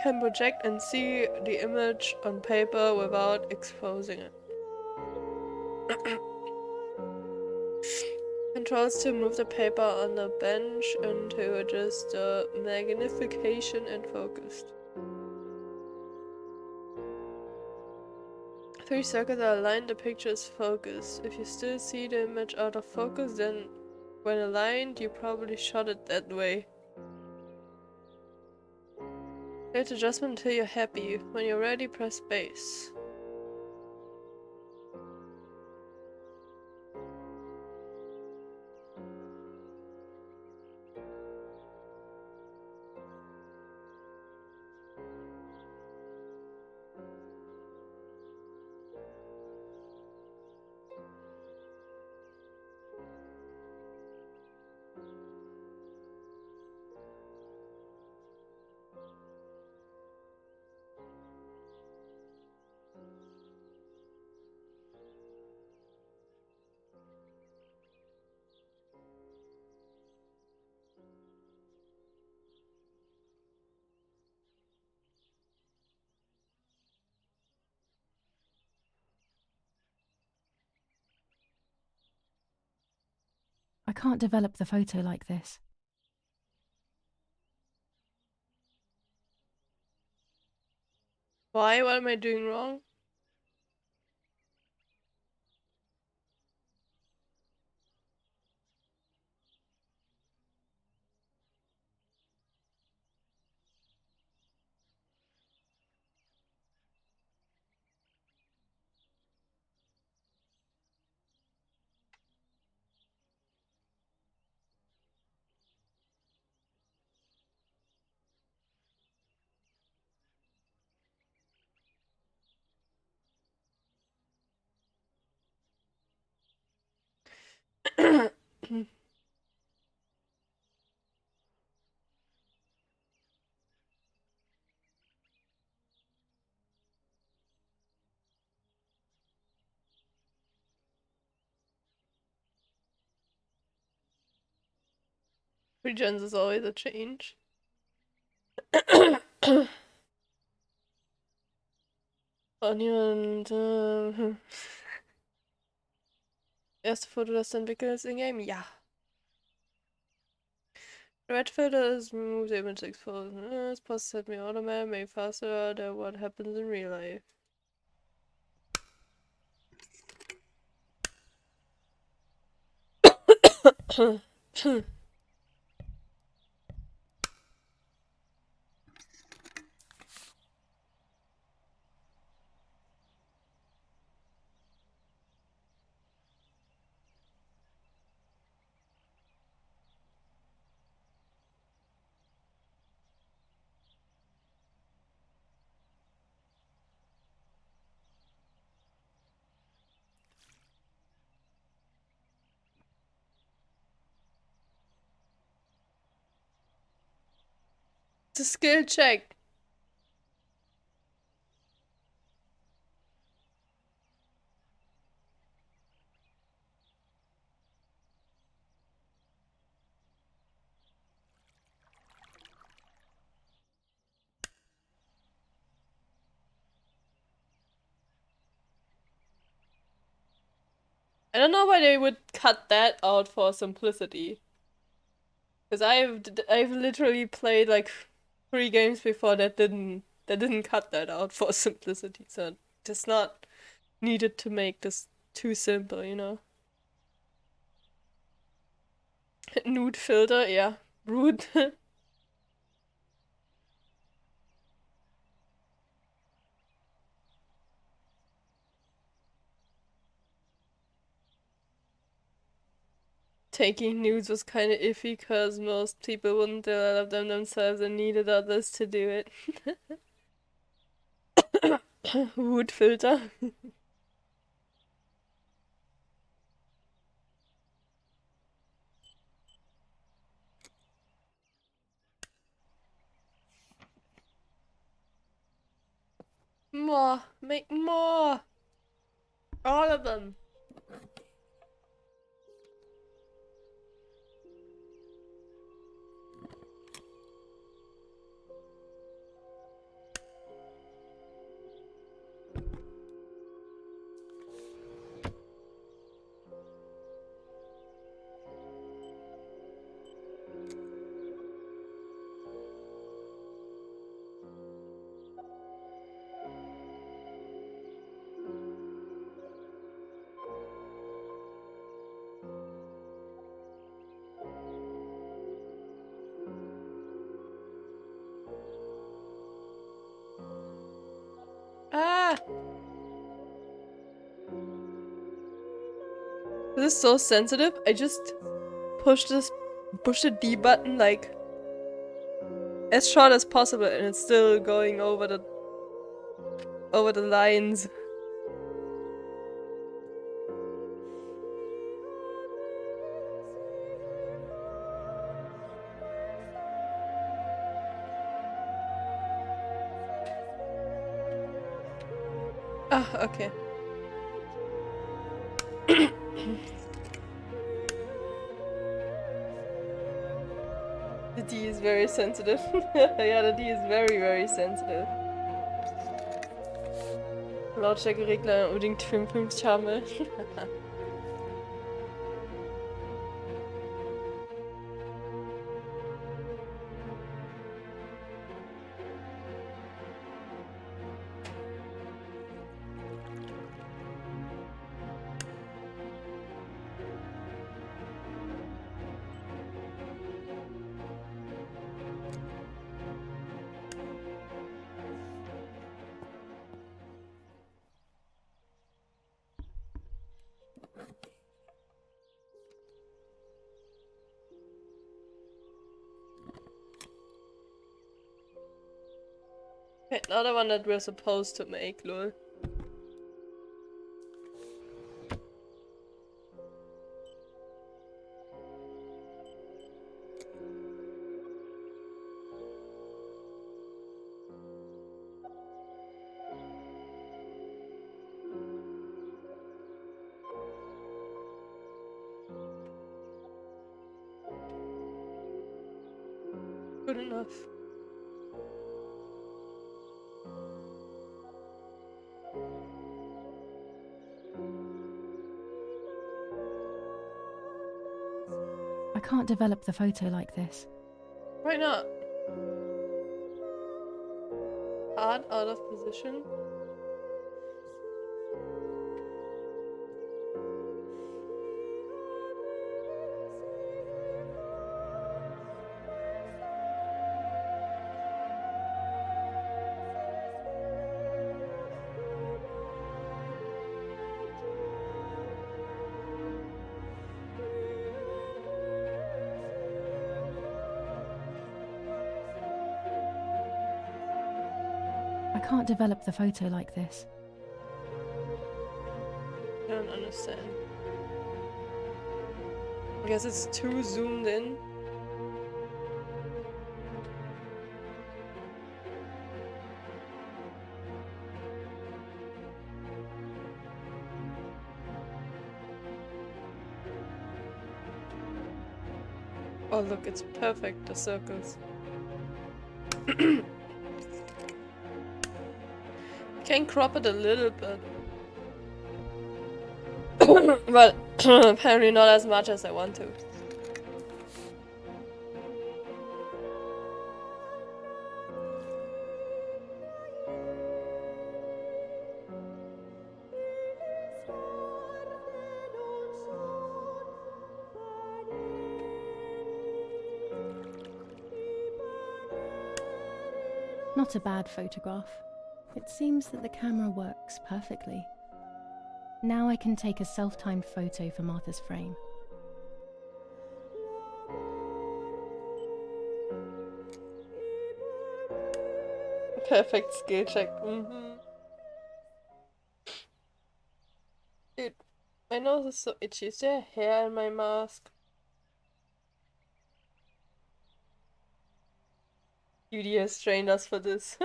Can project and see the image on paper without exposing it. Controls to move the paper on the bench and to adjust the magnification and focus. 3 circles are aligned, the picture is focused. If you still see the image out of focus, then when aligned, you probably shot it that way. Let adjustment until you're happy. When you're ready, press space. I can't develop the photo like this. Why? What am I doing wrong? Regens is always a change. Und erste Foto, das du entwickelst in-game? Ja. Red filter is remove the image exposed. This process set me automatic, make faster than what happens in real life. It's a skill check. I don't know why they would cut that out for simplicity. Because I've literally played like 3 games before that didn't cut that out for simplicity. So it's not needed to make this too simple, you know. Nude filter, yeah. Rude. Taking nudes was kind of iffy because most people wouldn't develop them themselves and needed others to do it. Wood filter. More. Make more. All of them. Ah! This is so sensitive. I just push the D button like as short as possible and it's still going over the lines. Ah, okay. The D is very sensitive. Yeah, the D is very, very sensitive. Lautstärkeregler unbedingt 55 haben will. Okay, another one that we're supposed to make, lol. Good enough. I can't develop the photo like this. Why not? Hard out of position. can't develop the photo like this. I don't understand. I guess it's too zoomed in. Oh look, it's perfect, the circles. Can crop it a little bit. But apparently not as much as I want to. Not a bad photograph. It seems that the camera works perfectly. Now I can take a self-timed photo for Martha's frame. Perfect skill check. Dude, my nose is so itchy. Is there hair in my mask? Judy has trained us for this.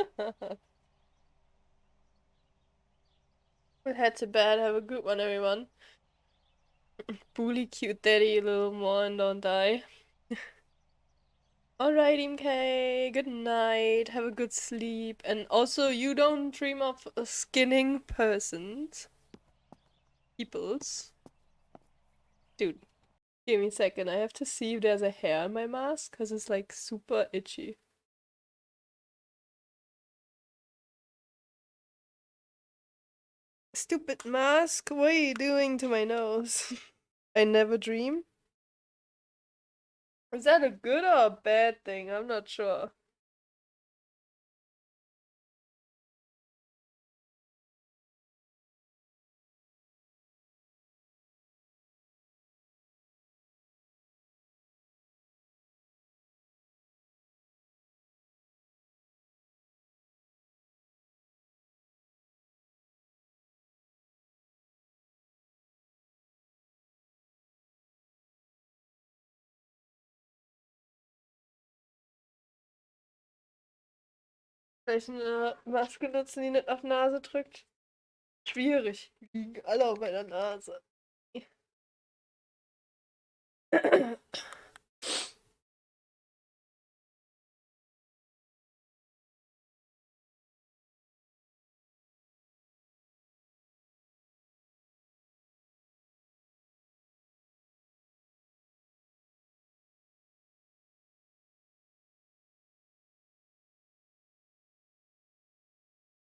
We head to bed. Have a good one, everyone. Bully cute daddy a little more and don't die. Alright, MK. Good night. Have a good sleep. And also, you don't dream of skinning persons. Peoples. Dude, give me a second. I have to see if there's a hair on my mask, because it's like super itchy. Stupid mask, what are you doing to my nose? I never dream? Is that a good or a bad thing? I'm not sure. Vielleicht eine Maske nutzen, die nicht auf Nase drückt? Schwierig. Die liegen alle auf meiner Nase.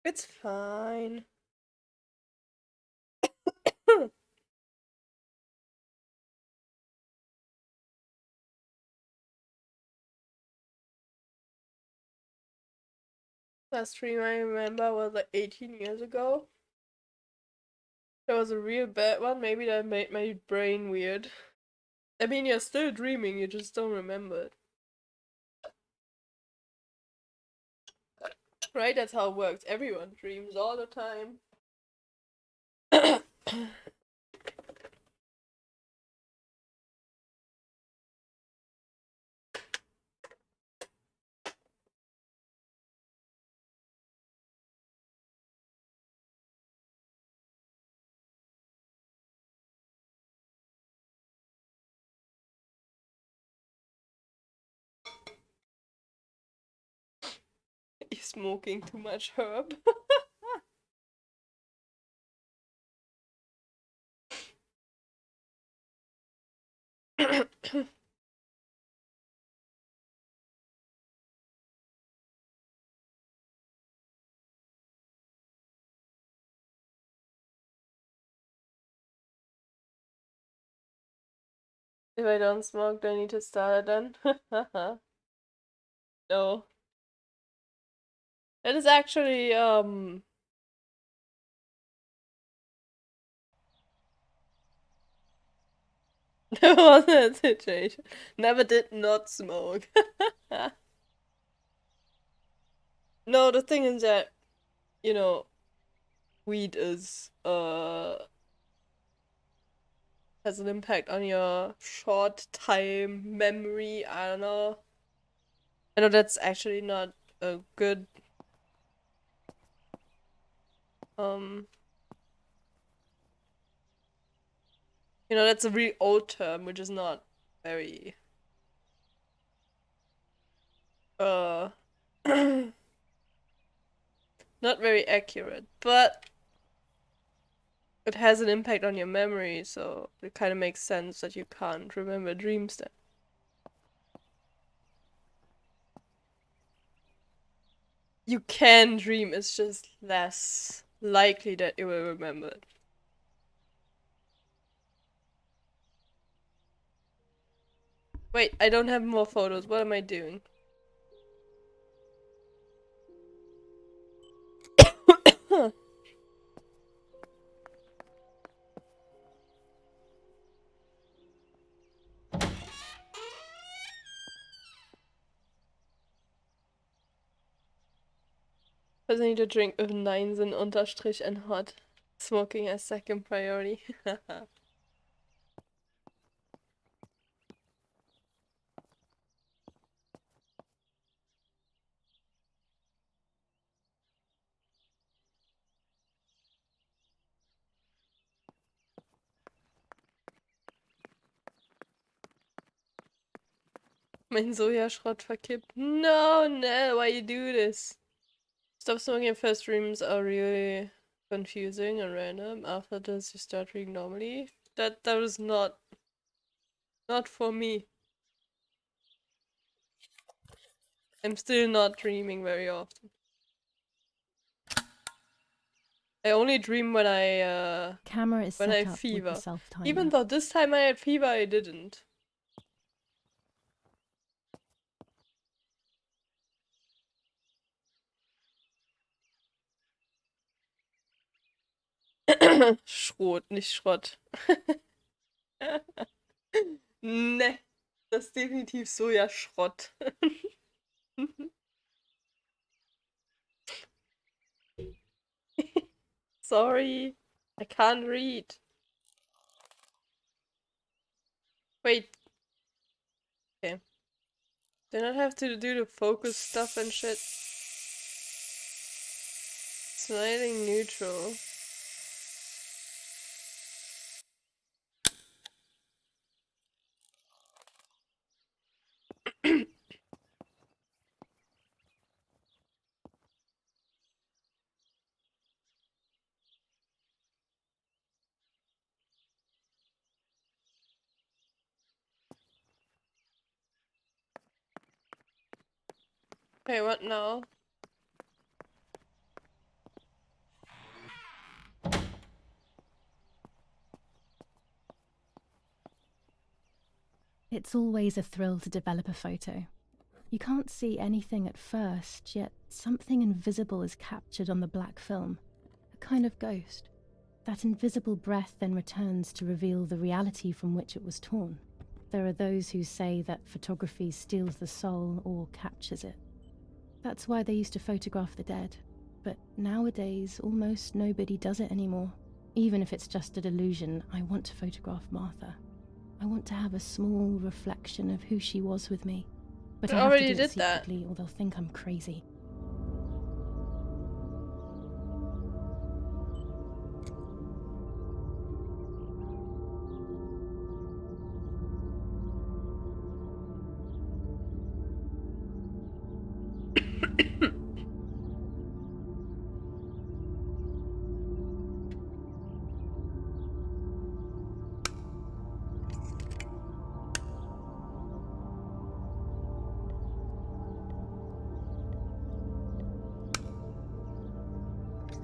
It's fine. Last stream I remember was like 18 years ago. That was a real bad one. Maybe that made my brain weird. I mean, you're still dreaming, you just don't remember it. Right? That's how it works. Everyone dreams all the time. You're smoking too much herb. If I don't smoke, do I need to start it then? No. That is actually, there wasn't a situation. Never did not smoke. No, the thing is that you know, weed is has an impact on your short time memory. I don't know. I know that's actually not a good you know, that's a really old term, which is not very not very accurate, but it has an impact on your memory, so it kind of makes sense that you can't remember dreams then. You can dream, it's just less likely that you will remember it. Wait, I don't have more photos. What am I doing? Because I need to drink with 9s and Unterstrich and hot. Smoking as second priority. Mein Sojaschrott verkippt. No, no, why you do this? Stop smoking and first dreams are really confusing and random. After this, you start dreaming normally. That was not for me. I'm still not dreaming very often. I only dream when I Camera is when set I up with fever. the self-timer. Even though this time I had fever, I didn't. Schrot, nicht Schrott. Ne, das ist definitiv Sojaschrott. Sorry, I can't read. Wait. Okay. Do not have to do the focus stuff and shit. Sliding neutral. Okay, what now? It's always a thrill to develop a photo. You can't see anything at first, yet something invisible is captured on the black film. A kind of ghost. That invisible breath then returns to reveal the reality from which it was torn. There are those who say that photography steals the soul or captures it. That's why they used to photograph the dead. But nowadays, almost nobody does it anymore. Even if it's just a delusion, I want to photograph Martha. I want to have a small reflection of who she was with me. But I have to do it secretly, or they'll think I'm crazy.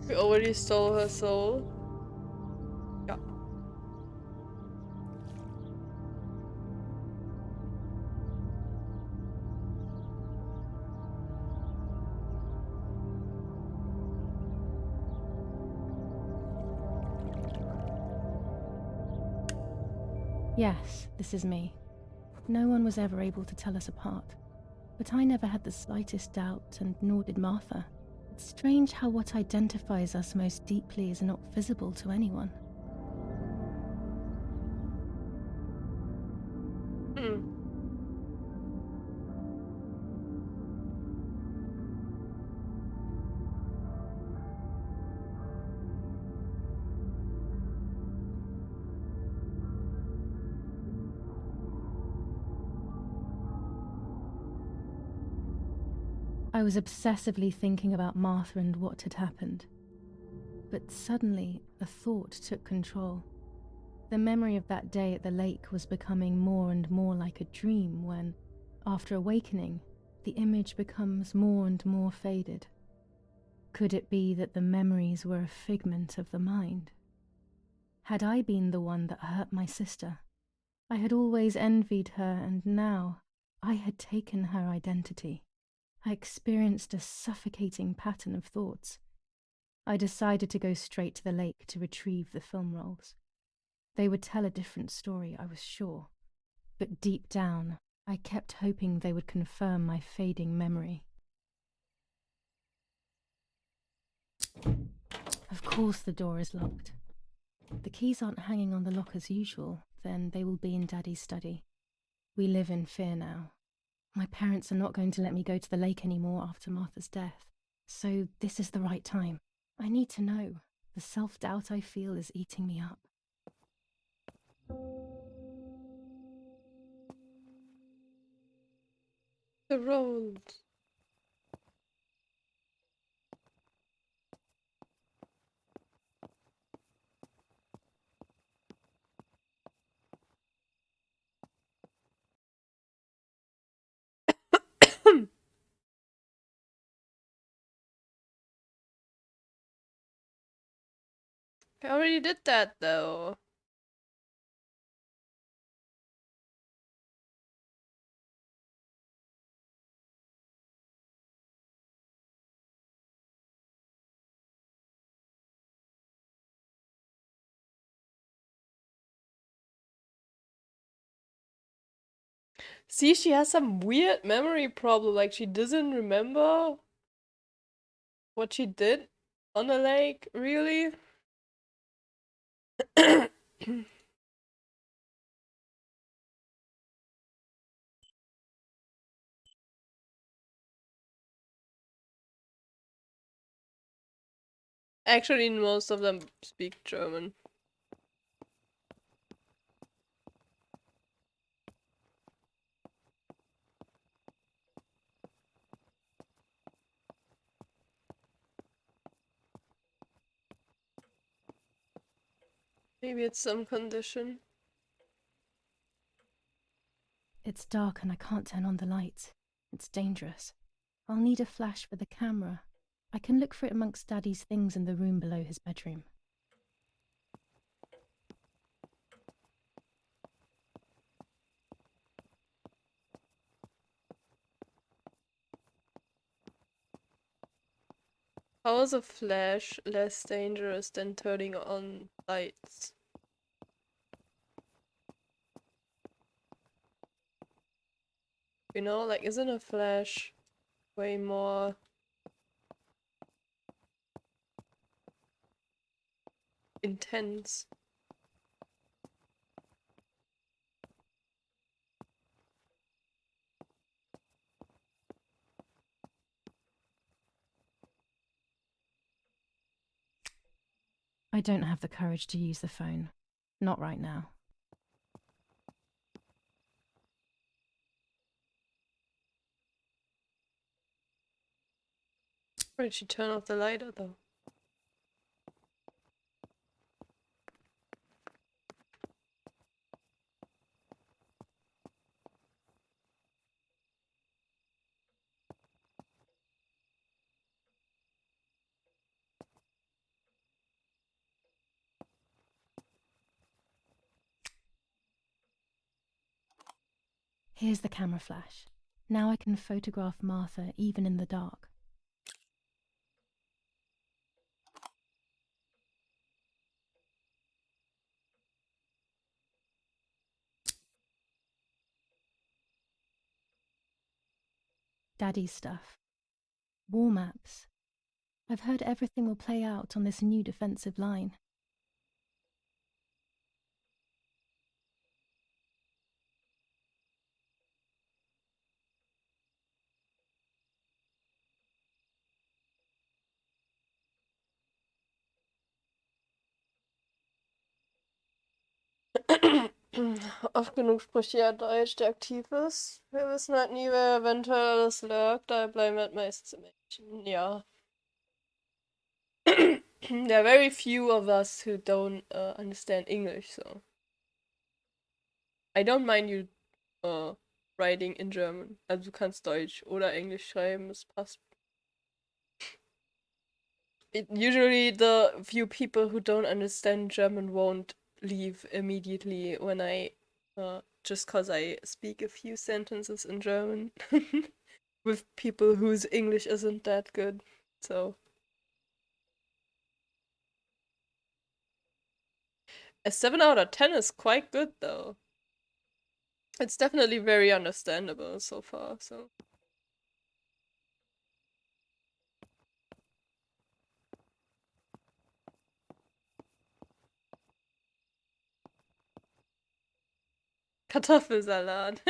We already stole her soul. Yeah. Yes, this is me. No one was ever able to tell us apart. But I never had the slightest doubt, and nor did Martha. It's strange how what identifies us most deeply is not visible to anyone. Hmm. I was obsessively thinking about Martha and what had happened. But suddenly, a thought took control. The memory of that day at the lake was becoming more and more like a dream when, after awakening, the image becomes more and more faded. Could it be that the memories were a figment of the mind? Had I been the one that hurt my sister? I had always envied her, and now I had taken her identity. I experienced a suffocating pattern of thoughts. I decided to go straight to the lake to retrieve the film rolls. They would tell a different story, I was sure. But deep down, I kept hoping they would confirm my fading memory. Of course the door is locked. The keys aren't hanging on the lock as usual, then they will be in Daddy's study. We live in fear now. My parents are not going to let me go to the lake anymore after Martha's death. So this is the right time. I need to know. The self-doubt I feel is eating me up. The rolls. I already did that though. See, she has some weird memory problem, like she doesn't remember what she did on the lake, really? Actually, most of them speak German. Maybe it's some condition. It's dark and I can't turn on the lights. It's dangerous. I'll need a flash for the camera. I can look for it amongst Daddy's things in the room below his bedroom. How is a flash less dangerous than turning on lights? You know, like, isn't a flash way more intense? I don't have the courage to use the phone. Not right now. Where did she turn off the light though? Here's the camera flash. Now I can photograph Martha even in the dark. Daddy's stuff. War maps. I've heard everything will play out on this new defensive line. Oft genug spricht ja Deutsch, der aktiv ist. Wir wissen halt nie, wer eventuell alles lurkt, daher bleiben wir halt meistens im Englischen. Ja. There are very few of us who don't understand English, so I don't mind you writing in German. Also du kannst Deutsch oder Englisch schreiben, es passt. Usually the few people who don't understand German won't leave immediately when I just cause I speak a few sentences in German with people whose English isn't that good. So a 7 out of 10 is quite good though. It's definitely very understandable so far, so. Kartoffelsalat.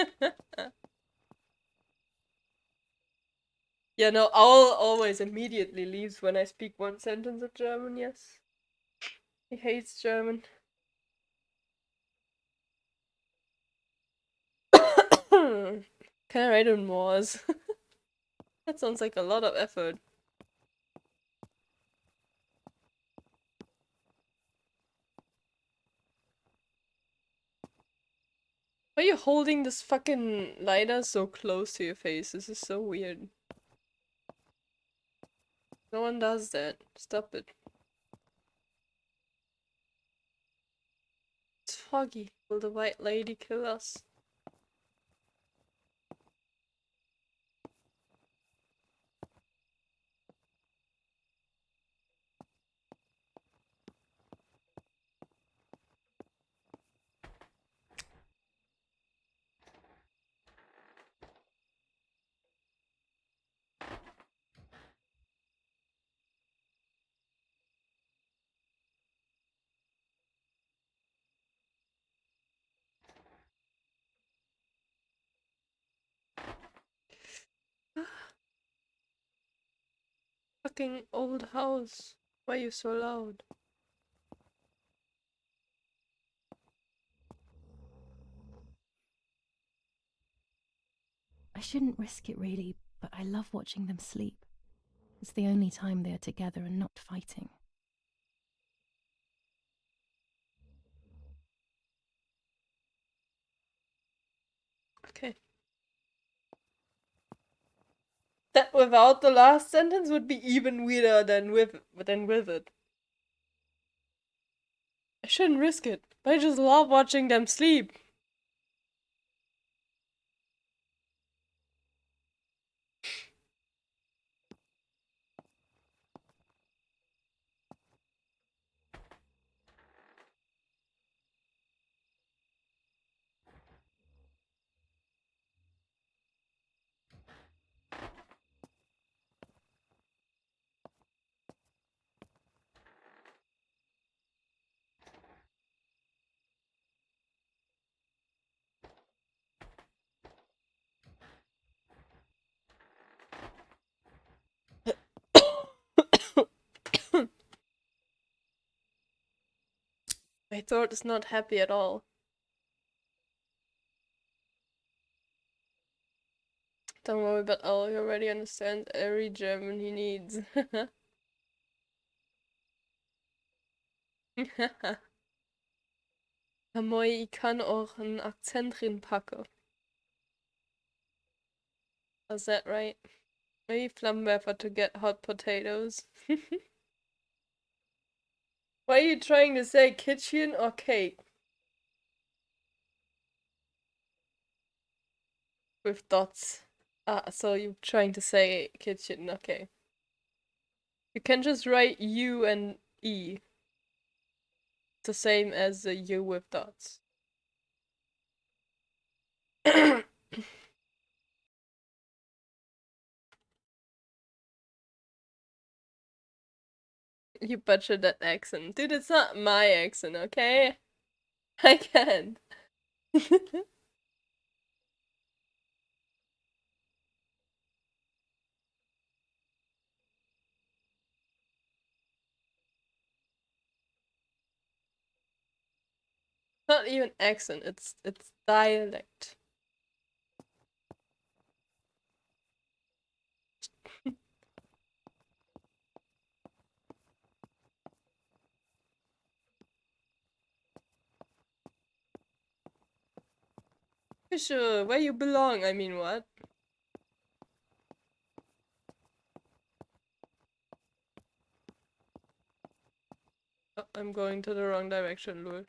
Yeah, no, Owl always immediately leaves when I speak one sentence of German, yes. He hates German. Can I write in Morse? That sounds like a lot of effort. Why are you holding this fucking lighter so close to your face? This is so weird. No one does that. Stop it. It's foggy. Will the white lady kill us? Fucking old house. Why are you so loud? I shouldn't risk it really, but I love watching them sleep. It's the only time they are together and not fighting. Okay. That without the last sentence would be even weirder than with it. I shouldn't risk it, but I just love watching them sleep. My throat is not happy at all. Don't worry about all, he already understands every German he needs. Moi, ich kann auch einen Akzent reinpacken. Was that right? Maybe Flammenwerfer to get hot potatoes. Why are you trying to say kitchen or cake? With dots. Ah, so you're trying to say kitchen, okay. You can just write U and E. It's the same as the U with dots. You butchered that accent. Dude, it's not my accent, okay? I can't. Not even accent, it's dialect. Sure, where you belong, I mean what? Oh, I'm going to the wrong direction, lol.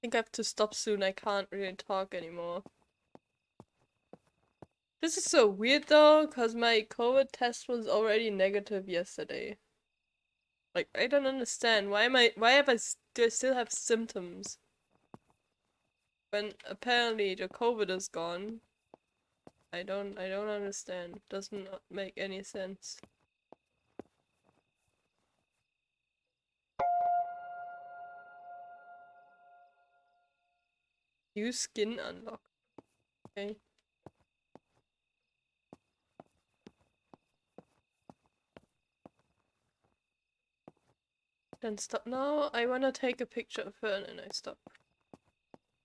I think I have to stop soon, I can't really talk anymore. This is so weird though, cause my COVID test was already negative yesterday. Like, I don't understand, why have I still have symptoms? When apparently the COVID is gone. I don't understand, doesn't make any sense. Use skin unlock. Okay. Then stop. Now I wanna take a picture of her and then I stop.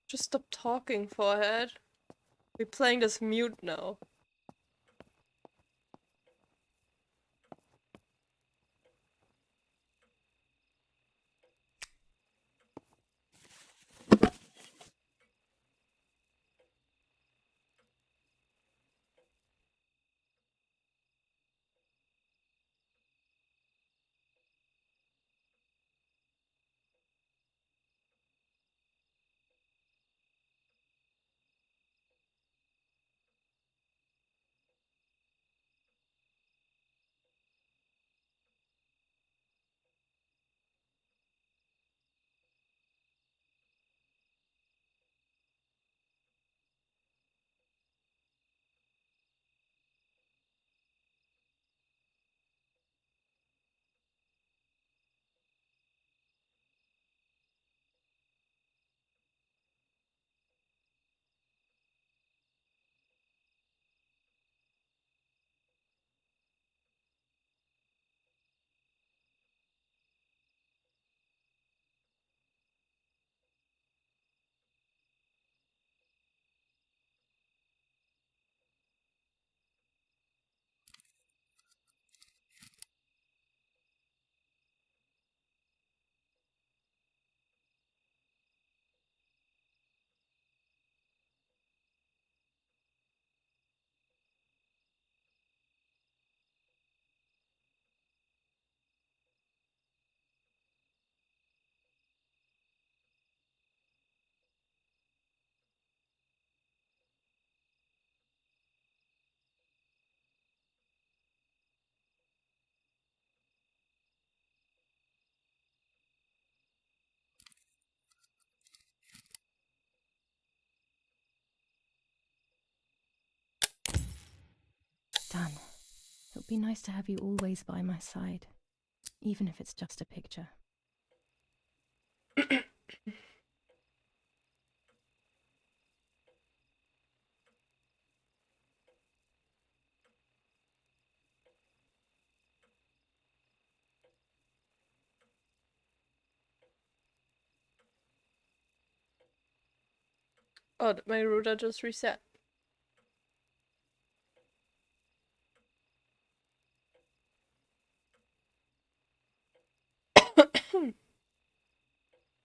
Just stop talking, forehead. We're playing this mute now. Dan, it would be nice to have you always by my side, even if it's just a picture. Oh, my router just reset.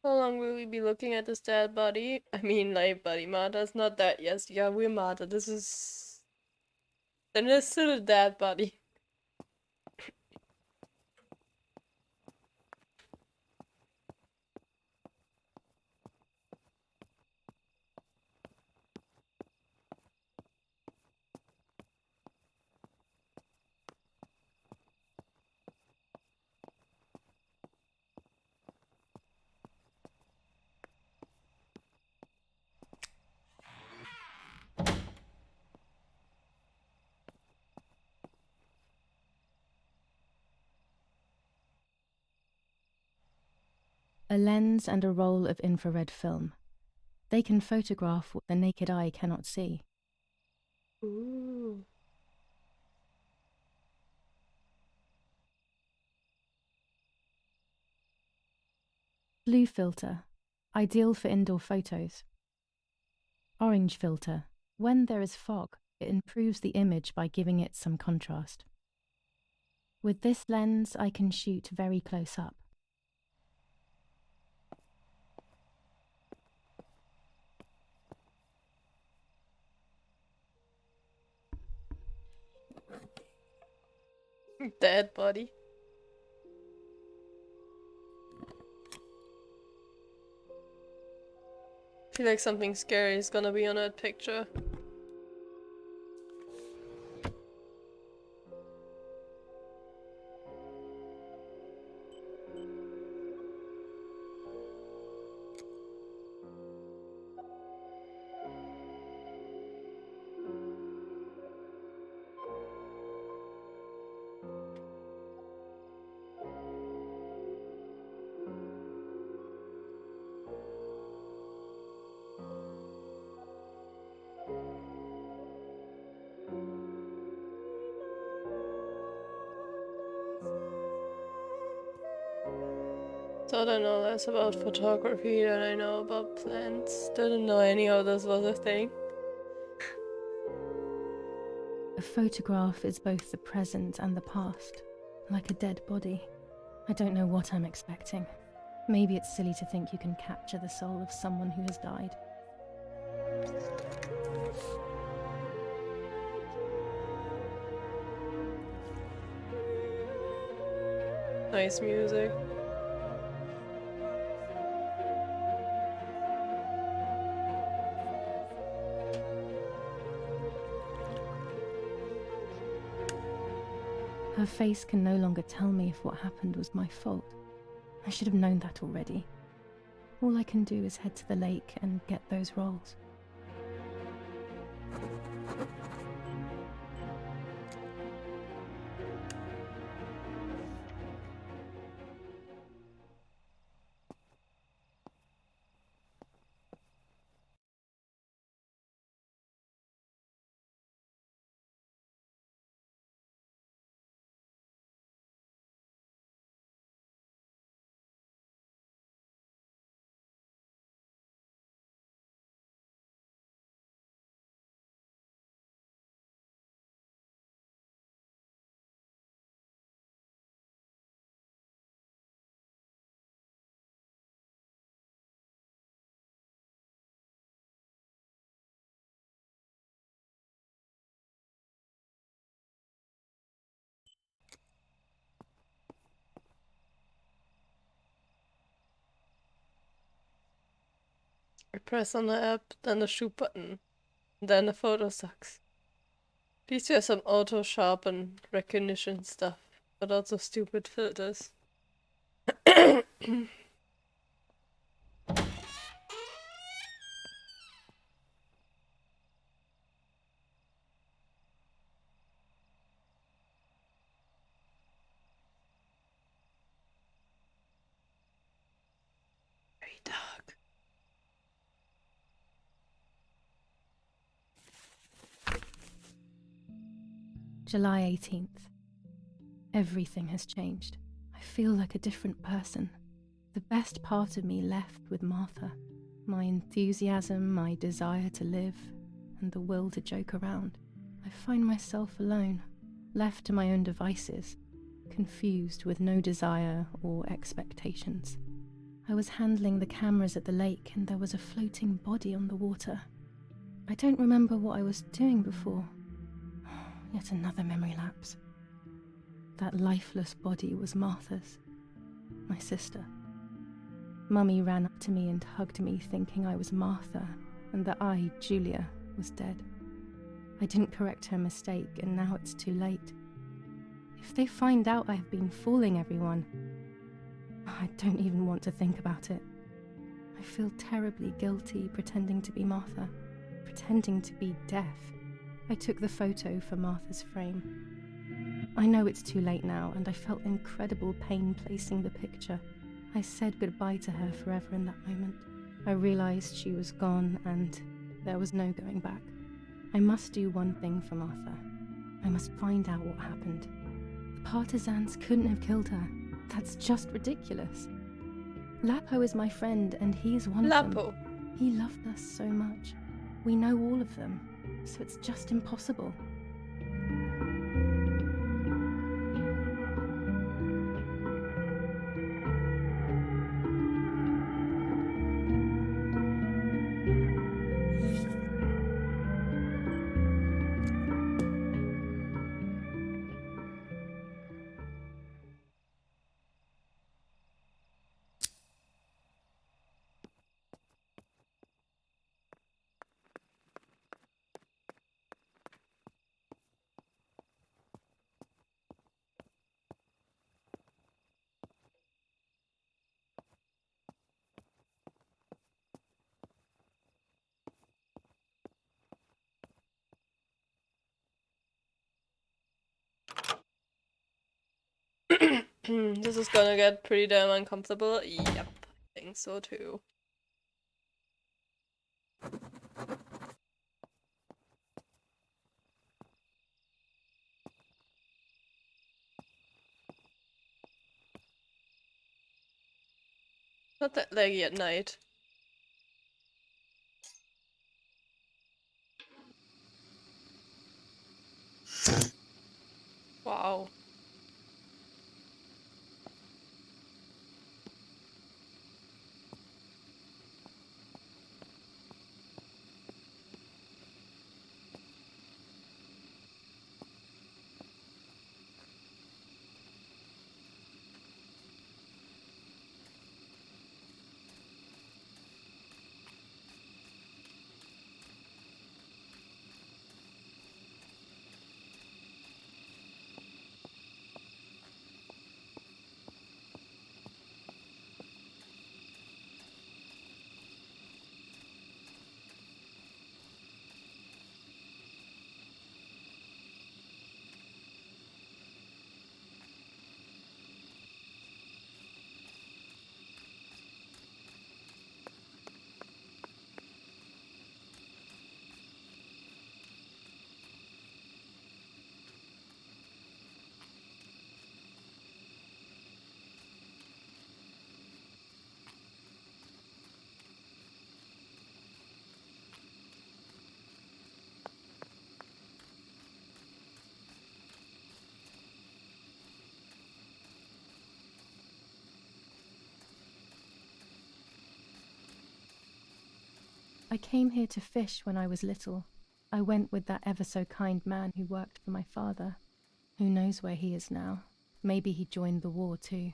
How long will we be looking at this dead body? I mean, live body. Martha's not dead. Yes, yeah, we're Martha. This is... Then there's still a dead body. a lens and a roll of infrared film. They can photograph what the naked eye cannot see. Ooh. Blue filter, ideal for indoor photos. Orange filter, when there is fog, it improves the image by giving it some contrast. With this lens, I can shoot very close up. Dead body. I feel like something scary is gonna be on that picture. So I don't know less about photography than I know about plants. Didn't know any of this was a thing. A photograph is both the present and the past, like a dead body. I don't know what I'm expecting. Maybe it's silly to think you can capture the soul of someone who has died. Nice music. Her face can no longer tell me if what happened was my fault. I should have known that already. All I can do is head to the lake and get those rolls. I press on the app, then the shoot button, then the photo sucks. These are some auto sharpen recognition stuff, but also stupid filters. Very dark. July 18th. Everything has changed. I feel like a different person. The best part of me left with Martha. My enthusiasm, my desire to live, and the will to joke around. I find myself alone, left to my own devices, confused with no desire or expectations. I was handling the cameras at the lake and there was a floating body on the water. I don't remember what I was doing before. Yet another memory lapse. That lifeless body was Martha's, my sister. Mummy ran up to me and hugged me, thinking I was Martha and that I, Julia, was dead. I didn't correct her mistake and now it's too late. If they find out I have been fooling everyone, I don't even want to think about it. I feel terribly guilty pretending to be Martha, pretending to be deaf. I took the photo for Martha's frame. I know it's too late now, and I felt incredible pain placing the picture. I said goodbye to her forever in that moment. I realized she was gone and there was no going back. I must do one thing for Martha. I must find out what happened. The partisans couldn't have killed her. That's just ridiculous. Lapo is my friend and he's one of them. Lapo. He loved us so much. We know all of them, so it's just impossible. This is gonna get pretty damn uncomfortable. Yep, I think so too. Not that laggy at night. Wow. I came here to fish when I was little. I went with that ever so kind man who worked for my father. Who knows where he is now? Maybe he joined the war too.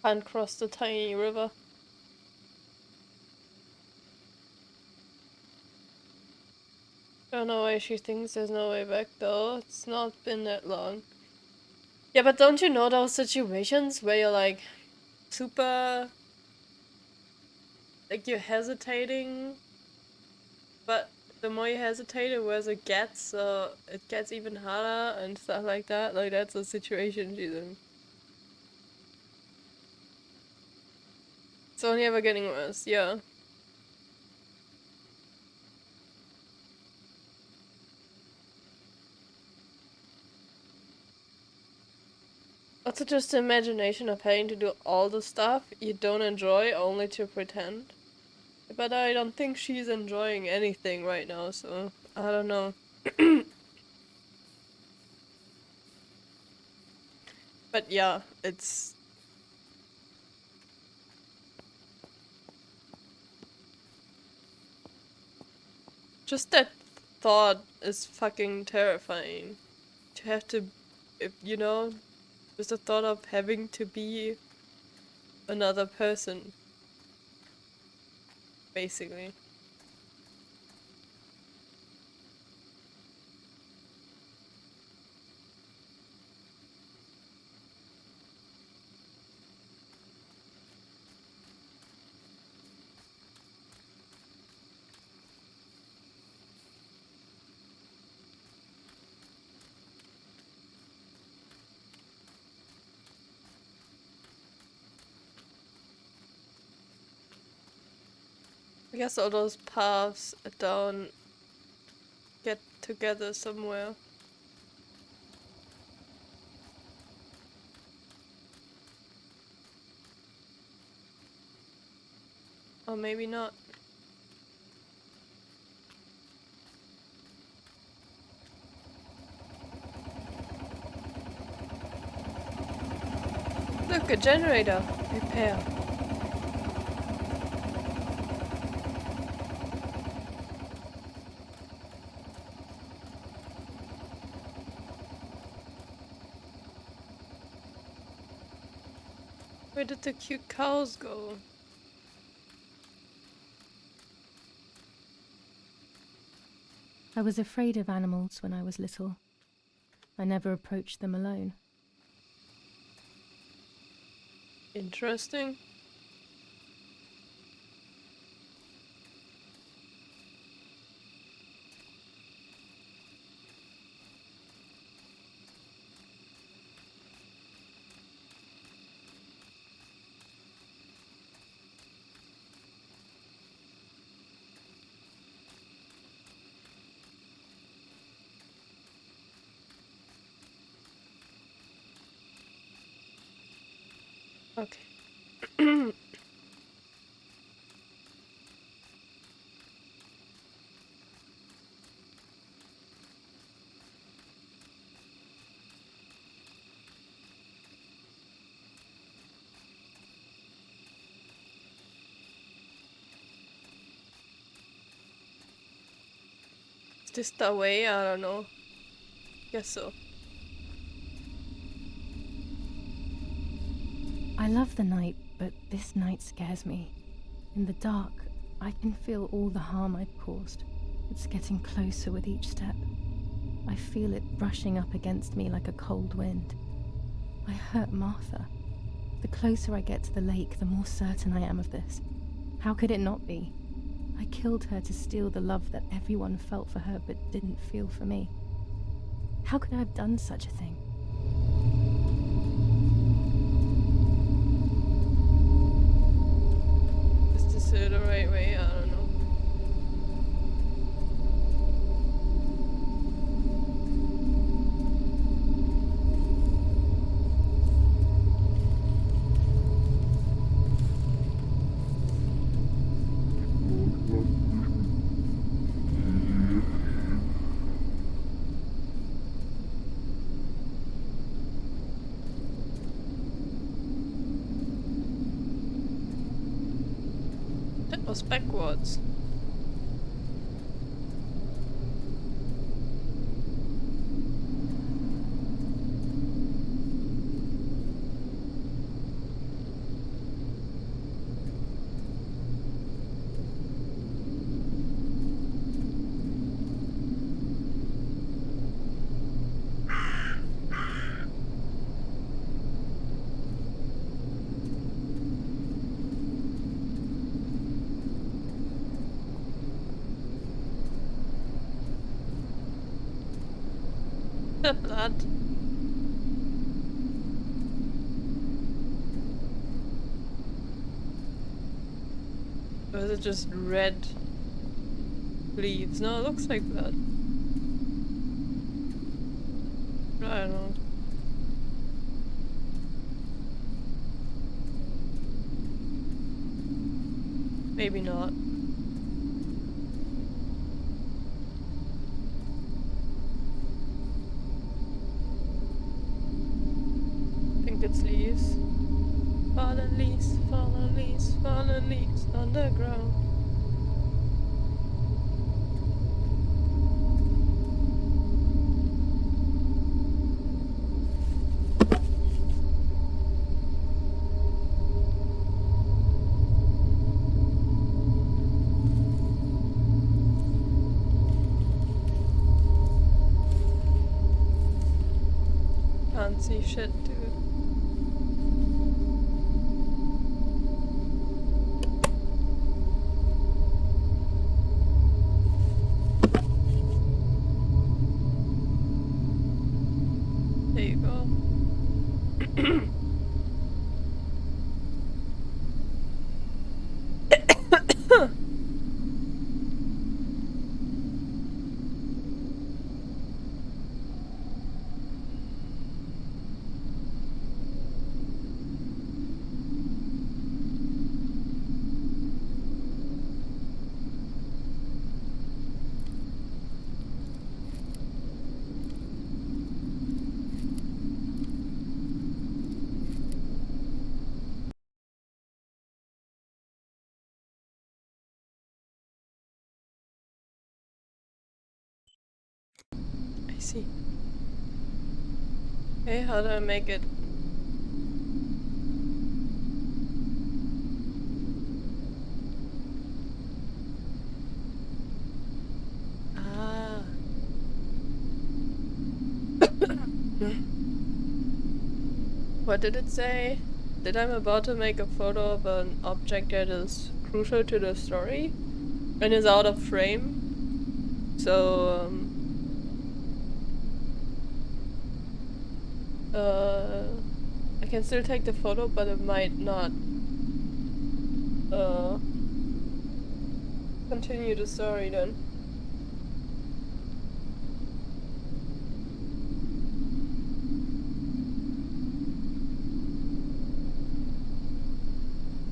Can't cross the tiny river. Don't know why she thinks there's no way back though. It's not been that long. Yeah, but don't you know those situations where you're like super, like you're hesitating, but the more you hesitate, the worse it gets, so it gets even harder and stuff like that. Like that's a situation she's in. It's only ever getting worse, yeah. Also just the imagination of having to do all the stuff you don't enjoy only to pretend. But I don't think she's enjoying anything right now, so I don't know. But yeah, it's... just that thought is fucking terrifying. To have to, you know, just the thought of having to be another person. Basically. I guess all those paths down get together somewhere. Or maybe not. Look, a generator. Repair. Where did the cute cows go? I was afraid of animals when I was little. I never approached them alone. Interesting. Okay. Is this the way? I don't know. Guess so. I love the night, but this night scares me. In the dark, I can feel all the harm I've caused. It's getting closer with each step. I feel it brushing up against me like a cold wind. I hurt Martha. The closer I get to the lake, the more certain I am of this. How could it not be? I killed her to steal the love that everyone felt for her but didn't feel for me. How could I have done such a thing? Is this the right way? I don't know. That was backwards. The blood. Or is it just red leaves? No, it looks like blood. I don't know. Maybe not. It's leaves. Fallen leaves, fallen leaves, fallen leaves on the ground. Can't see shit, dude. There you go. see. Okay, how do I make it? Ah. What did it say? That I'm about to make a photo of an object that is crucial to the story and is out of frame. So, I can still take the photo, but it might not continue the story then.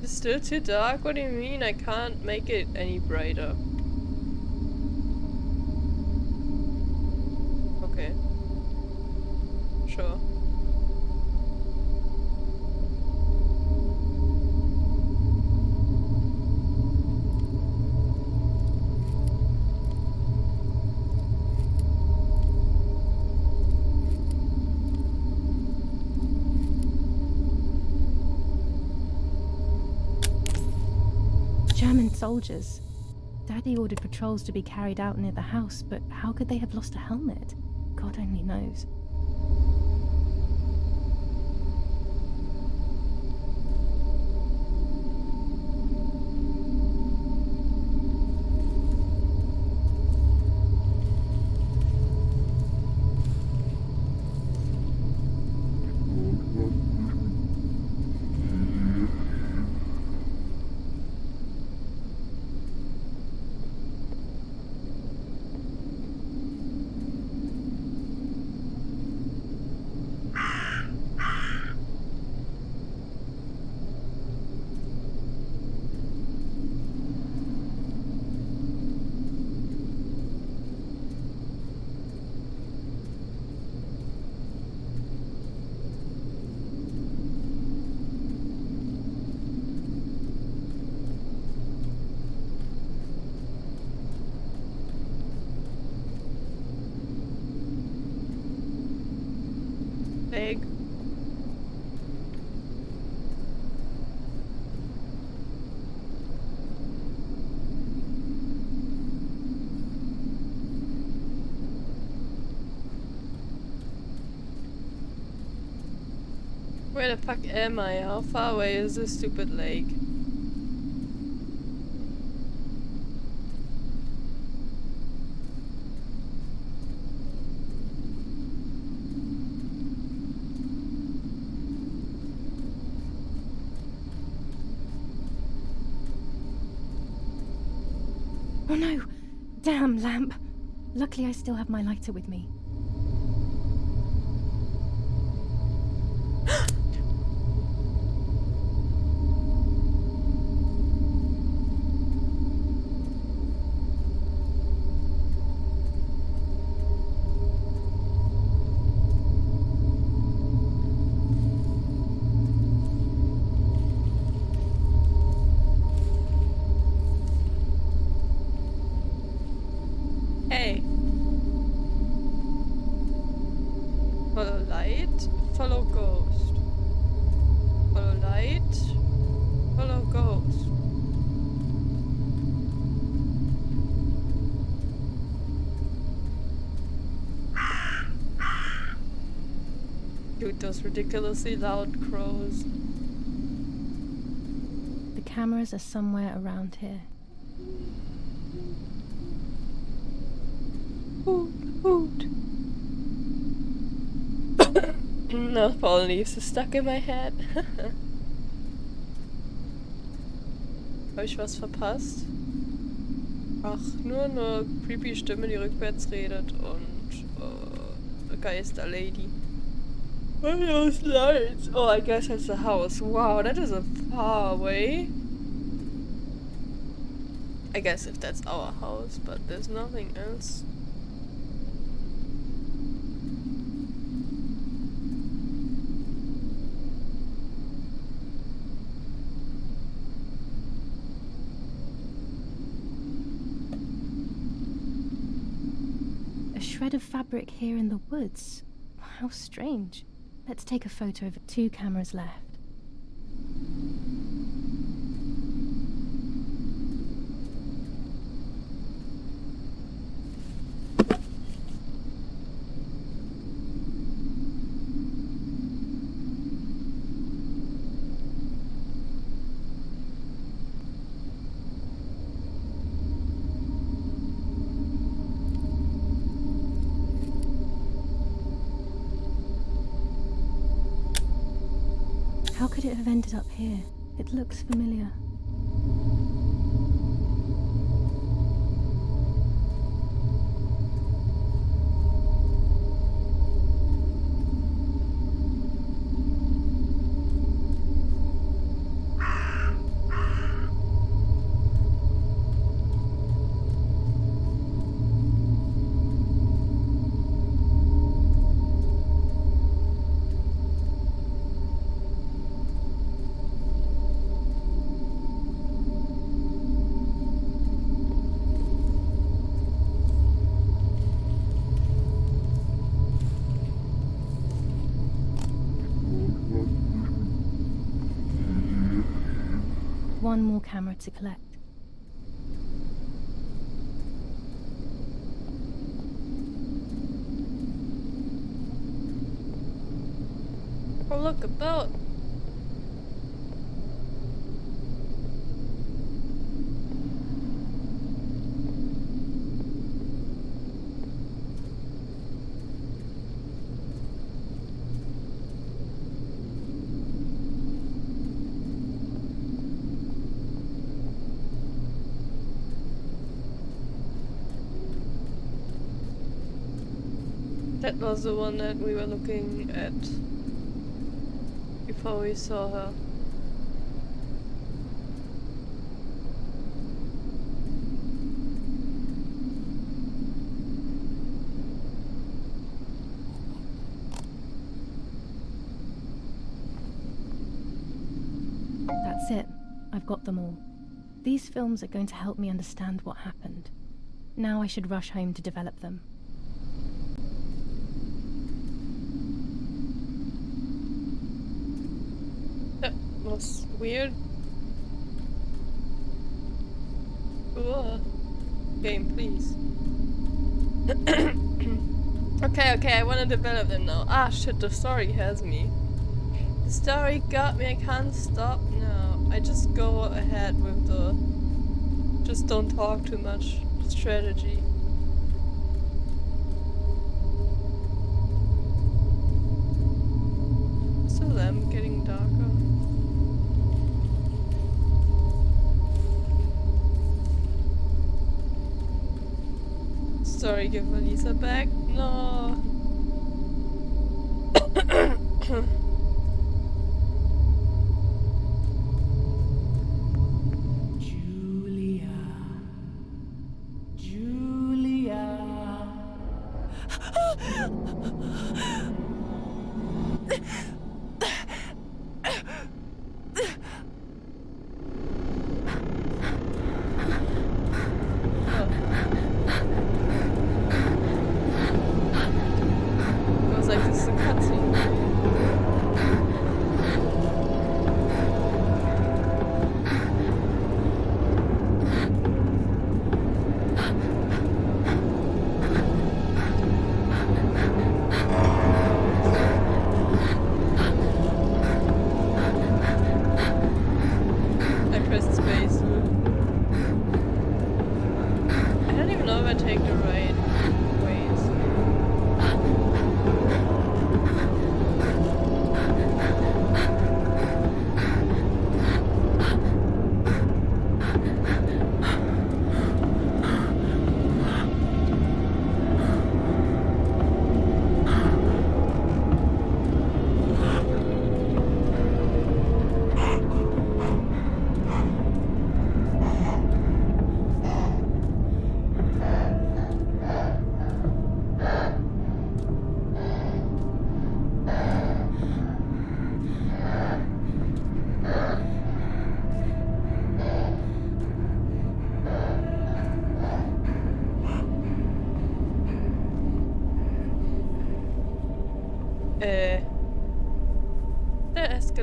It's still too dark? What do you mean? I can't make it any brighter. Okay. Sure. German soldiers. Daddy ordered patrols to be carried out near the house, but how could they have lost a helmet? God only knows. Egg. Where the fuck am I? How far away is this stupid lake? Oh no! Damn lamp! Luckily I still have my lighter with me. Hey. Follow light, follow ghost. Follow light, follow ghost. Dude, those ridiculously loud crows. The cameras are somewhere around here. Hoot, hoot. No fallen leaves are stuck in my head. Habe ich was verpasst? Ach, nur eine creepy Stimme, die rückwärts redet und eine Geister-Lady. Oh, those lights. Oh, I guess that's the house. Wow, that is a far away. I guess if that's our house, but there's nothing else. shred of fabric here in the woods. How strange. Let's take a photo of 2 cameras left. How could it have ended up here? It looks familiar. One more camera to collect. Oh, look, a boat. That was the one that we were looking at before we saw her. That's it. I've got them all. These films are going to help me understand what happened. Now I should rush home to develop them. That was weird. Ugh. Game, please. Okay, I want to develop them now. Ah, shit, the story has me. The story got me, I can't stop now. I just go ahead with the just don't talk too much strategy. Still am getting darker. Sorry, give Elisa back. No.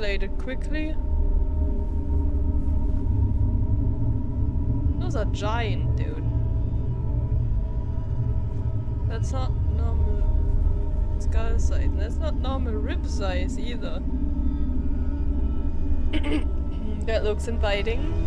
escalated quickly. Those are giant, dude. That's not normal skull size. That's not normal rib size either. That looks inviting.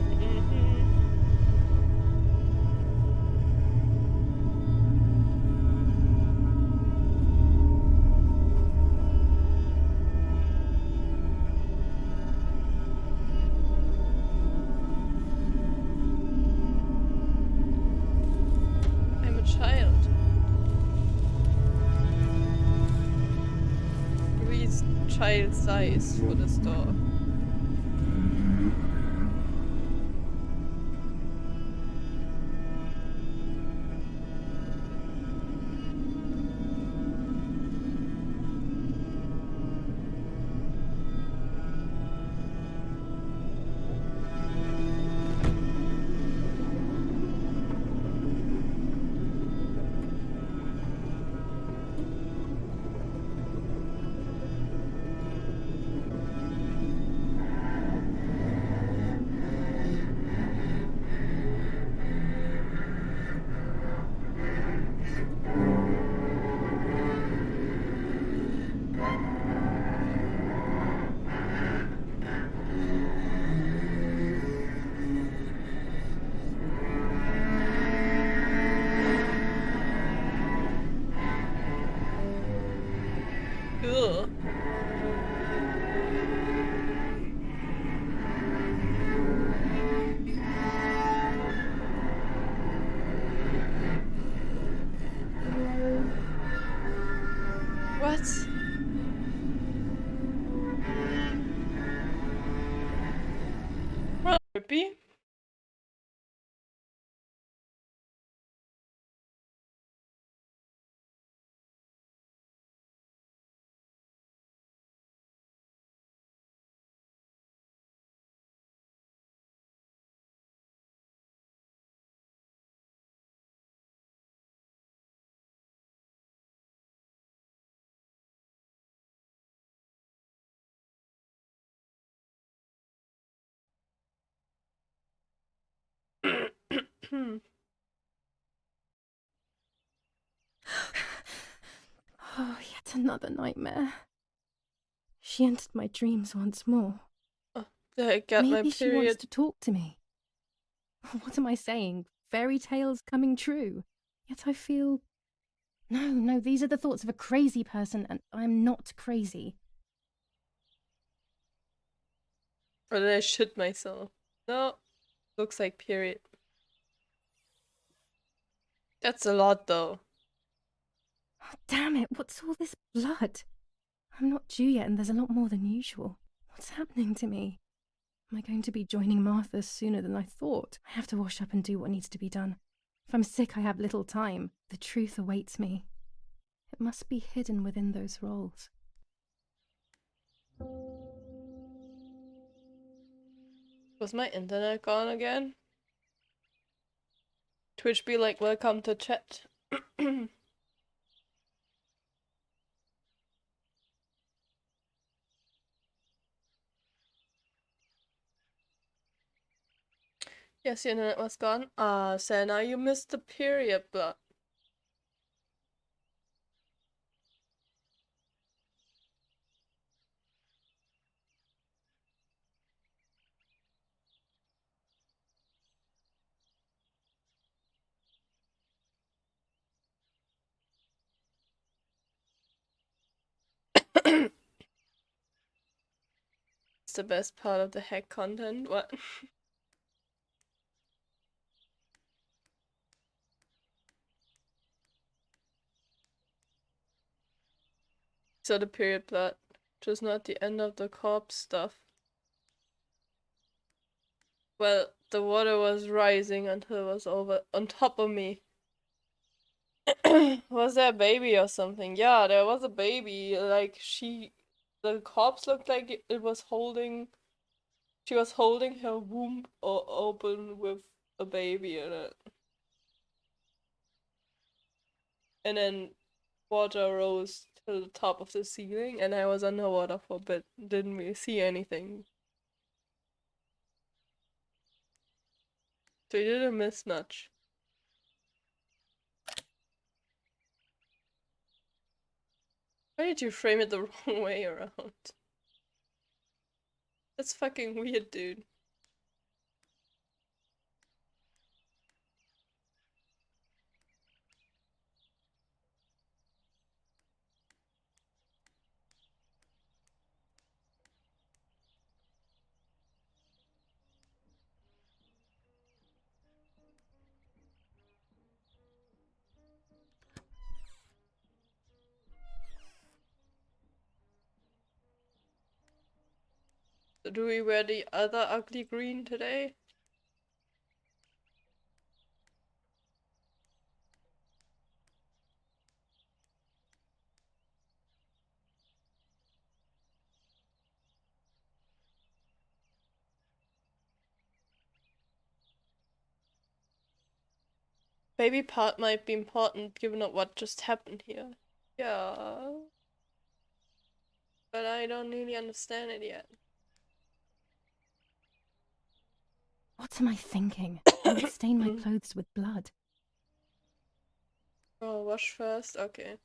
I'm a child. Reese child size for the store. Ugh. What? Well, trippy. Oh, yet another nightmare. She entered my dreams once more. I got my Maybe she wants period. to talk to me. What am I saying? Fairy tales coming true. Yet I feel... No, these are the thoughts of a crazy person, and I'm not crazy. Or did I shit myself? No. Looks like period. That's a lot though. Oh, damn it, what's all this blood? I'm not due yet, and there's a lot more than usual. What's happening to me? Am I going to be joining Martha sooner than I thought? I have to wash up and do what needs to be done. If I'm sick, I have little time. The truth awaits me. It must be hidden within those rolls. Was my internet gone again? Twitch be like, welcome to chat. Yes, the internet was gone. Senna, you missed the period blood. It's the best part of the hack content. What? So the period blood, just not the end of the corpse stuff. Well, the water was rising until it was over on top of me. Was there a baby or something? Yeah, there was a baby. Like the corpse looked like it was holding. She was holding her womb open with a baby in it. And then water rose to the top of the ceiling, and I was underwater for a bit. Didn't really see anything. So you didn't miss much. Why did you frame it the wrong way around? That's fucking weird, dude. So do we wear the other ugly green today? Baby part might be important given what just happened here. Yeah. But I don't really understand it yet. What am I thinking? I would stain my clothes with blood. Oh, wash first? Okay.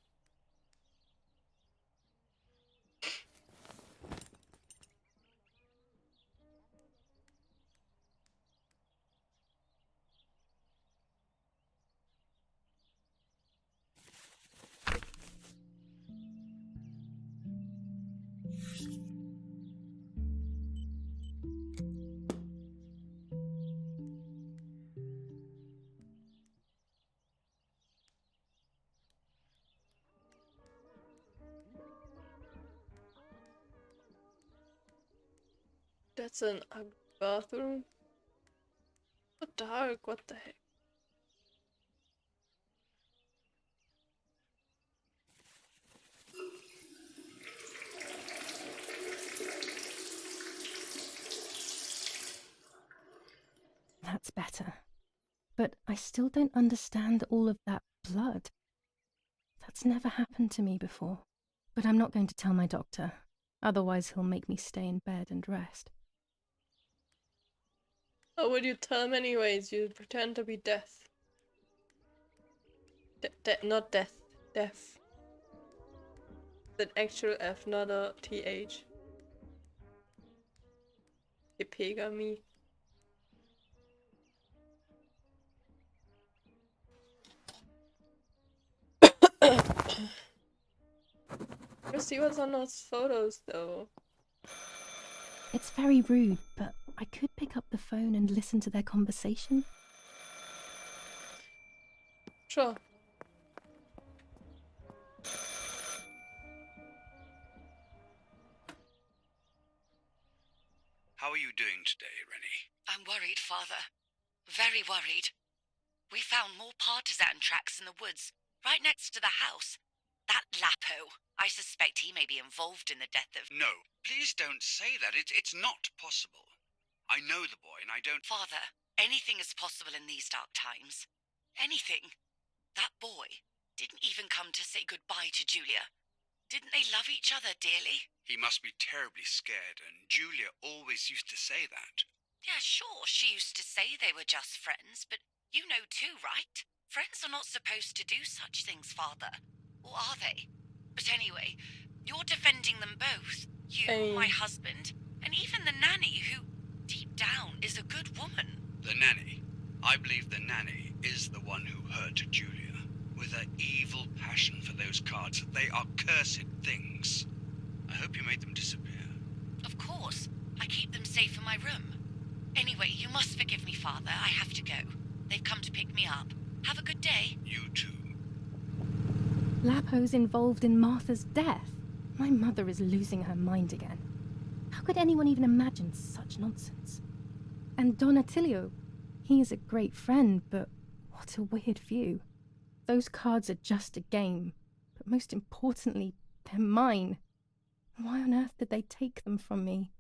That's an ugly bathroom. So dark, what the heck? That's better. But I still don't understand all of that blood. That's never happened to me before. But I'm not going to tell my doctor. Otherwise he'll make me stay in bed and rest. How would you tell him anyways? You pretend to be death. Not death. Deaf. It's an actual F, not a TH. Epigamy. Let's see what's on those photos though. It's very rude, but I could pick up the phone and listen to their conversation. Sure. How are you doing today, Rennie? I'm worried, Father. Very worried. We found more partisan tracks in the woods, right next to the house. That Lapo, I suspect he may be involved in the death of... No, please don't say that. It's not possible. I know the boy and I don't... Father, anything is possible in these dark times. Anything. That boy didn't even come to say goodbye to Julia. Didn't they love each other dearly? He must be terribly scared, and Julia always used to say that. Yeah, sure, she used to say they were just friends, but you know too, right? Friends are not supposed to do such things, Father. Or are they? But anyway, you're defending them both. You, my husband, and even the nanny, who, deep down, is a good woman. The nanny? I believe the nanny is the one who hurt Julia. With her evil passion for those cards, they are cursed things. I hope you made them disappear. Of course. I keep them safe in my room. Anyway, you must forgive me, Father. I have to go. They've come to pick me up. Have a good day. You too. Lapo's involved in Martha's death. My mother is losing her mind again. How could anyone even imagine such nonsense? And Don Attilio, he is a great friend, but what a weird view. Those cards are just a game, but most importantly, they're mine. Why on earth did they take them from me?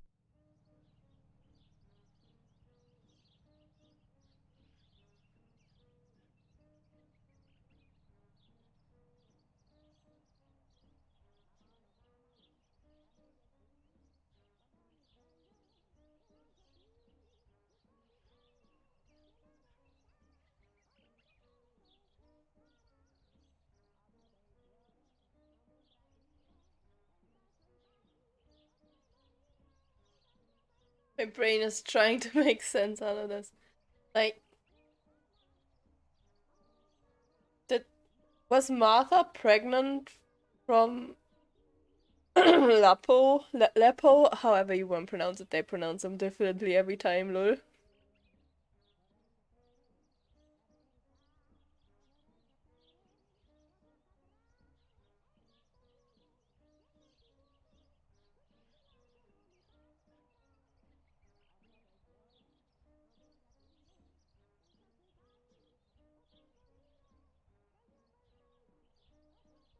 My brain is trying to make sense out of this. Like, was Martha pregnant from Lepo? However you want to pronounce it, they pronounce them differently every time, lol.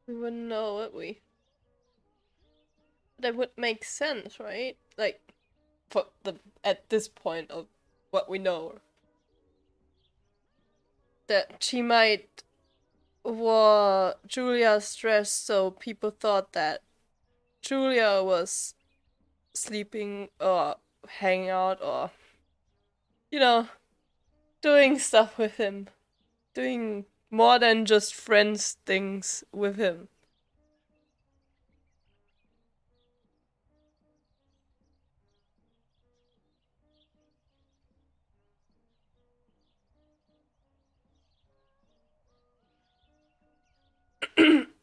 We wouldn't know, would we? That would make sense, right? Like, for the at this point of what we know, that she might wore Julia's dress, so people thought that Julia was sleeping or hanging out or, you know, doing stuff with him, doing more than just friends things with him.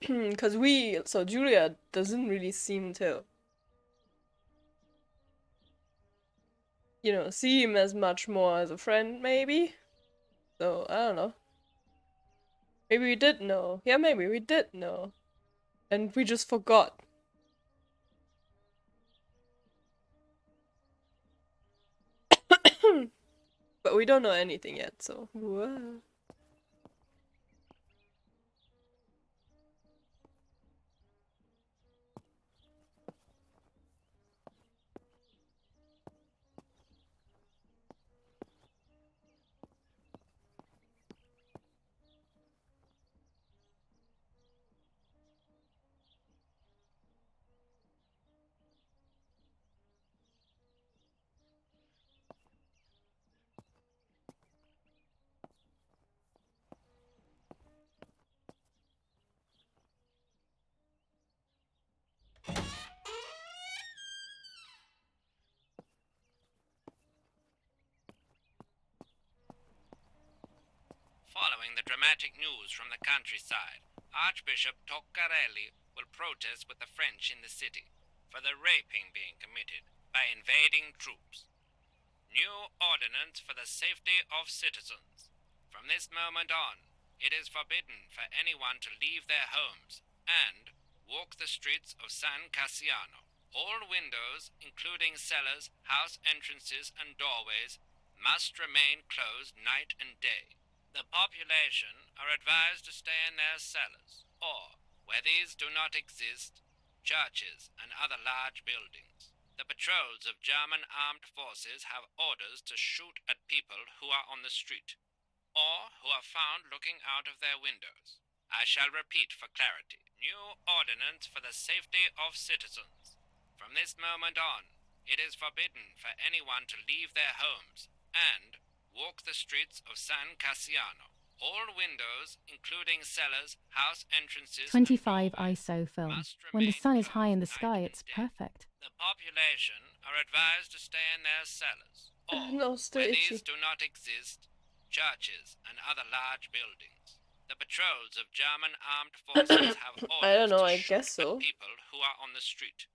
Because so Julia doesn't really seem to, you know, see him as much more as a friend, maybe? So, I don't know. Maybe we did know. Yeah, maybe we did know. And we just forgot. But we don't know anything yet, so... Whoa. Following the dramatic news from the countryside, Archbishop Toccarelli will protest with the French in the city for the raping being committed by invading troops. New ordinance for the safety of citizens. From this moment on, it is forbidden for anyone to leave their homes and walk the streets of San Cassiano. All windows, including cellars, house entrances, and doorways, must remain closed night and day. The population are advised to stay in their cellars, or, where these do not exist, churches and other large buildings. The patrols of German armed forces have orders to shoot at people who are on the street, or who are found looking out of their windows. I shall repeat for clarity. New ordinance for the safety of citizens. From this moment on, it is forbidden for anyone to leave their homes and walk the streets of San Cassiano. All windows, including cellars, house entrances, 25 ISO film. When the sun is high in the sky, it's perfect. The population are advised to stay in their cellars, or, No, where these do not exist, churches and other large buildings. The patrols of German armed forces have orders I don't know, to I shoot guess at so. people who are on the street,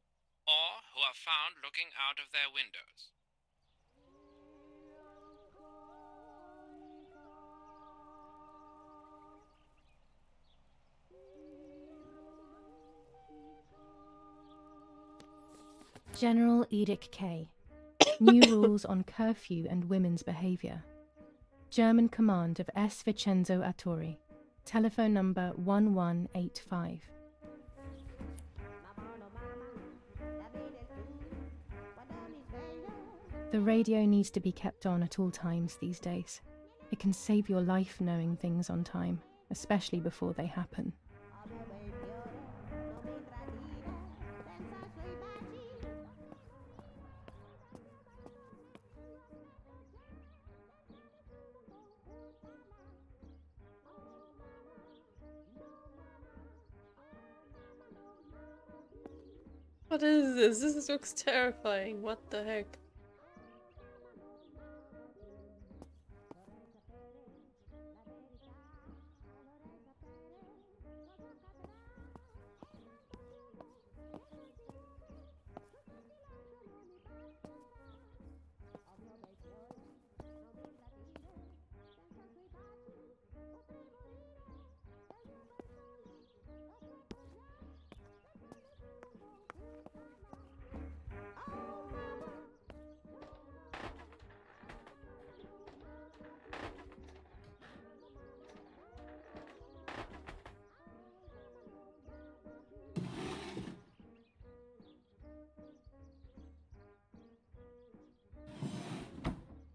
or who are found looking out of their windows. General Edict K. New rules on curfew and women's behaviour. German command of S. Vincenzo Arturi. Telephone number 1185. The radio needs to be kept on at all times these days. It can save your life knowing things on time, especially before they happen. What is this? This looks terrifying. What the heck?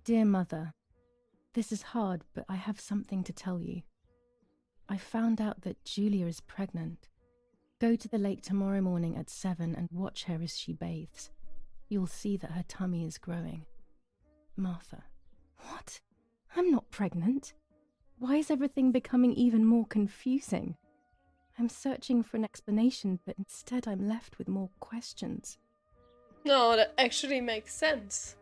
Dear Mother, this is hard, but I have something to tell you. I found out that Julia is pregnant. Go to the lake tomorrow morning at 7 and watch her as she bathes. You'll see that her tummy is growing. Martha. What? I'm not pregnant. Why is everything becoming even more confusing? I'm searching for an explanation, but instead I'm left with more questions. No, that actually makes sense.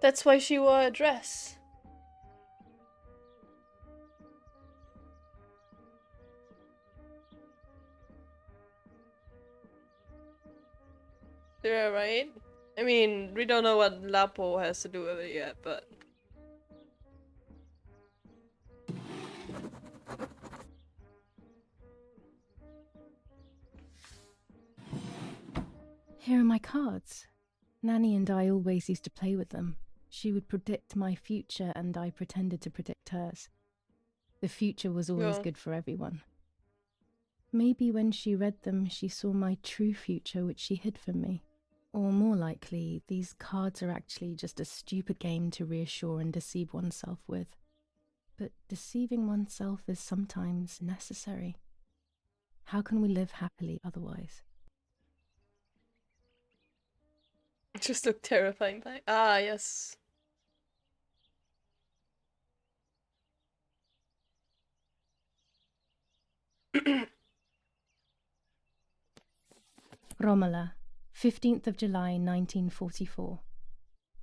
That's why she wore a dress. You're right. I mean, we don't know what Lapo has to do with it yet, but... Here are my cards. Nanny and I always used to play with them. She would predict my future and I pretended to predict hers. The future was always good for everyone. Maybe when she read them, she saw my true future which she hid from me. Or more likely, these cards are actually just a stupid game to reassure and deceive oneself with. But deceiving oneself is sometimes necessary. How can we live happily otherwise? It just looked terrifying. Ah, yes. Romola, 15th of July 1944.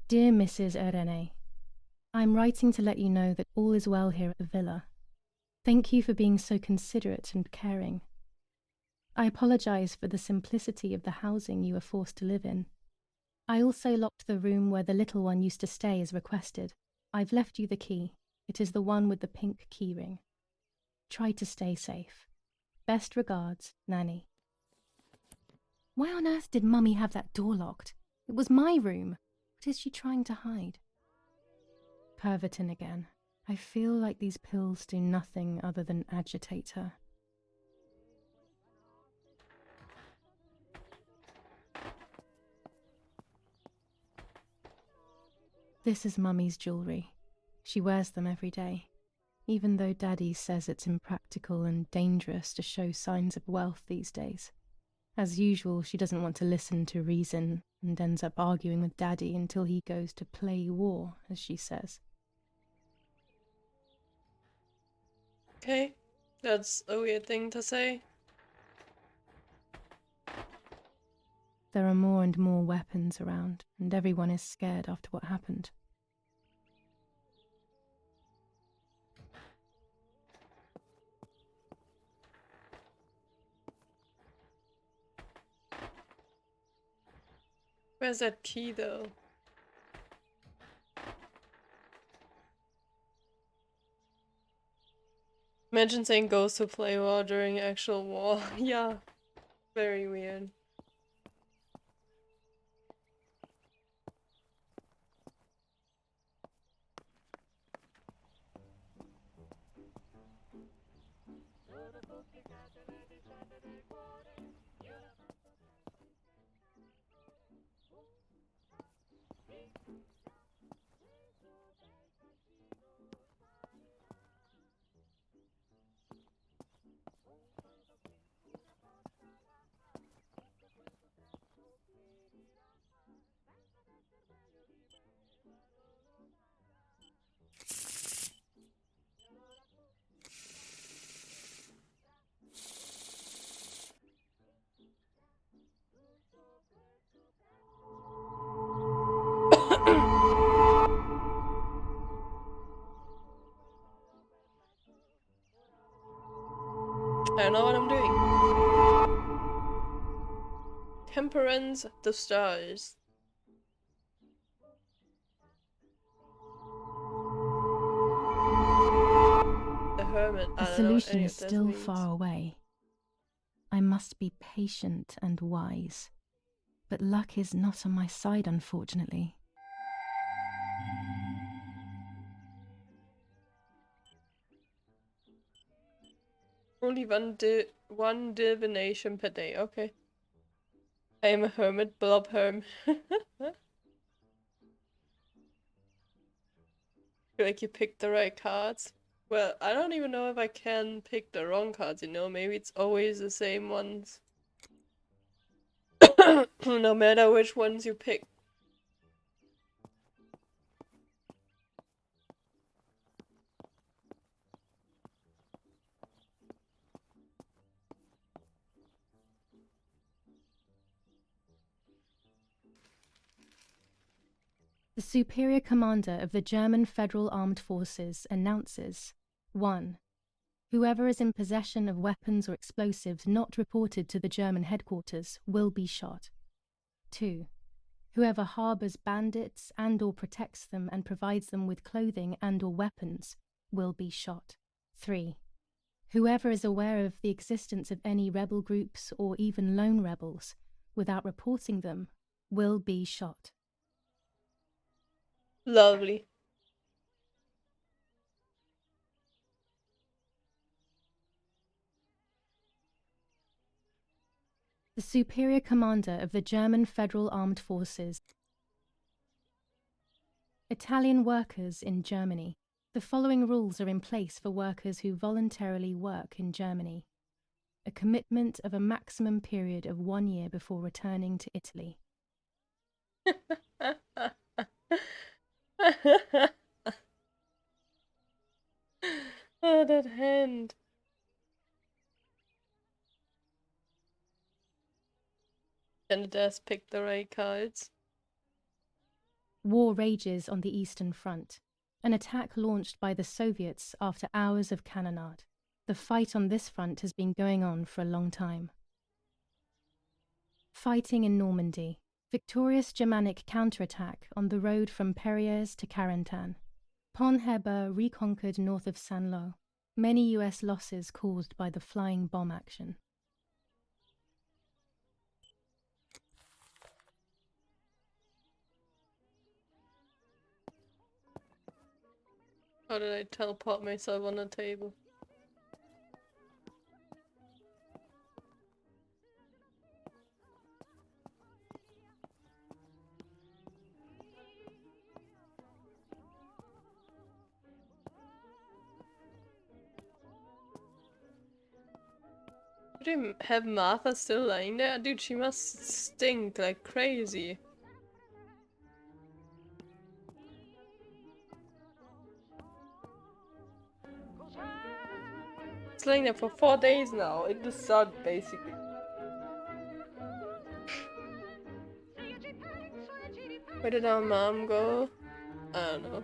Dear Mrs. Irene, I'm writing to let you know that all is well here at the villa. Thank you for being so considerate and caring. I apologize for the simplicity of the housing you were forced to live in. I also locked the room where the little one used to stay as requested. I've left you the key. It is the one with the pink keyring. Try to stay safe. Best regards, Nanny. Why on earth did Mummy have that door locked? It was my room. What is she trying to hide? Pervertin again. I feel like these pills do nothing other than agitate her. This is Mummy's jewellery. She wears them every day, even though Daddy says it's impractical and dangerous to show signs of wealth these days. As usual, she doesn't want to listen to reason and ends up arguing with Daddy until he goes to play war, as she says. Okay, that's a weird thing to say. There are more and more weapons around, and everyone is scared after what happened. Where's that key, though? Imagine saying goes to play war during actual war. Yeah, very weird. I don't know what I'm doing. Temperance, the stars. The hermit. The solution is still far away. I must be patient and wise. But luck is not on my side, unfortunately. Only one divination per day, okay. I'm a hermit, blob herm. Feel like you picked the right cards. Well, I don't even know if I can pick the wrong cards, you know? Maybe it's always the same ones. No matter which ones you pick. The Superior Commander of the German Federal Armed Forces announces 1. Whoever is in possession of weapons or explosives not reported to the German headquarters will be shot. 2. Whoever harbors bandits and or protects them and provides them with clothing and or weapons will be shot. 3. Whoever is aware of the existence of any rebel groups or even lone rebels without reporting them will be shot. Lovely. The Superior Commander of the German Federal Armed Forces. Italian workers in Germany. The following rules are in place for workers who voluntarily work in Germany. A commitment of a maximum period of 1 year before returning to Italy. Oh, that hand. Canada's picked the right cards. War rages on the Eastern Front. An attack launched by the Soviets after hours of cannonade. The fight on this front has been going on for a long time. Fighting in Normandy. Victorious Germanic counterattack on the road from Perrières to Carentan. Pont Heber reconquered north of Saint-Lô. Many US losses caused by the flying bomb action. How did I teleport myself on the table? Did we have Martha still lying there? Dude, she must stink like crazy. It's laying there for 4 days now, in the sun, basically. Where did our mom go? I don't know.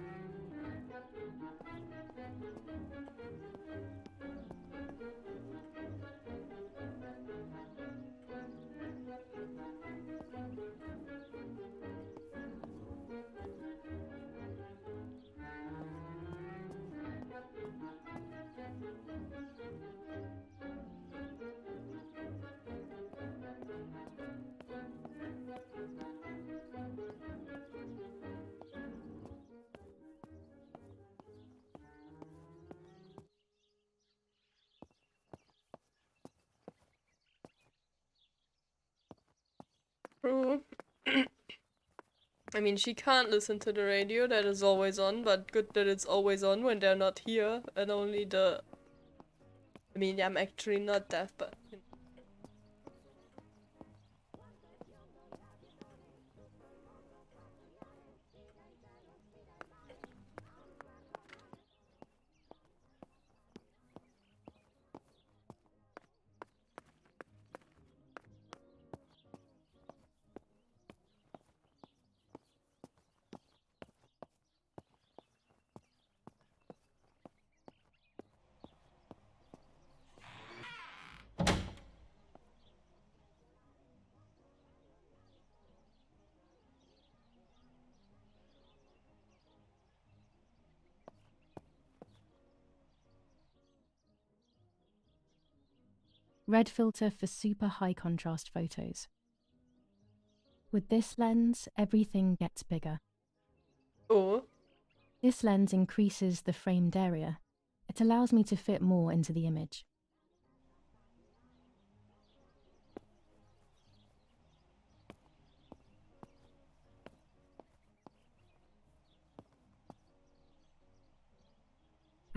True. I mean, she can't listen to the radio, that is always on, but good that it's always on when they're not here, and only the... I mean, I'm actually not deaf, but... Red filter for super high contrast photos. With this lens, everything gets bigger. Oh. This lens increases the framed area. It allows me to fit more into the image.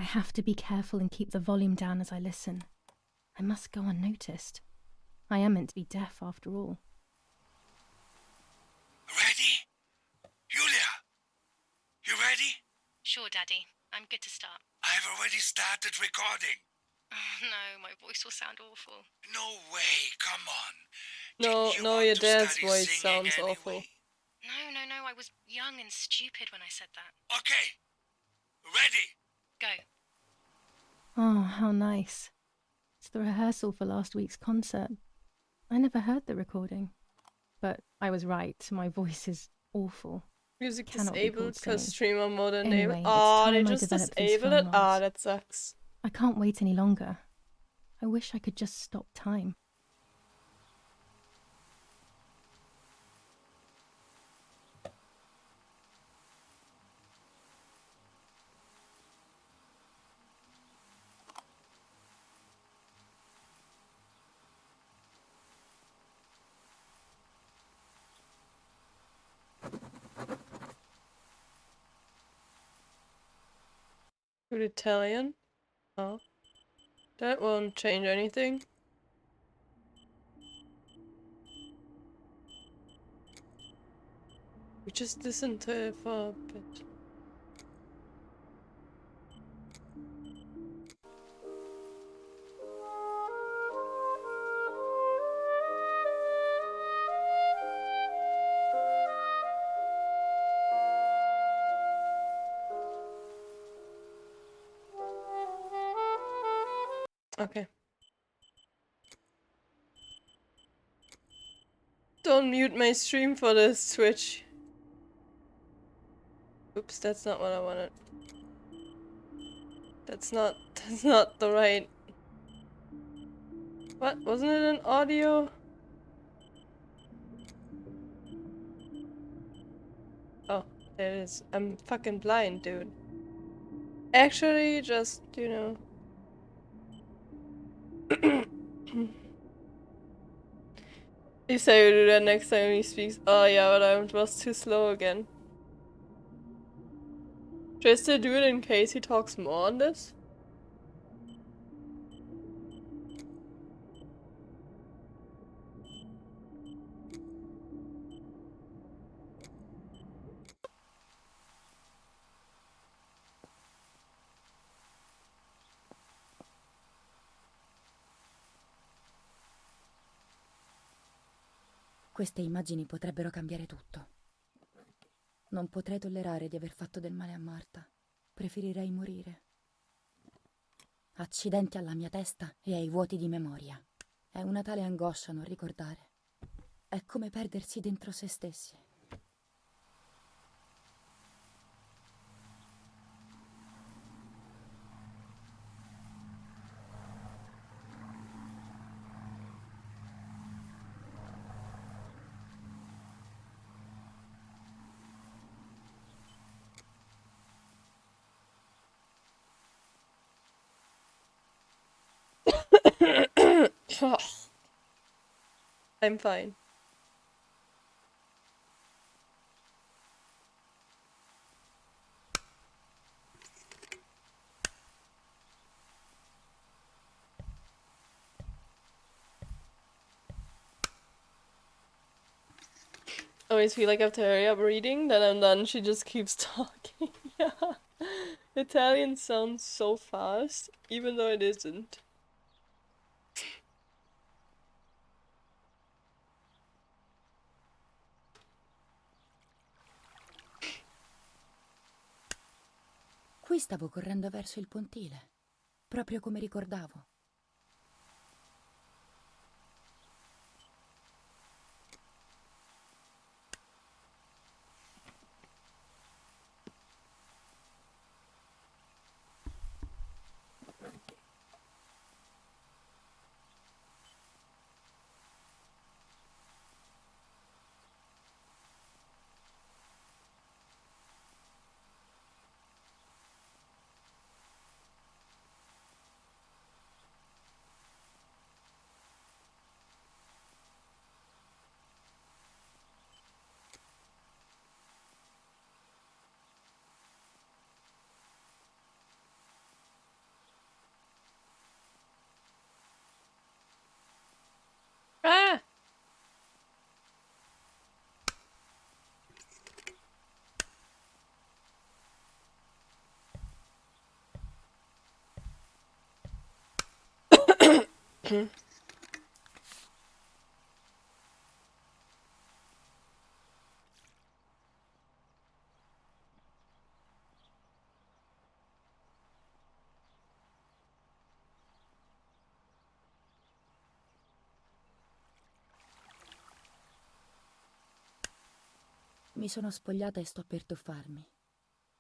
have to be careful and keep the volume down as I listen. I must go unnoticed. I am meant to be deaf after all. Ready? Julia? You ready? Sure, Daddy. I'm good to start. I've already started recording. Oh, no, my voice will sound awful. No way, come on. No, Didn't you no, want your to dad's study voice singing sounds awful. anyway? No, I was young and stupid when I said that. Okay. Ready? Go. Oh, how nice. It's the rehearsal for last week's concert. I never heard the recording. But I was right, my voice is awful. Music Cannot be disabled called because singing. streamer mode enabled. Anyway, it's Oh, time they I just developed these disabled fun it? Ah, mods. that sucks. I can't wait any longer. I wish I could just stop time. Good Italian? Oh. That won't change anything. We just listened to it for a bit. Okay. Don't mute my stream for this, Twitch. Oops, that's not what I wanted. That's not the right... What? Wasn't it an audio? Oh, there it is. I'm fucking blind, dude. Actually, just, you know... You say you do that next time he speaks. Oh yeah, but I was too slow again. Just to do it in case he talks more on this? Queste immagini potrebbero cambiare tutto. Non potrei tollerare di aver fatto del male a Marta. Preferirei morire. Accidenti alla mia testa e ai vuoti di memoria. È una tale angoscia non ricordare. È come perdersi dentro se stessi. I'm fine. I always feel like I have to hurry up reading, then I'm done, she just keeps talking. Yeah. Italian sounds so fast, even though it isn't. Qui stavo correndo verso il pontile, proprio come ricordavo. Ah! Mi sono spogliata e sto per tuffarmi.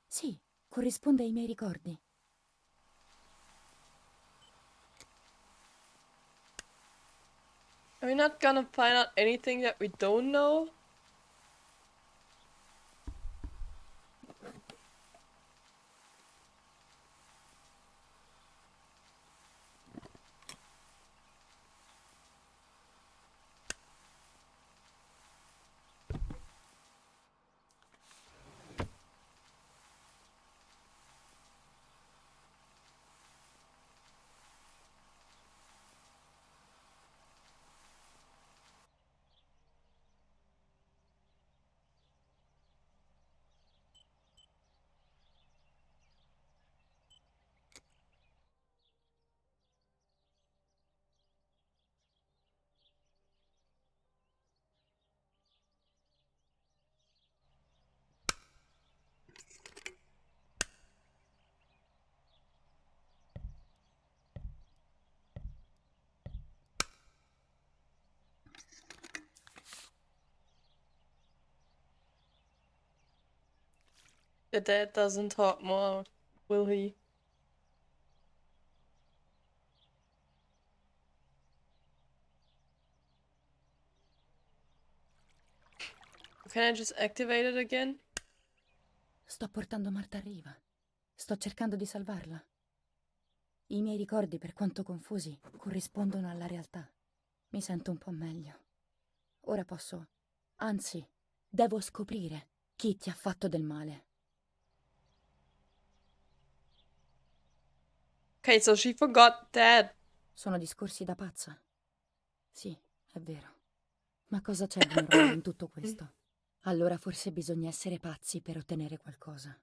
Sì, corrisponde ai miei ricordi. Are we not gonna find out anything that we don't know? The dad doesn't talk more, will he? Can I just activate it again? Sto portando Marta a riva. Sto cercando di salvarla. I miei ricordi, per quanto confusi, corrispondono alla realtà. Mi sento un po' meglio. Ora posso... Anzi, devo scoprire chi ti ha fatto del male. Okay, so she forgot Dad. Sono discorsi da pazza. Sì, è vero. Ma cosa c'è di normale in tutto questo? Allora forse bisogna essere pazzi per ottenere qualcosa.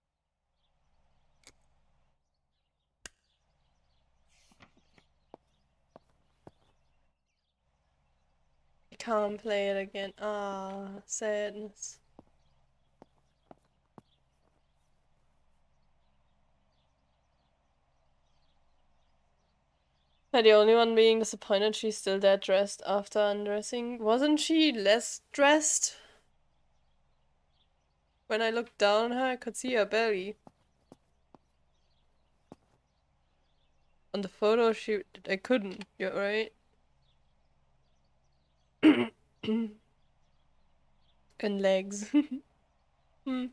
I can't play it again. Ah, sadness. Am I the only one being disappointed she's still that dressed after undressing? Wasn't she less dressed? When I looked down on her, I could see her belly. On the photo, I couldn't. You're right. And legs. Hmm.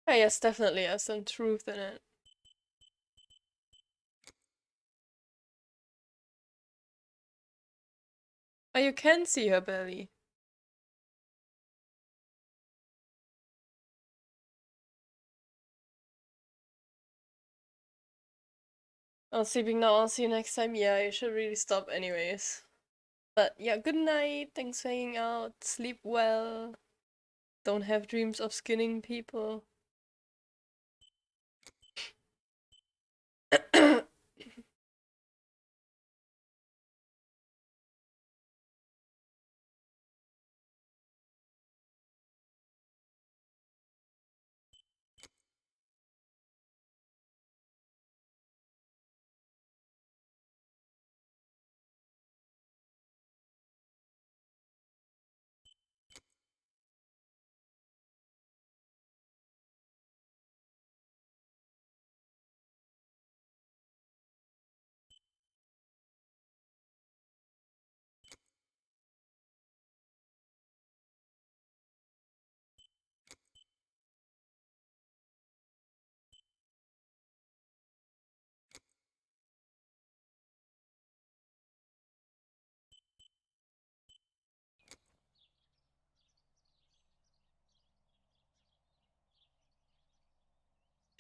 Oh, yes, definitely has some truth in it. Oh, you can see her belly. Oh, sleeping now. I'll see you next time. Yeah, you should really stop anyways. But yeah, good night. Thanks for hanging out. Sleep well. Don't have dreams of skinning people.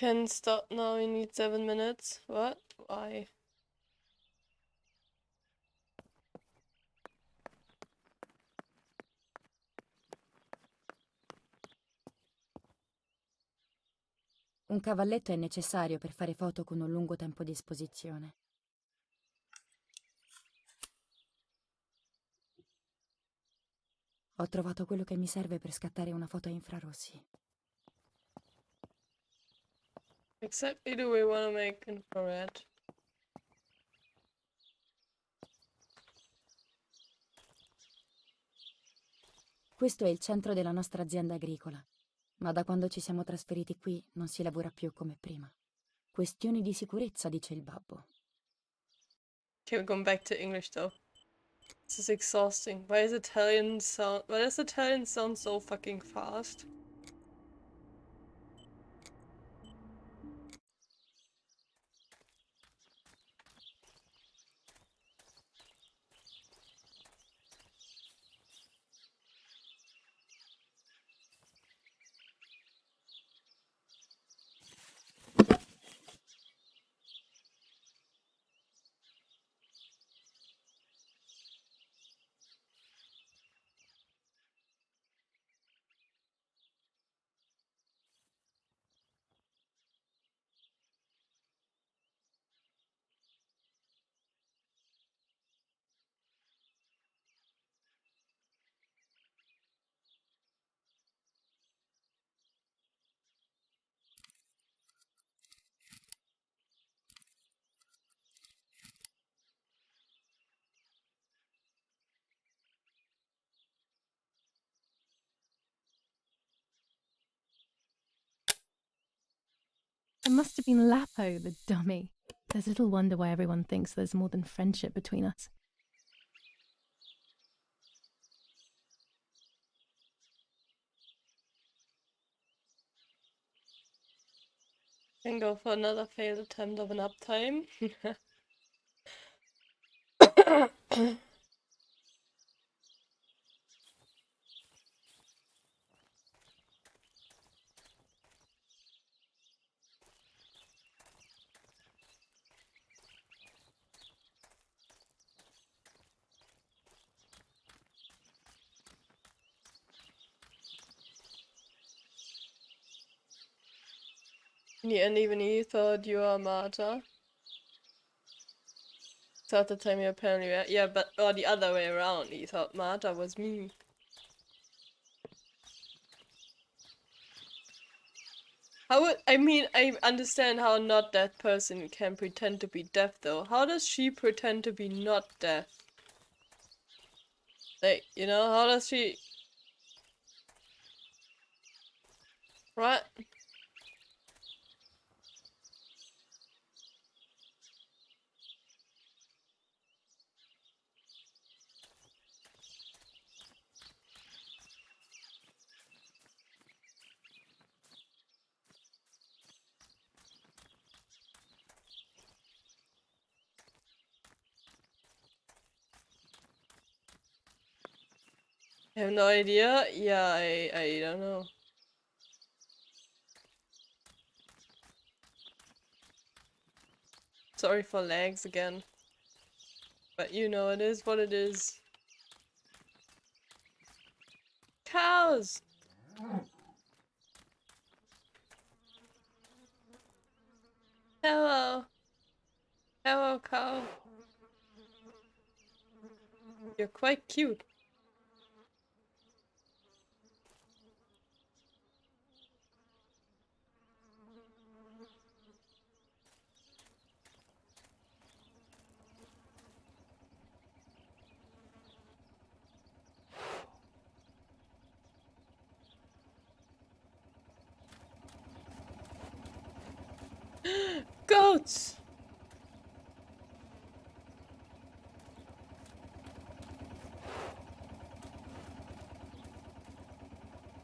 Can stop now, we need 7 minutes. What? Why? Un cavalletto è necessario per fare foto con un lungo tempo di esposizione. Ho trovato quello che mi serve per scattare una foto a infrarossi. Exactly do we want to make infrared? Questo è il centro della nostra azienda agricola, ma da quando ci siamo trasferiti qui non si lavora più come prima. Questioni di sicurezza, dice il babbo. Okay, we're going back to English though. This is exhausting. Why does Italian sound so fucking fast? It must have been Lapo, the dummy. There's little wonder why everyone thinks there's more than friendship between us. Can go for another failed attempt of an uptime. Yeah, and even he thought you are Marta. So at the time you apparently were, yeah, but or the other way around. He thought Marta was me. How would I mean? I understand how not that person can pretend to be deaf though. How does she pretend to be not deaf? Like, you know, how does she? Right? I have no idea. Yeah, I don't know. Sorry for lags again. But you know, it is what it is. Cows! Hello. Hello, cow. You're quite cute. Goats!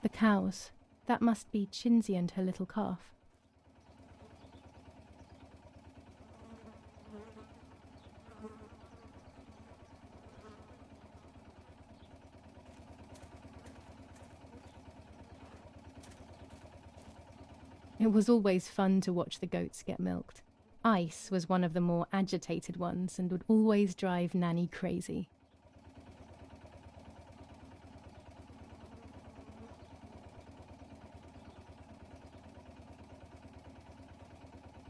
The cows. That must be Chinsey and her little calf. It It was always fun to watch the goats get milked. Ice was one of the more agitated ones and would always drive Nanny crazy.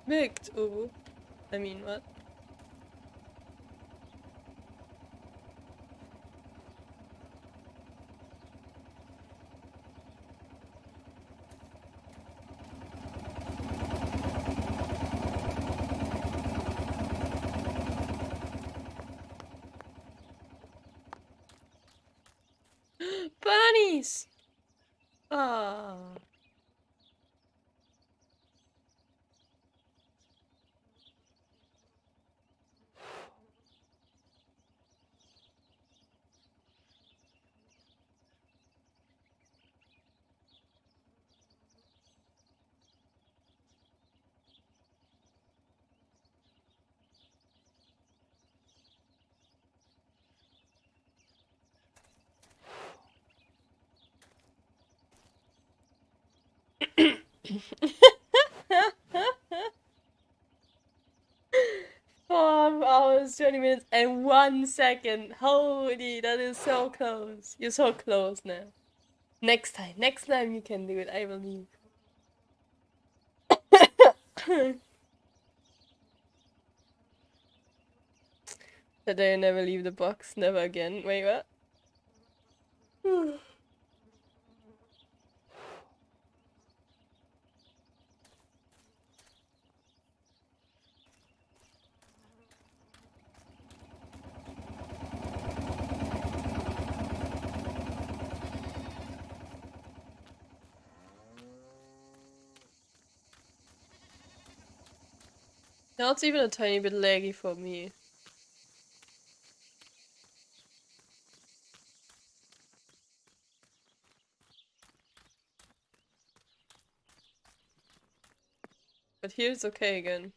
Milked, ooh. I mean, what? Bunnies! Ah. Four hours, 20 minutes, and 1 second. Holy, that is so close. You're so close now. Next time you can do it, I believe. That I never leave the box, never again. Wait, what? Now it's even a tiny bit laggy for me. But here it's okay again.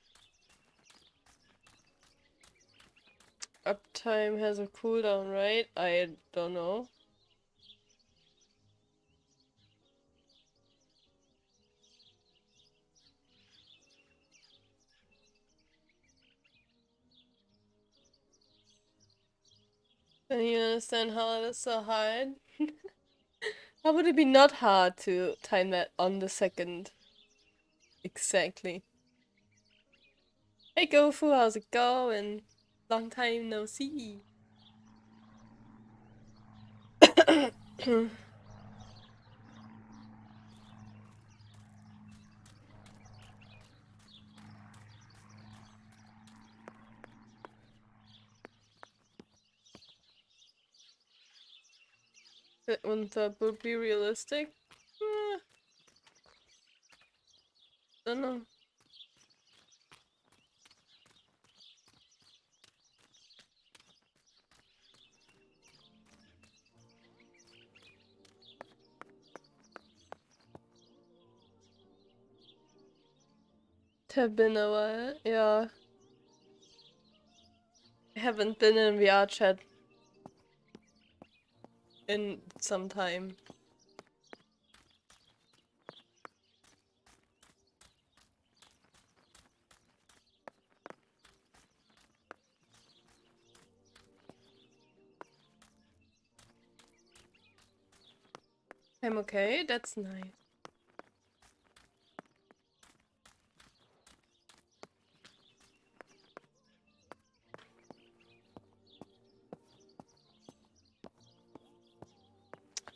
Uptime has a cooldown, right? I don't know. Can you understand how it is so hard? How would it be not hard to time that on the second? Exactly. Hey Gofu, how's it going? Long time no see. Wouldn't that would be realistic? Don't know. Have been a while, yeah. I haven't been in VR chat in some time. I'm okay, that's nice.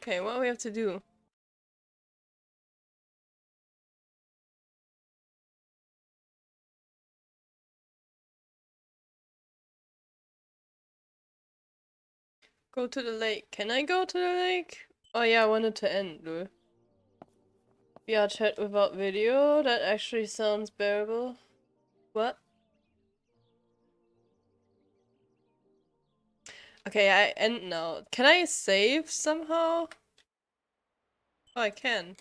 Okay, what do we have to do? Go to the lake. Can I go to the lake? Oh yeah, I wanted to end, though. VR chat without video? That actually sounds bearable. What? Okay, I end now. Can I save somehow? Oh, I can.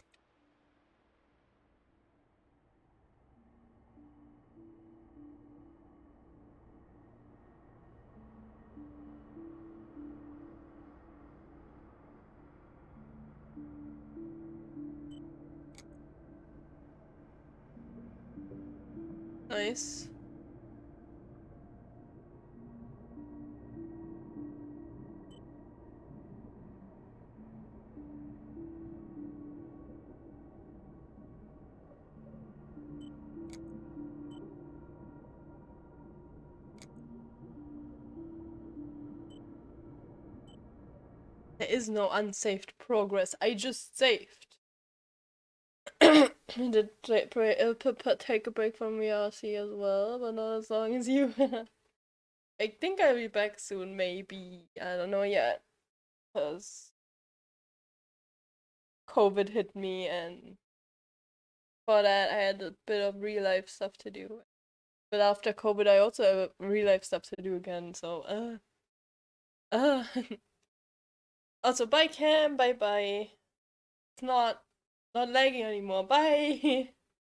Nice. There is no unsaved progress. I just saved. Did take a break from VRC as well, but not as long as you. I think I'll be back soon, maybe. I don't know yet. Because COVID hit me, and for that I had a bit of real life stuff to do. But after COVID I also have real life stuff to do again, so Also bye Cam, bye bye. It's not lagging anymore. Bye.